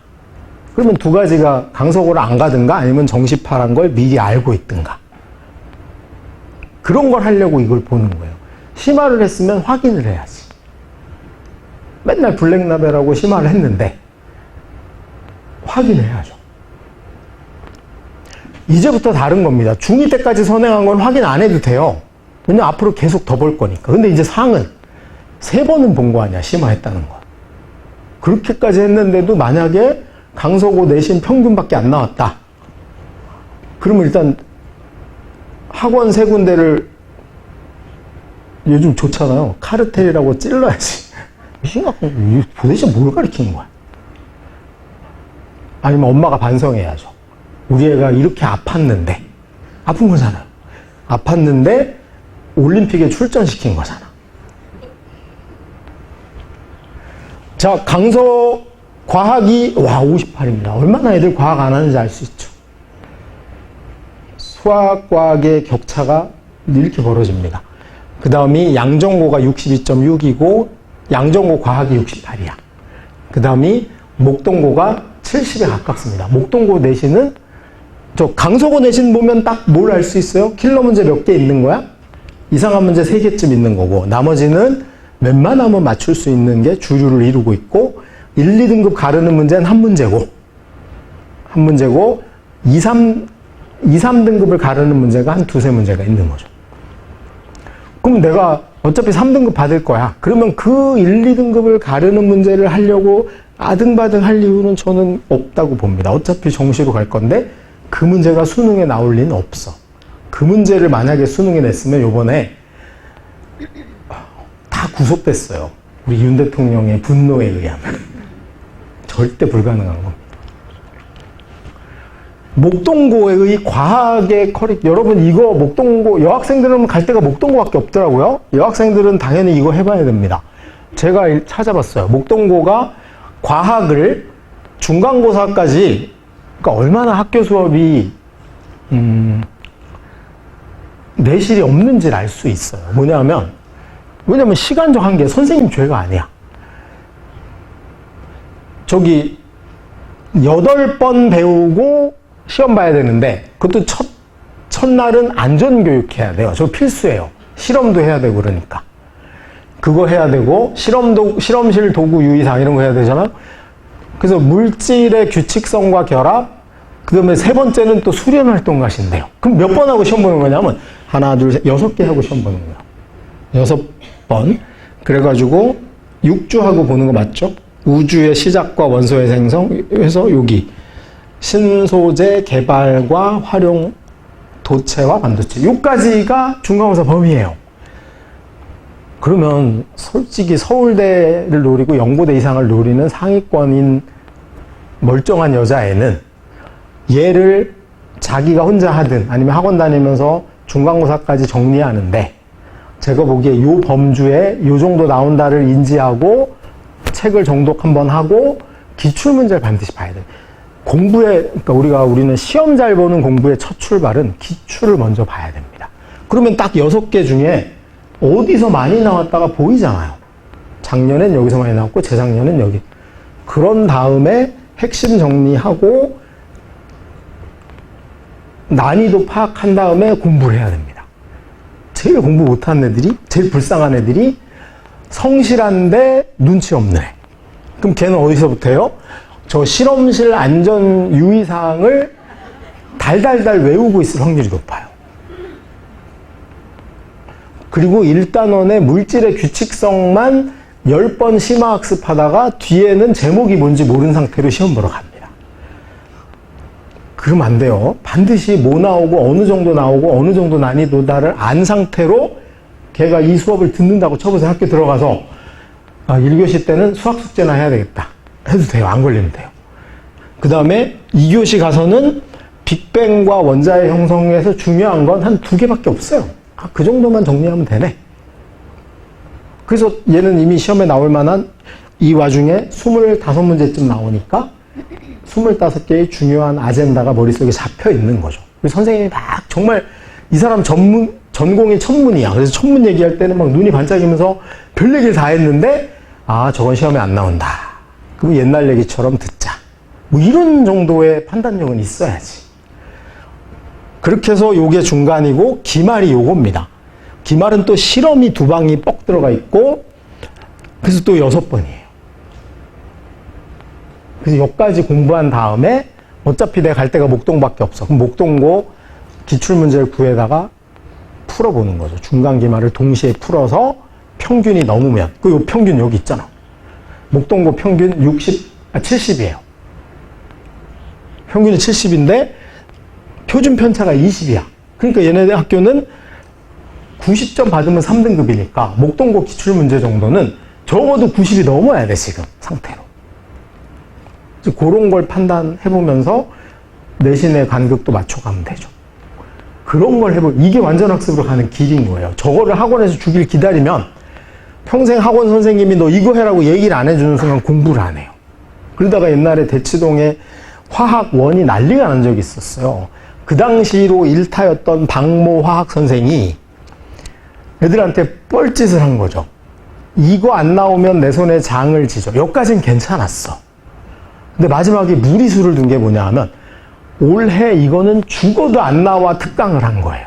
그러면 두 가지가 강서고를 안 가든가 아니면 정시파란 걸 미리 알고 있든가. 그런 걸 하려고 이걸 보는 거예요. 심화를 했으면 확인을 해야지. 맨날 블랙라벨하고 심화를 했는데 확인해야죠. 이제부터 다른 겁니다. 중2 때까지 선행한 건 확인 안 해도 돼요. 왜냐면 앞으로 계속 더 볼 거니까. 근데 이제 상은 3번은 본 거 아니야, 심화했다는 거. 그렇게까지 했는데도 만약에 강서고 내신 평균밖에 안 나왔다. 그러면 일단 학원 3군데를 요즘 좋잖아요. 카르텔이라고 찔러야지. 심각한, 도대체 뭘 가르치는 거야? 아니면 엄마가 반성해야죠. 우리 애가 이렇게 아팠는데, 아픈 거잖아요. 아팠는데 올림픽에 출전시킨 거잖아. 자, 강서 과학이 58입니다. 얼마나 애들 과학 안 하는지 알 수 있죠. 수학과학의 격차가 이렇게 벌어집니다. 그 다음이 양정고가 62.6이고 양정고 과학이 68이야. 그 다음이 목동고가 70에 가깝습니다. 목동고 내신은 저 강서고 내신 보면 딱 뭘 알 수 있어요? 킬러 문제 몇 개 있는 거야? 이상한 문제 3개쯤 있는 거고 나머지는 웬만하면 맞출 수 있는 게 주류를 이루고 있고 1, 2등급 가르는 문제는 한 문제고 2, 3등급을 가르는 문제가 한 2, 3문제가 있는 거죠. 그럼 내가 어차피 3등급 받을 거야. 그러면 그 1, 2등급을 가르는 문제를 하려고 아등바등 할 이유는 저는 없다고 봅니다. 어차피 정시로 갈 건데 그 문제가 수능에 나올 리는 없어. 그 문제를 만약에 수능에 냈으면 요번에 다 구속됐어요. 우리 윤 대통령의 분노에 의하면. 절대 불가능한 겁니다. 목동고의 과학의 여러분 이거 목동고, 여학생들은 갈 데가 목동고밖에 없더라고요. 여학생들은 당연히 이거 해봐야 됩니다. 제가 찾아봤어요. 목동고가 과학을 중간고사까지, 그러니까 얼마나 학교 수업이 내실이 없는지를 알 수 있어요. 왜냐면 시간적 한계, 선생님 죄가 아니야. 저기 8번 배우고 시험 봐야 되는데 그것도 첫날은 안전교육 해야 돼요. 저 필수예요. 실험도 해야 되고 그러니까. 그거 해야 되고 실험실 도구 유의사항 이런 거 해야 되잖아요. 그래서 물질의 규칙성과 결합, 그 다음에 세 번째는 또 수련활동 가신대요. 그럼 몇 번 하고 시험 보는 거냐면 하나, 둘, 셋, 6개 하고 시험 보는 거예요. 6번. 그래가지고 6주 하고 보는 거 맞죠? 우주의 시작과 원소의 생성에서 여기 신소재 개발과 활용, 도체와 반도체. 요까지가 중간고사 범위예요. 그러면 솔직히 서울대를 노리고 연고대 이상을 노리는 상위권인 멀쩡한 여자애는 얘를 자기가 혼자 하든 아니면 학원 다니면서 중간고사까지 정리하는데 제가 보기에 요 범주에 요 정도 나온다를 인지하고 책을 정독 한번 하고 기출문제를 반드시 봐야 돼요. 그러니까 우리는 시험 잘 보는 공부의 첫 출발은 기출을 먼저 봐야 됩니다. 그러면 딱 6개 중에 어디서 많이 나왔다가 보이잖아요. 작년엔 여기서 많이 나왔고 재작년엔 여기. 그런 다음에 핵심 정리하고 난이도 파악한 다음에 공부를 해야 됩니다. 제일 공부 못하는 애들이, 제일 불쌍한 애들이 성실한데 눈치 없는 애. 그럼 걔는 어디서부터요? 저 실험실 안전 유의사항을 달달달 외우고 있을 확률이 높아요. 그리고 1단원의 물질의 규칙성만 10번 심화학습하다가 뒤에는 제목이 뭔지 모르는 상태로 시험 보러 갑니다. 그러면 안 돼요. 반드시 뭐 나오고 어느 정도 나오고 어느 정도 난이도다를 안 상태로 걔가 이 수업을 듣는다고 쳐보세요. 학교 들어가서 1교시 때는 수학 숙제나 해야 되겠다. 해도 돼요. 안 걸리면 돼요. 그 다음에 2교시 가서는 빅뱅과 원자의 형성에서 중요한 건 한 2개밖에 없어요. 그 정도만 정리하면 되네. 그래서 얘는 이미 시험에 나올 만한 이 와중에 25문제쯤 나오니까 25개의 중요한 아젠다가 머릿속에 잡혀 있는 거죠. 그래서 선생님이 막 정말 이 사람 전공이 천문이야. 그래서 천문 얘기할 때는 막 눈이 반짝이면서 별 얘기를 다 했는데 저건 시험에 안 나온다. 그럼 옛날 얘기처럼 듣자. 뭐 이런 정도의 판단력은 있어야지. 그렇게 해서 요게 중간이고 기말이 요겁니다. 기말은 또 실험이 2방이 뻑 들어가 있고 그래서 또 6번이에요. 그래서 여기까지 공부한 다음에 어차피 내가 갈 데가 목동밖에 없어. 그럼 목동고 기출문제를 구해다가 풀어보는 거죠. 중간 기말을 동시에 풀어서 평균이 넘으면 요 평균 여기 있잖아. 목동고 평균 70이에요. 평균이 70인데 표준 편차가 20이야. 그러니까 얘네들 학교는 90점 받으면 3등급이니까 목동고 기출문제 정도는 적어도 90이 넘어야 돼 지금 상태로. 그런 걸 판단해보면서 내신의 간극도 맞춰가면 되죠. 그런 걸 이게 완전 학습으로 가는 길인 거예요. 저거를 학원에서 주길 기다리면 평생 학원 선생님이 너 이거 해라고 얘기를 안 해주는 순간 공부를 안 해요. 그러다가 옛날에 대치동에 화학원이 난리가 난 적이 있었어요. 그 당시로 1타였던 박모 화학 선생이 애들한테 뻘짓을 한 거죠. 이거 안 나오면 내 손에 장을 지죠. 여기까지는 괜찮았어. 근데 마지막에 무리수를 둔 게 뭐냐 하면 올해 이거는 죽어도 안 나와 특강을 한 거예요.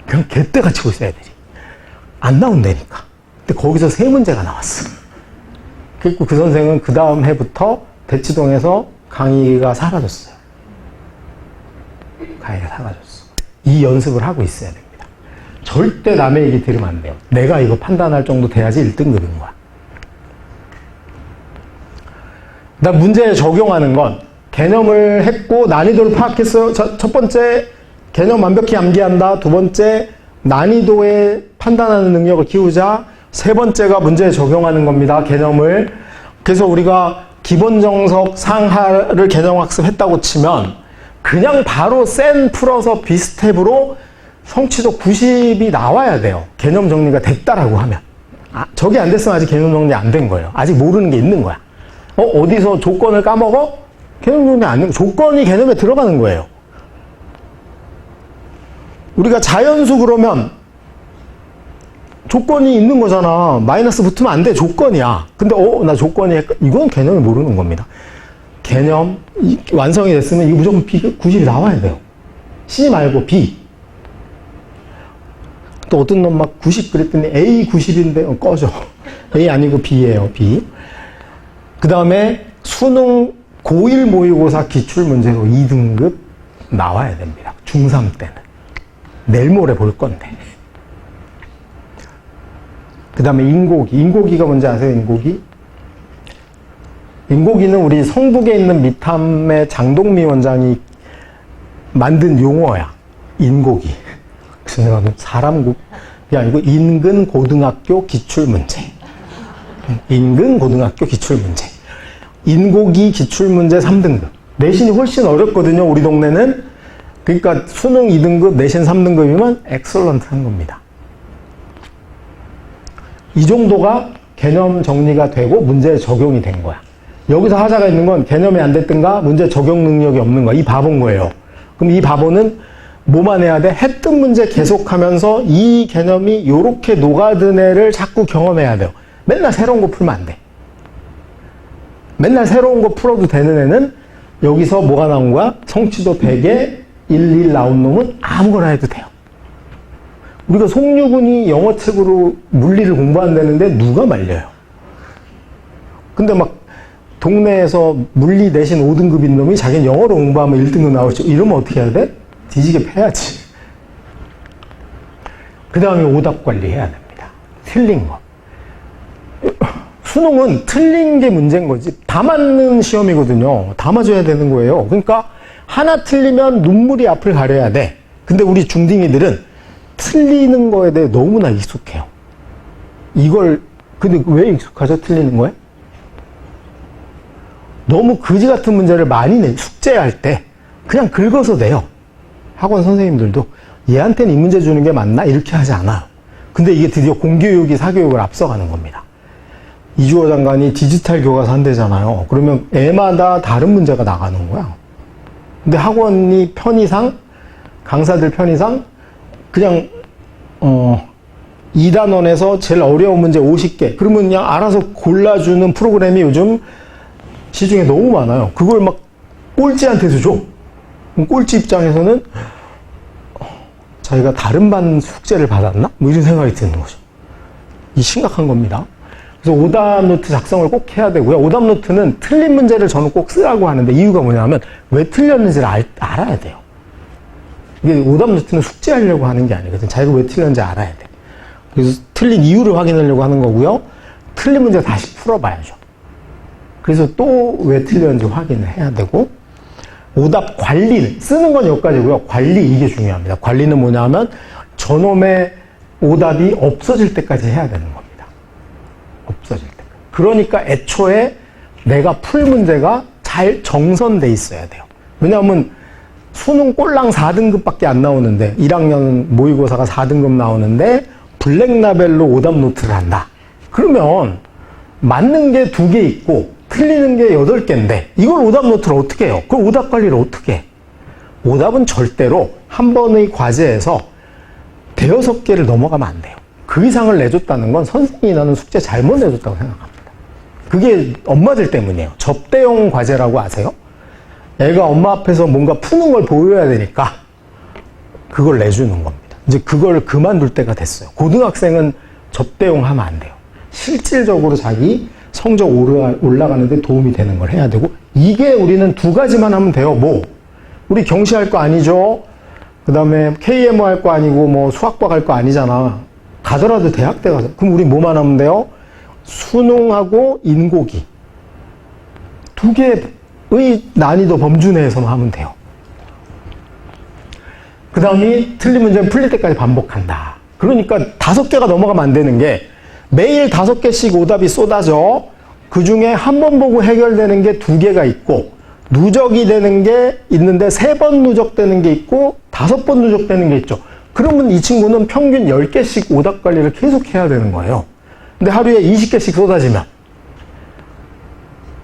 그냥 개떼가 치고 있어 애들이. 안 나온다니까. 근데 거기서 3문제가 나왔어. 그리고 그 선생은 그 다음 해부터 대치동에서 강의가 사라졌어요. 강의가 사라졌어. 이 연습을 하고 있어야 됩니다. 절대 남의 얘기 들으면 안 돼요. 내가 이거 판단할 정도 돼야지 1등급인 거야. 나 문제에 적용하는 건 개념을 했고 난이도를 파악했어요. 첫 번째, 개념 완벽히 암기한다. 두 번째, 난이도에 판단하는 능력을 키우자. 세 번째가 문제에 적용하는 겁니다. 개념을. 그래서 우리가 기본 정석 상하를 개념 학습했다고 치면 그냥 바로 센 풀어서 비스텝으로 성취도 90이 나와야 돼요. 개념 정리가 됐다라고 하면. 저게 안 됐으면 아직 개념 정리 안 된 거예요. 아직 모르는 게 있는 거야. 어디서 조건을 까먹어? 개념 정리 안 된, 조건이 개념에 들어가는 거예요. 우리가 자연수 그러면 조건이 있는 거잖아. 마이너스 붙으면 안 돼. 조건이야. 근데 나 조건이 이건 개념이 모르는 겁니다. 개념 완성이 됐으면 이거 무조건 B 90이 나와야 돼요. C 말고 B. 또 어떤 놈 막 90 그랬더니 A 90인데 꺼져. A 아니고 B예요. B. 그 다음에 수능 고1 모의고사 기출문제로 2등급 나와야 됩니다. 중3 때는. 내일 모레 볼 건데. 그 다음에 인고기. 인고기가 뭔지 아세요? 인고기? 인고기는 우리 성북에 있는 미탐의 장동미 원장이 만든 용어야. 인고기. 그래서 내가 사람이 아니고 인근 고등학교 기출문제. 인근 고등학교 기출문제. 인고기 기출문제 3등급. 내신이 훨씬 어렵거든요. 우리 동네는. 그러니까 수능 2등급, 내신 3등급이면 엑설런트한 겁니다. 이 정도가 개념 정리가 되고 문제에 적용이 된 거야. 여기서 하자가 있는 건 개념이 안 됐든가 문제 적용 능력이 없는 거야. 이 바보인 거예요. 그럼 이 바보는 뭐만 해야 돼? 했던 문제 계속하면서 이 개념이 요렇게 녹아든 애를 자꾸 경험해야 돼요. 맨날 새로운 거 풀면 안 돼. 맨날 새로운 거 풀어도 되는 애는 여기서 뭐가 나온 거야? 성취도 100에 1 나온 놈은 아무거나 해도 돼요. 우리가 송유근이 영어책으로 물리를 공부한다는데 누가 말려요? 근데 막 동네에서 물리 내신 5등급인 놈이 자기는 영어로 공부하면 1등급 나오죠. 이러면 어떻게 해야 돼? 뒤지게 패야지. 그 다음에 오답 관리해야 됩니다. 틀린 거. 수능은 틀린 게 문제인 거지. 다 맞는 시험이거든요. 다 맞아야 되는 거예요. 그러니까 하나 틀리면 눈물이 앞을 가려야 돼. 근데 우리 중딩이들은 틀리는 거에 대해 너무나 익숙해요. 근데 왜 익숙하죠? 틀리는 거에? 너무 그지 같은 문제를 많이 숙제할 때 그냥 긁어서 내요. 학원 선생님들도 얘한테는 이 문제 주는 게 맞나? 이렇게 하지 않아요. 근데 이게 드디어 공교육이 사교육을 앞서가는 겁니다. 이주호 장관이 디지털 교과서 한대잖아요. 그러면 애마다 다른 문제가 나가는 거야. 근데 학원이 편의상, 강사들 편의상 그냥 2단원에서 제일 어려운 문제 50개. 그러면 그냥 알아서 골라주는 프로그램이 요즘 시중에 너무 많아요. 그걸 막 꼴찌한테도 줘. 그럼 꼴찌 입장에서는 자기가 다른 반 숙제를 받았나? 뭐 이런 생각이 드는 거죠. 이 심각한 겁니다. 그래서 오답노트 작성을 꼭 해야 되고요. 오답노트는 틀린 문제를 저는 꼭 쓰라고 하는데 이유가 뭐냐면 왜 틀렸는지를 알아야 돼요. 이게 오답노트는 숙제하려고 하는 게 아니거든. 자기가 왜 틀렸는지 알아야 돼. 그래서 틀린 이유를 확인하려고 하는 거고요. 틀린 문제 다시 풀어봐야죠. 그래서 또 왜 틀렸는지 확인을 해야 되고, 오답 관리는, 쓰는 건 여기까지고요. 관리, 이게 중요합니다. 관리는 뭐냐면 저놈의 오답이 없어질 때까지 해야 되는 겁니다. 없어질 때. 그러니까 애초에 내가 풀 문제가 잘 정선돼 있어야 돼요. 왜냐하면 수능 꼴랑 4등급밖에 안 나오는데 1학년 모의고사가 4등급 나오는데 블랙라벨로 오답 노트를 한다. 그러면 맞는 게 2개 있고 틀리는 게 8개인데 이걸 오답 노트를 어떻게 해요? 그 오답 관리를 어떻게 해? 오답은 절대로 한 번의 과제에서 5-6개를 넘어가면 안 돼요. 그 이상을 내줬다는 건 선생님이 나는 숙제 잘못 내줬다고 생각합니다. 그게 엄마들 때문이에요. 접대용 과제라고 아세요? 애가 엄마 앞에서 뭔가 푸는 걸 보여야 되니까 그걸 내주는 겁니다. 이제 그걸 그만둘 때가 됐어요. 고등학생은 접대용 하면 안 돼요. 실질적으로 자기 성적 올라가는데 도움이 되는 걸 해야 되고, 이게 우리는 2가지만 하면 돼요. 뭐? 우리 경시할 거 아니죠? 그 다음에 KMO 할 거 아니고 뭐 수학과 갈 거 아니잖아. 가더라도 대학대 가서. 그럼 우리 뭐만 하면 돼요? 수능하고 인고기. 두 개의 난이도 범주 내에서만 하면 돼요. 그 다음이 틀린 문제는 풀릴 때까지 반복한다. 그러니까 5개가 넘어가면 안 되는 게 매일 5개씩 오답이 쏟아져. 그 중에 한 번 보고 해결되는 게 2개가 있고 누적이 되는 게 있는데 3번 누적되는 게 있고 5번 누적되는 게 있죠. 그러면 이 친구는 평균 10개씩 오답 관리를 계속 해야 되는 거예요. 근데 하루에 20개씩 쏟아지면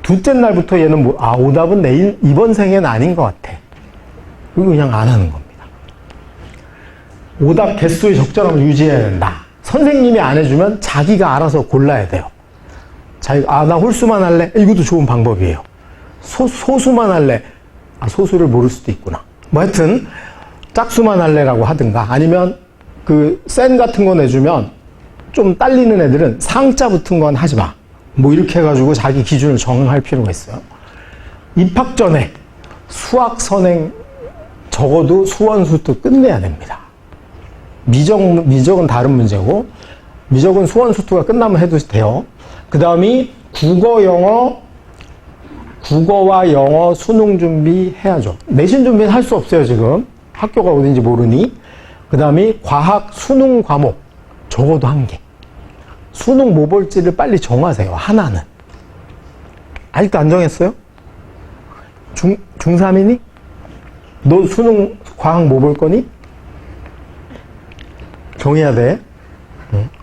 둘째 날부터 얘는 오답은 이번 생에는 아닌 것 같아. 그리고 그냥 안 하는 겁니다. 오답 개수의 적절함을 유지해야 된다. 선생님이 안 해주면 자기가 알아서 골라야 돼요. 나 홀수만 할래? 이것도 좋은 방법이에요. 소수만 할래? 소수를 모를 수도 있구나. 뭐 하여튼 짝수만 할래라고 하든가 아니면 센 같은 거 내주면 좀 딸리는 애들은 상자 붙은 건 하지 마. 뭐 이렇게 해가지고 자기 기준을 정할 필요가 있어요. 입학 전에 수학 선행 적어도 수원수도 끝내야 됩니다. 미적은 다른 문제고 미적은 수원수투가 끝나면 해도 돼요. 그 다음이 국어와 영어 수능 준비해야죠. 내신 준비는 할 수 없어요, 지금. 학교가 어딘지 모르니. 그 다음이 과학 수능 과목. 적어도 1개. 수능 뭐 볼지를 빨리 정하세요, 하나는. 아직도 안 정했어요? 중3이니? 너 수능 과학 뭐 볼 거니? 정해야 돼.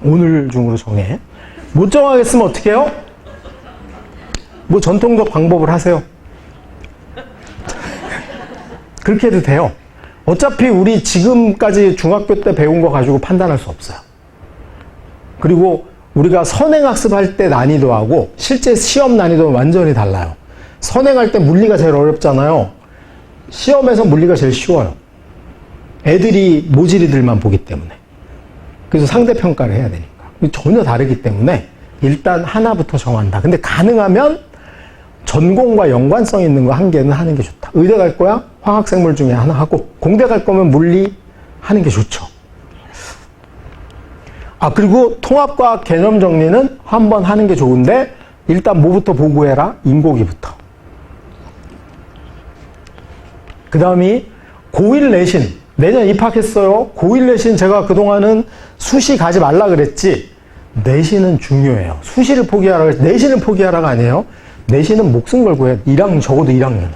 오늘 중으로 정해. 못 정하겠으면 어떻게 해요? 뭐 전통적 방법을 하세요. 그렇게 해도 돼요. 어차피 우리 지금까지 중학교 때 배운 거 가지고 판단할 수 없어요. 그리고 우리가 선행학습할 때 난이도하고 실제 시험 난이도는 완전히 달라요. 선행할 때 물리가 제일 어렵잖아요. 시험에서 물리가 제일 쉬워요. 애들이 모질이들만 보기 때문에. 그래서 상대평가를 해야 되니까. 전혀 다르기 때문에 일단 하나부터 정한다. 근데 가능하면 전공과 연관성 있는 거 1개는 하는 게 좋다. 의대 갈 거야? 화학생물 중에 하나 하고 공대 갈 거면 물리 하는 게 좋죠. 그리고 통합과학 개념 정리는 한번 하는 게 좋은데 일단 뭐부터 보고해라? 인고기부터. 그 다음이 고1 내신. 내년 입학했어요. 고1 내신 제가 그동안은 수시 가지 말라 그랬지. 내신은 중요해요. 수시를 포기하라 그랬지. 내신을 포기하라가 아니에요. 내신은 목숨 걸고 해. 적어도 1학년은.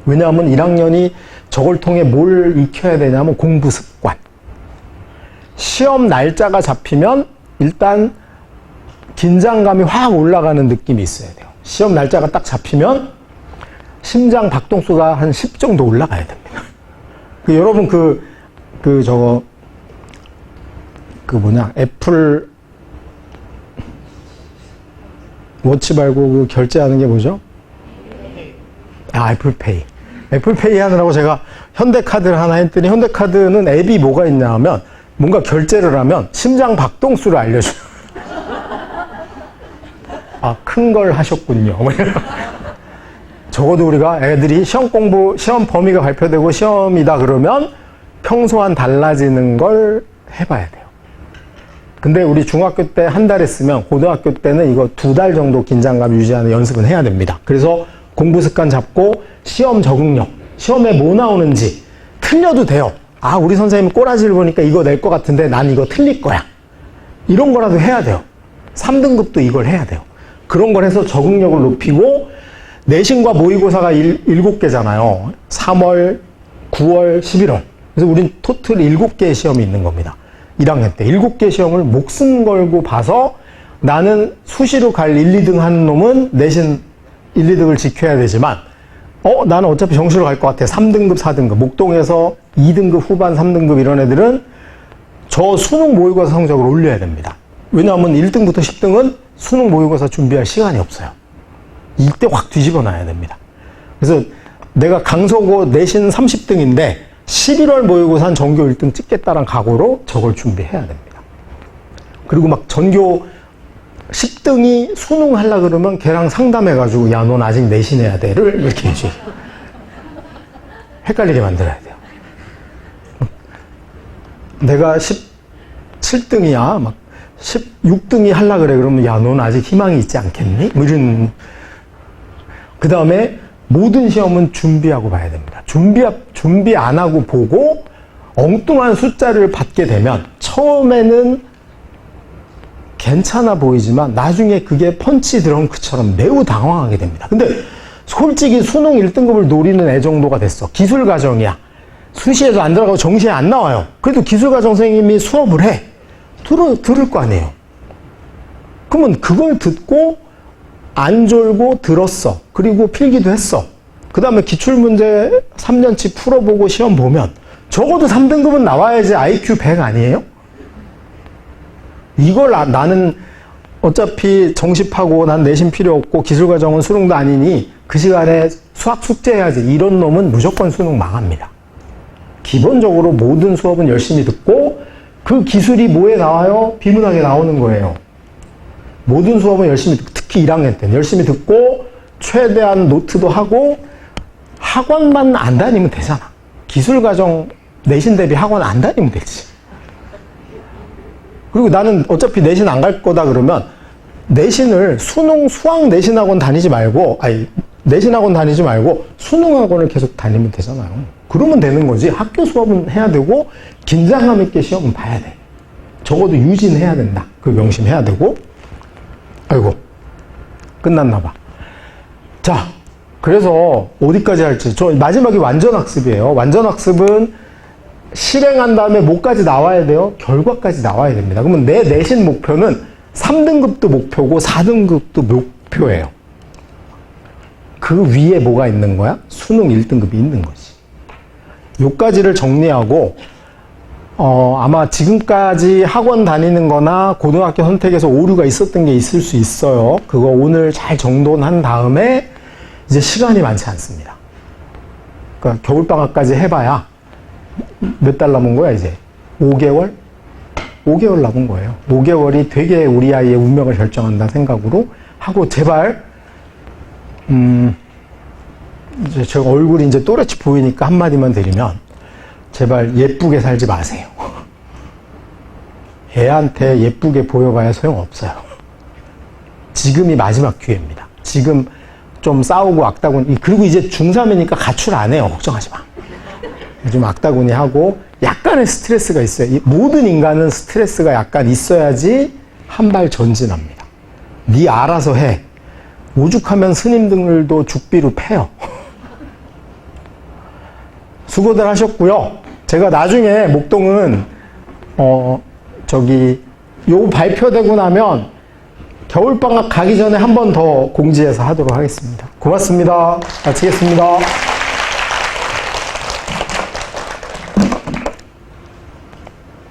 왜냐하면 1학년이 저걸 통해 뭘 익혀야 되냐면 공부 습관. 시험 날짜가 잡히면 일단 긴장감이 확 올라가는 느낌이 있어야 돼요. 시험 날짜가 딱 잡히면 심장 박동수가 한 10 정도 올라가야 됩니다. 여러분 애플 워치 말고 결제하는 게 뭐죠? 애플페이. 애플페이 하느라고 제가 현대카드를 하나 했더니 현대카드는 앱이 뭐가 있냐 하면 뭔가 결제를 하면 심장 박동수를 알려줘요. 큰 걸 하셨군요. 적어도 우리가 애들이 시험 범위가 발표되고 시험이다 그러면 평소와는 달라지는 걸 해봐야 돼요. 근데 우리 중학교 때 1달 했으면 고등학교 때는 이거 2달 정도 긴장감 유지하는 연습은 해야 됩니다. 그래서 공부 습관 잡고 시험 적응력, 시험에 뭐 나오는지 틀려도 돼요. 우리 선생님 꼬라지를 보니까 이거 낼 것 같은데 난 이거 틀릴 거야. 이런 거라도 해야 돼요. 3등급도 이걸 해야 돼요. 그런 걸 해서 적응력을 높이고 내신과 모의고사가 7개잖아요. 3월, 9월, 11월. 그래서 우린 토탈 7개의 시험이 있는 겁니다. 1학년 때 7개 시험을 목숨 걸고 봐서 나는 수시로 갈 1, 2등 하는 놈은 내신 1, 2등을 지켜야 되지만 나는 어차피 정시로 갈 것 같아. 3등급, 4등급. 목동에서 2등급 후반, 3등급 이런 애들은 저 수능 모의고사 성적을 올려야 됩니다. 왜냐하면 1등부터 10등은 수능 모의고사 준비할 시간이 없어요. 이때 확 뒤집어 놔야 됩니다. 그래서 내가 강서고 내신 30등인데 11월 모의고사는 전교 1등 찍겠다는 각오로 저걸 준비해야 됩니다. 그리고 막 전교 10등이 수능 하려고 그러면 걔랑 상담해가지고 야, 넌 아직 내신해야 돼를 이렇게 해줘요. 헷갈리게 만들어야 돼요. 내가 17등이야. 막 16등이 하려 그래. 그러면 야, 넌 아직 희망이 있지 않겠니? 뭐 이런. 그 다음에 모든 시험은 준비하고 봐야 됩니다. 준비 안 하고 보고 엉뚱한 숫자를 받게 되면 처음에는 괜찮아 보이지만 나중에 그게 펀치 드렁크처럼 매우 당황하게 됩니다. 근데 솔직히 수능 1등급을 노리는 애 정도가 됐어. 기술 과정이야. 수시에도 안 들어가고 정시에 안 나와요. 그래도 기술 과정 선생님이 수업을 해. 들을 거 아니에요. 그러면 그걸 듣고 안 졸고 들었어. 그리고 필기도 했어. 그 다음에 기출문제 3년치 풀어보고 시험 보면 적어도 3등급은 나와야지 IQ 100 아니에요? 이걸 나는 어차피 정시하고 난 내신 필요 없고 기술과정은 수능도 아니니 그 시간에 수학 숙제해야지. 이런 놈은 무조건 수능 망합니다. 기본적으로 모든 수업은 열심히 듣고 그 기술이 뭐에 나와요? 비문학에 나오는 거예요. 모든 수업은 열심히 듣고 특히 1학년 때는 열심히 듣고 최대한 노트도 하고 학원만 안 다니면 되잖아. 기술과정 내신 대비 학원 안 다니면 되지. 그리고 나는 어차피 내신 안 갈 거다 그러면 내신을 수능 수학 내신학원 다니지 말고 내신학원 다니지 말고 수능학원을 계속 다니면 되잖아요. 그러면 되는 거지. 학교 수업은 해야 되고 긴장감 있게 시험은 봐야 돼. 적어도 유지는 해야 된다. 그 명심해야 되고. 아이고 끝났나 봐. 자, 그래서 어디까지 할지. 저 마지막이 완전학습이에요. 완전학습은 실행한 다음에 뭐까지 나와야 돼요? 결과까지 나와야 됩니다. 그러면 내 내신 목표는 3등급도 목표고 4등급도 목표예요. 그 위에 뭐가 있는 거야? 수능 1등급이 있는 거지. 요까지를 정리하고 아마 지금까지 학원 다니는 거나 고등학교 선택에서 오류가 있었던 게 있을 수 있어요. 그거 오늘 잘 정돈한 다음에 이제 시간이 많지 않습니다. 그러니까 겨울방학까지 해봐야 몇 달 남은 거야 이제? 5개월? 5개월 남은 거예요. 5개월이 되게 우리 아이의 운명을 결정한다는 생각으로 하고 제발 이제 제 얼굴이 이제 또렷이 보이니까 한마디만 드리면 제발 예쁘게 살지 마세요. 애한테 예쁘게 보여봐야 소용없어요. 지금이 마지막 기회입니다. 지금 좀 싸우고 악다구니, 그리고 이제 중3이니까 가출 안 해요. 걱정하지 마. 좀 악다구니 하고 약간의 스트레스가 있어요. 모든 인간은 스트레스가 약간 있어야지 한 발 전진합니다. 네 알아서 해. 오죽하면 스님들도 죽비로 패요. 수고들 하셨고요. 제가 나중에 목동은 요 발표되고 나면 겨울방학 가기 전에 한 번 더 공지해서 하도록 하겠습니다. 고맙습니다. 마치겠습니다.